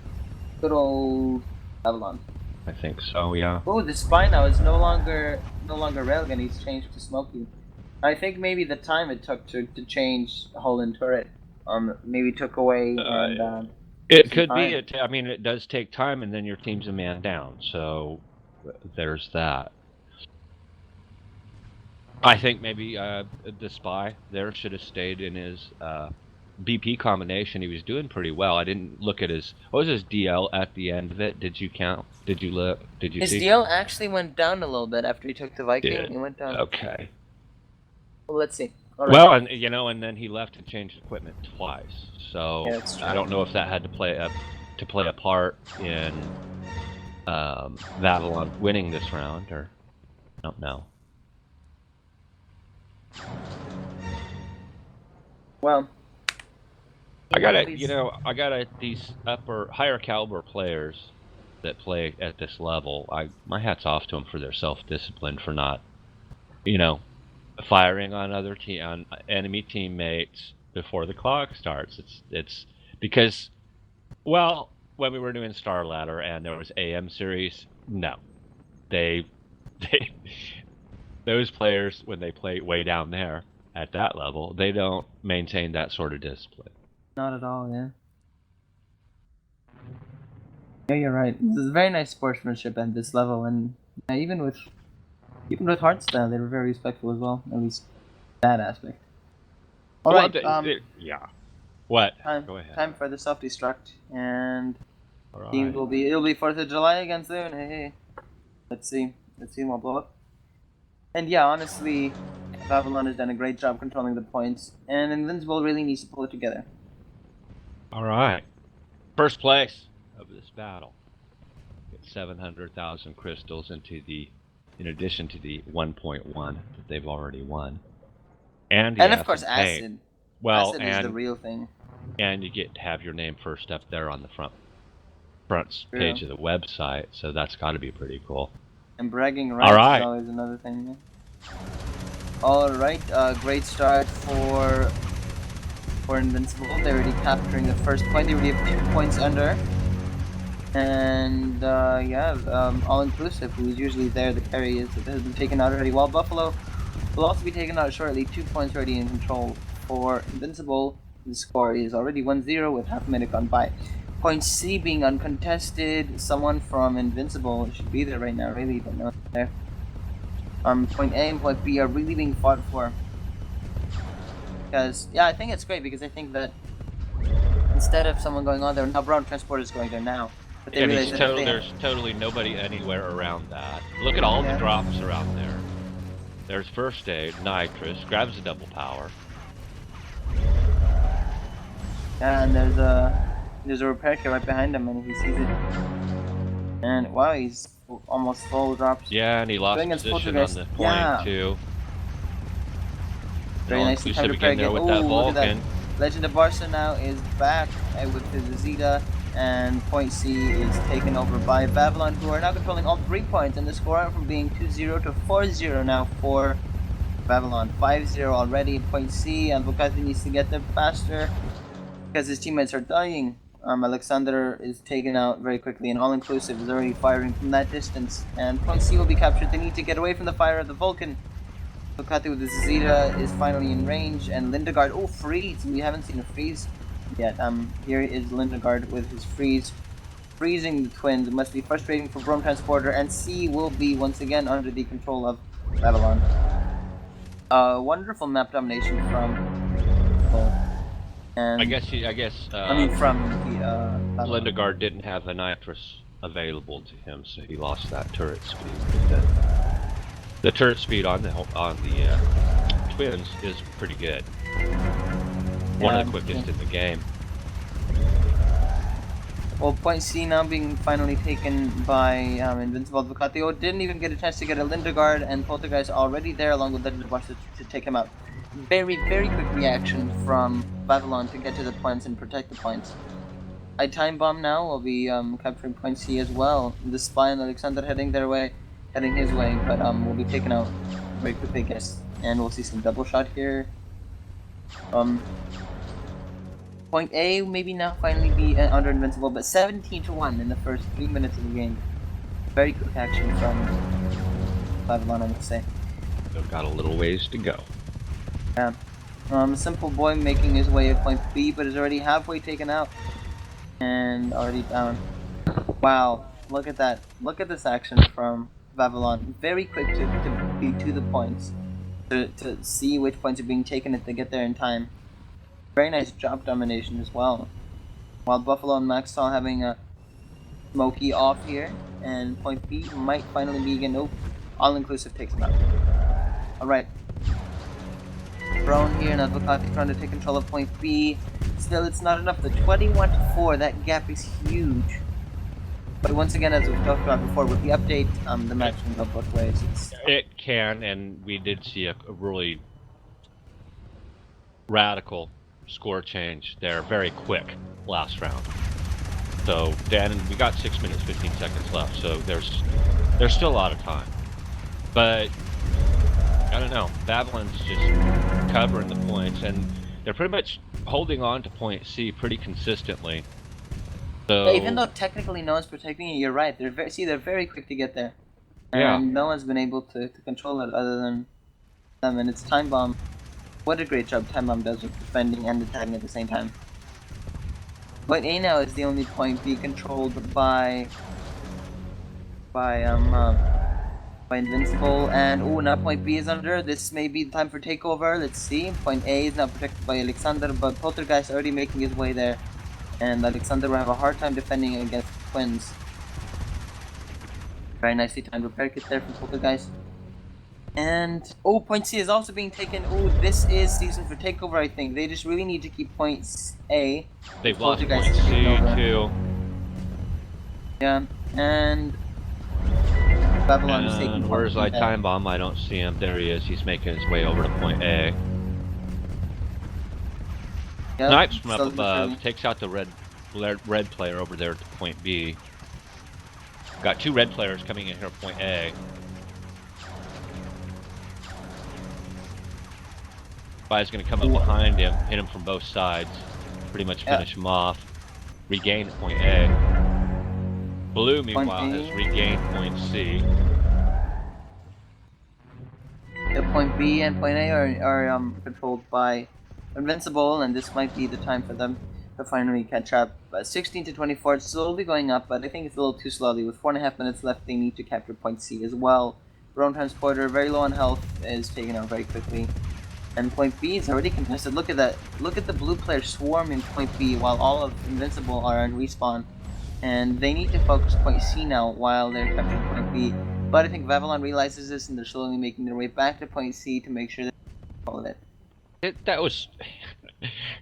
Speaker 3: good old Babylon.
Speaker 2: I think so, yeah.
Speaker 3: Oh, the spy now is no longer railgun. He's changed to Smokey. I think maybe the time it took to change the whole turret, maybe took away.
Speaker 2: It could be. I mean, it does take time, and then your team's a man down. So there's that. I think maybe the spy there should have stayed in his BP combination. He was doing pretty well. I didn't look at what was his DL at the end of it? Did you count? Did you look? Did you see?
Speaker 3: His DL actually went down a little bit after he took the Viking. He went down.
Speaker 2: Okay.
Speaker 3: Well, let's see. All right.
Speaker 2: Well, and then he left and changed equipment twice. So
Speaker 3: yeah,
Speaker 2: I don't know if that had to play a part in Babylon winning this round, or I don't know.
Speaker 3: Well,
Speaker 2: I gotta,
Speaker 3: these-
Speaker 2: you know, these higher caliber players that play at this level. My hat's off to them for their self-discipline, for not, you know, firing on on enemy teammates before the clock starts. It's because, well, when we were doing Star Ladder and there was AM series, no, they they those players, when they play way down there at that level, they don't maintain that sort of discipline.
Speaker 3: not at all, yeah. Yeah, you're right. This is very nice sportsmanship at this level, and even with hardstyle, they were very respectful as well. At least that aspect. All
Speaker 2: Well,
Speaker 3: right.
Speaker 2: yeah. What?
Speaker 3: Time
Speaker 2: Go ahead.
Speaker 3: time for the self destruct, and
Speaker 2: All
Speaker 3: teams
Speaker 2: right.
Speaker 3: will be it'll be 4th of July again soon. Hey. Let's see. Let's see who will blow up. And yeah, honestly, Babylon has done a great job controlling the points, and Invincible really needs to pull it together.
Speaker 2: All right. First place of this battle. Get 700,000 crystals in addition to the 1.1 that they've already won, and the
Speaker 3: And of course,
Speaker 2: acid paint.
Speaker 3: acid.
Speaker 2: Well,
Speaker 3: Acid is the real thing.
Speaker 2: and you get to have your name first up there on the front
Speaker 3: True.
Speaker 2: page of the website, so that's got to be pretty cool.
Speaker 3: And bragging
Speaker 2: All
Speaker 3: rights
Speaker 2: right.
Speaker 3: is always another thing. Alright, great start for Invincible. They're already capturing the first point. They already have 2 points under. And all inclusive, who is usually there, the carry has been taken out already. While Buffalo will also be taken out shortly. 2 points already in control for Invincible. The score is already 1-0 with half a minute gone by. Point C being uncontested. Someone from Invincible should be there right now, really, but no there. Point A and point B are really being fought for. Because, yeah, I think it's great, because I think that instead of someone going on there, now Brown Transporter is going there now. But they
Speaker 2: And
Speaker 3: realize that if they
Speaker 2: there's totally nobody anywhere around that. Look at all the drops around there. There's first aid, nitrous, grabs a double power.
Speaker 3: Yeah, and there's a repair kit right behind him, and he sees it. And wow, he's almost full drops.
Speaker 2: Yeah, and he lost position on the point too.
Speaker 3: Very nicely timed repair again.
Speaker 2: With that Vulcan.
Speaker 3: Legend of Barca now is back with his Zeta, and point C is taken over by Babylon, who are now controlling all 3 points, and the score went from being 2-0 to 4-0 now for Babylon. 5-0 already. Point C, and Bukati needs to get there faster because his teammates are dying. Alexander is taken out very quickly, and all-inclusive is already firing from that distance, and point C will be captured. They need to get away from the fire of the Vulcan. Bukati with the Zeta is finally in range, and Lindegaard, freeze! We haven't seen a freeze yet. Here is Lindegaard with his freeze, freezing the twins. It must be frustrating for Brome Transporter, and C will be once again under the control of Babylon. Wonderful map domination from and
Speaker 2: I guess
Speaker 3: from the
Speaker 2: Lindegaard didn't have the nitrous available to him, so he lost that turret speed. The turret speed on the twins is pretty good. One of the quickest in the game.
Speaker 3: Well, point C now being finally taken by Invincible Ducati. Didn't even get a chance to get a Lindegaard, and Poltergeist already there along with Legend of Barca to take him out. Very, very quick reaction from Babylon to get to the points and protect the points. I time bomb now will be capturing point C as well. The Spy and Alexander heading his way, but will be taken out very quickly, I guess. And we'll see some double shot here. Point A maybe now finally be under Invincible, but 17-1 in the first 3 minutes of the game. Very quick action from Babylon, I must say.
Speaker 2: They've got a little ways to go.
Speaker 3: Yeah. Simple Boy making his way at point B, but is already halfway taken out. And already down. Wow, look at that. Look at this action from Babylon. Very quick to be to the points. To see which points are being taken if they get there in time. Very nice drop domination as well. While Buffalo and Maxwell having a Smokey off here. And point B might finally be again. Nope. All-inclusive takes him out. Alright. Brown here, and Advocati trying to take control of point B. Still, it's not enough. The 21-4, that gap is huge. But once again, as we've talked about before, with the update, the match can go both ways.
Speaker 2: It can, and we did see a really radical score change there, very quick last round. So Dan, we got 6 minutes 15 seconds left, so there's still a lot of time. But I don't know, Babylon's just covering the points, and they're pretty much holding on to point C pretty consistently. So
Speaker 3: Yeah, even though technically no one's protecting it, you're right. They're very quick to get there, and
Speaker 2: yeah,
Speaker 3: no one's been able to control it other than them. And it's Time Bomb. What a great job Time Bomb does with defending and attacking at the same time. Point A now is the only point B controlled by Invincible, and oh, now point B is under. This may be the time for takeover. Let's see. Point A is now protected by Alexander, but Poltergeist already making his way there, and Alexander will have a hard time defending against the twins. Very nicely timed repair kit there from Poltergeist. And oh, point C is also being taken. Oh, this is season for takeover. I think they just really need to keep points A.
Speaker 2: they've lost point
Speaker 3: Poltergeist is
Speaker 2: C
Speaker 3: taking over.
Speaker 2: too.
Speaker 3: Yeah, and Babylon is taking.
Speaker 2: And where's my
Speaker 3: point A.
Speaker 2: Time Bomb? I don't see him. There he is. He's making his way over to point A.
Speaker 3: Yep,
Speaker 2: Snipes from up
Speaker 3: slowly but
Speaker 2: above,
Speaker 3: surely.
Speaker 2: takes out the red player over there to point B. Got 2 red players coming in here at point A. Spy's gonna come up behind him, hit him from both sides, pretty much finish him off. Regain point A. Blue, meanwhile, has regained point C.
Speaker 3: Point B and point A are controlled by Invincible, and this might be the time for them to finally catch up. 16 to 24, it's slowly going up, but I think it's a little too slowly. With 4.5 minutes left, they need to capture point C as well. Drone Transporter, very low on health, is taken out very quickly. And point B is already contested. Look at that. Look at the blue players swarm in point B while all of Invincible are on respawn. And they need to focus point C now while they're capturing point B. But I think Vavalon realizes this and they're slowly making their way back to point C to make sure they control it.
Speaker 2: That was...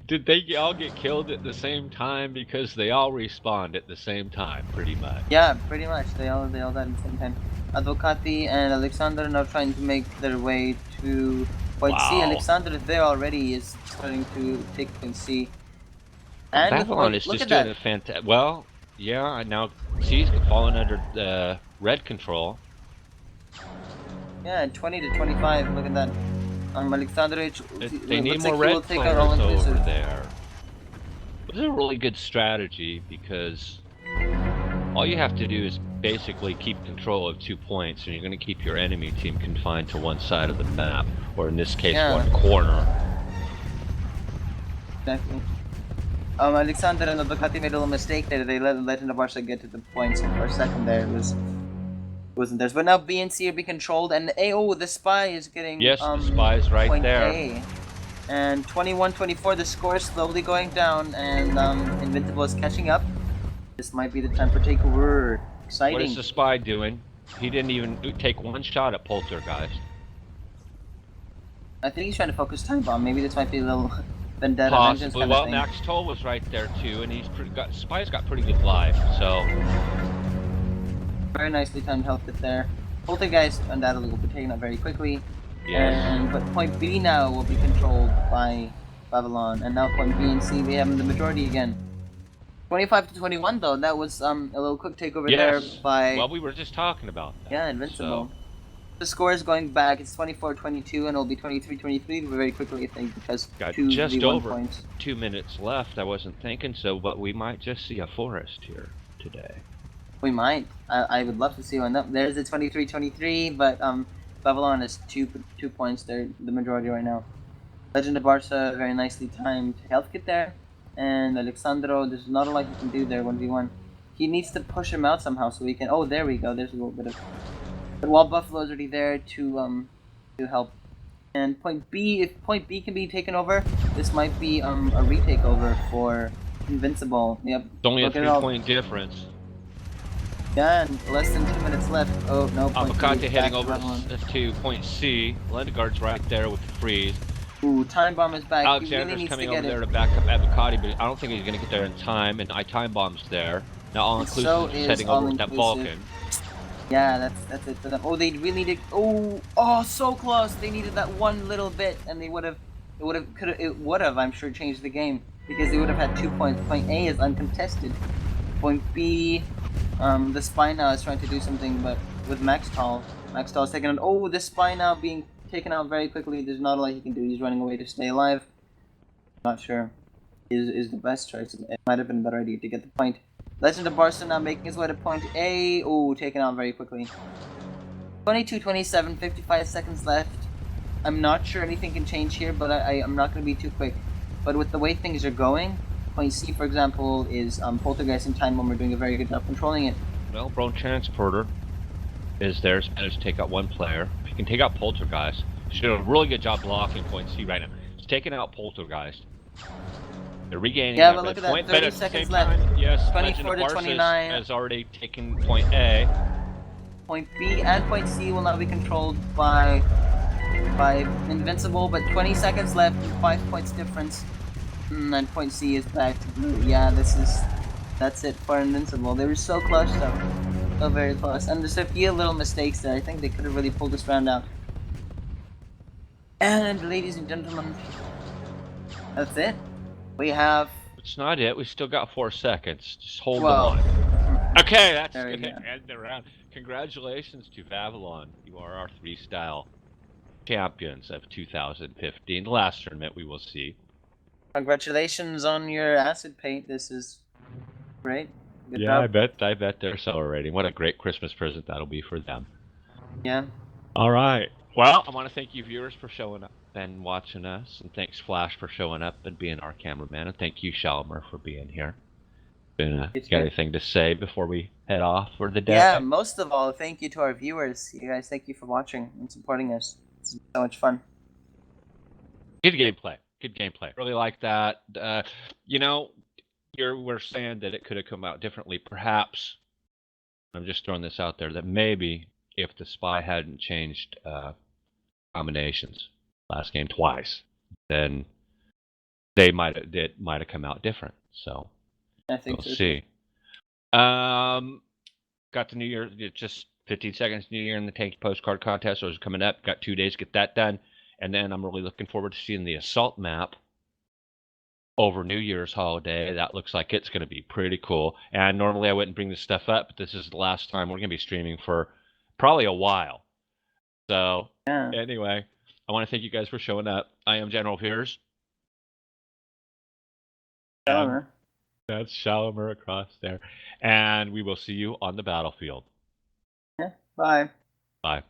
Speaker 2: Did they all get killed at the same time? Because they all respawned at the same time, pretty much.
Speaker 3: Yeah, pretty much. They all died at the same time. Advocati and Alexander now trying to make their way to point C. Alexander there already is starting to take point C. And
Speaker 2: Babylon is just doing a fantastic... Well, yeah, now C's fallen under the red control.
Speaker 3: Yeah, 20 to 25, look at that. Alexander,
Speaker 2: they need more red players over there. This is a really good strategy because all you have to do is basically keep control of 2 points, and you're going to keep your enemy team confined to one side of the map, or in this case, one corner.
Speaker 3: Exactly. Alexander and Advocati made a little mistake there. They let Barca get to the points for a second there. Wasn't theirs, but now B and C are being controlled, and the spy is getting
Speaker 2: the spy's right there.
Speaker 3: A. And 21-24, the score is slowly going down, and Invincible is catching up. This might be the time for takeover. Exciting.
Speaker 2: What is the spy doing? He didn't even take one shot at Poltergeist.
Speaker 3: I think he's trying to focus Time Bomb. Maybe this might be a little vendetta.
Speaker 2: Possibly. Well, Max Toll was right there too, and Spy's got pretty good life, so.
Speaker 3: Very nicely timed health kit there. Poltergeist undoubtedly will be taken out very quickly.
Speaker 2: Yes.
Speaker 3: But point B now will be controlled by Babylon. And now point B and C, we have the majority again. 25 to 21 though, that was a little quick takeover there by...
Speaker 2: Well, we were just talking about that.
Speaker 3: Yeah, Invincible. So. The score is going back, it's 24-22 and it'll be 23-23 very quickly I think because
Speaker 2: got
Speaker 3: 2
Speaker 2: just
Speaker 3: V1
Speaker 2: over
Speaker 3: points.
Speaker 2: 2 minutes left. I wasn't thinking so, but we might just see a forest here today.
Speaker 3: We might. I would love to see one. There's the 23-23, but Babylon is 2 points. They're the majority right now. Legend of Barca, very nicely timed health kit there. And Alexandro, there's not a lot he can do there, 1v1. He needs to push him out somehow so he can... Oh, there we go. There's a little bit of... But while Buffalo's already there to help. And point B, if point B can be taken over, this might be a retake over for Invincible. Yep.
Speaker 2: It's only a 3-point difference.
Speaker 3: Yeah, and less than 2 minutes left. Oh, no.
Speaker 2: Avocate heading over to point C. Lendegaard's right there with the freeze.
Speaker 3: Ooh, Time Bomb is back.
Speaker 2: Alexander's coming over there to back up Avocate, but I don't think he's going to get there in time, and Time Bomb's there. Now, all
Speaker 3: It so
Speaker 2: inclusive is
Speaker 3: is
Speaker 2: heading over
Speaker 3: all
Speaker 2: with that
Speaker 3: inclusive.
Speaker 2: Vulcan.
Speaker 3: Yeah, that's it for them. Oh, they really did. Oh, so close. They needed that one little bit, and they would have. It would have. I'm sure changed the game because they would have had 2 points. Point A is uncontested. Point B, the spy now is trying to do something, but with Max Tall is taking out. Oh, the spy now being taken out very quickly. There's not a lot he can do. He's running away to stay alive. Not sure. Is the best choice. It might have been a better idea to get the point. Legend of Barca now making his way to point A. Oh, taken out very quickly. 22-27, 55 seconds left. I'm not sure anything can change here, but I'm not going to be too quick. But with the way things are going, point C, for example, is Poltergeist and Time Bomber doing a very good job controlling it.
Speaker 2: Well, Drone Transporter is there. He's managed to take out one player. If he can take out Poltergeist, he's doing a really good job blocking point C right now. He's taking out Poltergeist. They're regaining
Speaker 3: Yeah,
Speaker 2: that
Speaker 3: but look
Speaker 2: red
Speaker 3: at that,
Speaker 2: point,
Speaker 3: 30
Speaker 2: but at the
Speaker 3: seconds
Speaker 2: same
Speaker 3: left.
Speaker 2: time, yes,
Speaker 3: 24
Speaker 2: Legend of
Speaker 3: to
Speaker 2: Barca
Speaker 3: 29.
Speaker 2: has already taken point A.
Speaker 3: Point B and point C will now be controlled by Invincible, but 20 seconds left, 5 points difference. And point C is back to blue. Yeah, that's it for Invincible. They were so close though. So very close. And there's a few little mistakes there. I think they could have really pulled this round out. And ladies and gentlemen, that's it. We have
Speaker 2: It's not it. We still got 4 seconds. Just hold
Speaker 3: well.
Speaker 2: on. Okay, that's
Speaker 3: There we
Speaker 2: gonna
Speaker 3: go.
Speaker 2: end the round. Congratulations to Babylon. You are our 3-style champions of 2015. The last tournament we will see.
Speaker 3: Congratulations on your acid paint. This is great. Good
Speaker 2: Yeah,
Speaker 3: job.
Speaker 2: I bet they're celebrating. What a great Christmas present that'll be for them.
Speaker 3: Yeah.
Speaker 2: All right. Well, I want to thank you viewers for showing up and watching us, and thanks Flash for showing up and being our cameraman, and thank you Shalmer for being here. You got anything to say before we head off for the day?
Speaker 3: Yeah, most of all, thank you to our viewers. You guys, thank you for watching and supporting us. It's so much fun.
Speaker 2: Good gameplay. Good gameplay. Really like that. You know, we're saying that it could have come out differently. Perhaps I'm just throwing this out there that maybe if the spy hadn't changed combinations last game twice, then it might have come out different. So
Speaker 3: I think
Speaker 2: we'll
Speaker 3: so.
Speaker 2: see. Got the New Year. Just 15 seconds New Year in the Tanky Postcard Contest. So it's coming up. Got 2 days to get that done. And then I'm really looking forward to seeing the assault map over New Year's holiday. That looks like it's going to be pretty cool. And normally I wouldn't bring this stuff up, but this is the last time we're going to be streaming for probably a while. So anyway, I want to thank you guys for showing up. I am General Piers.
Speaker 3: Shalamer.
Speaker 2: That's Shalamer across there. And we will see you on the battlefield.
Speaker 3: Yeah. Bye.
Speaker 2: Bye.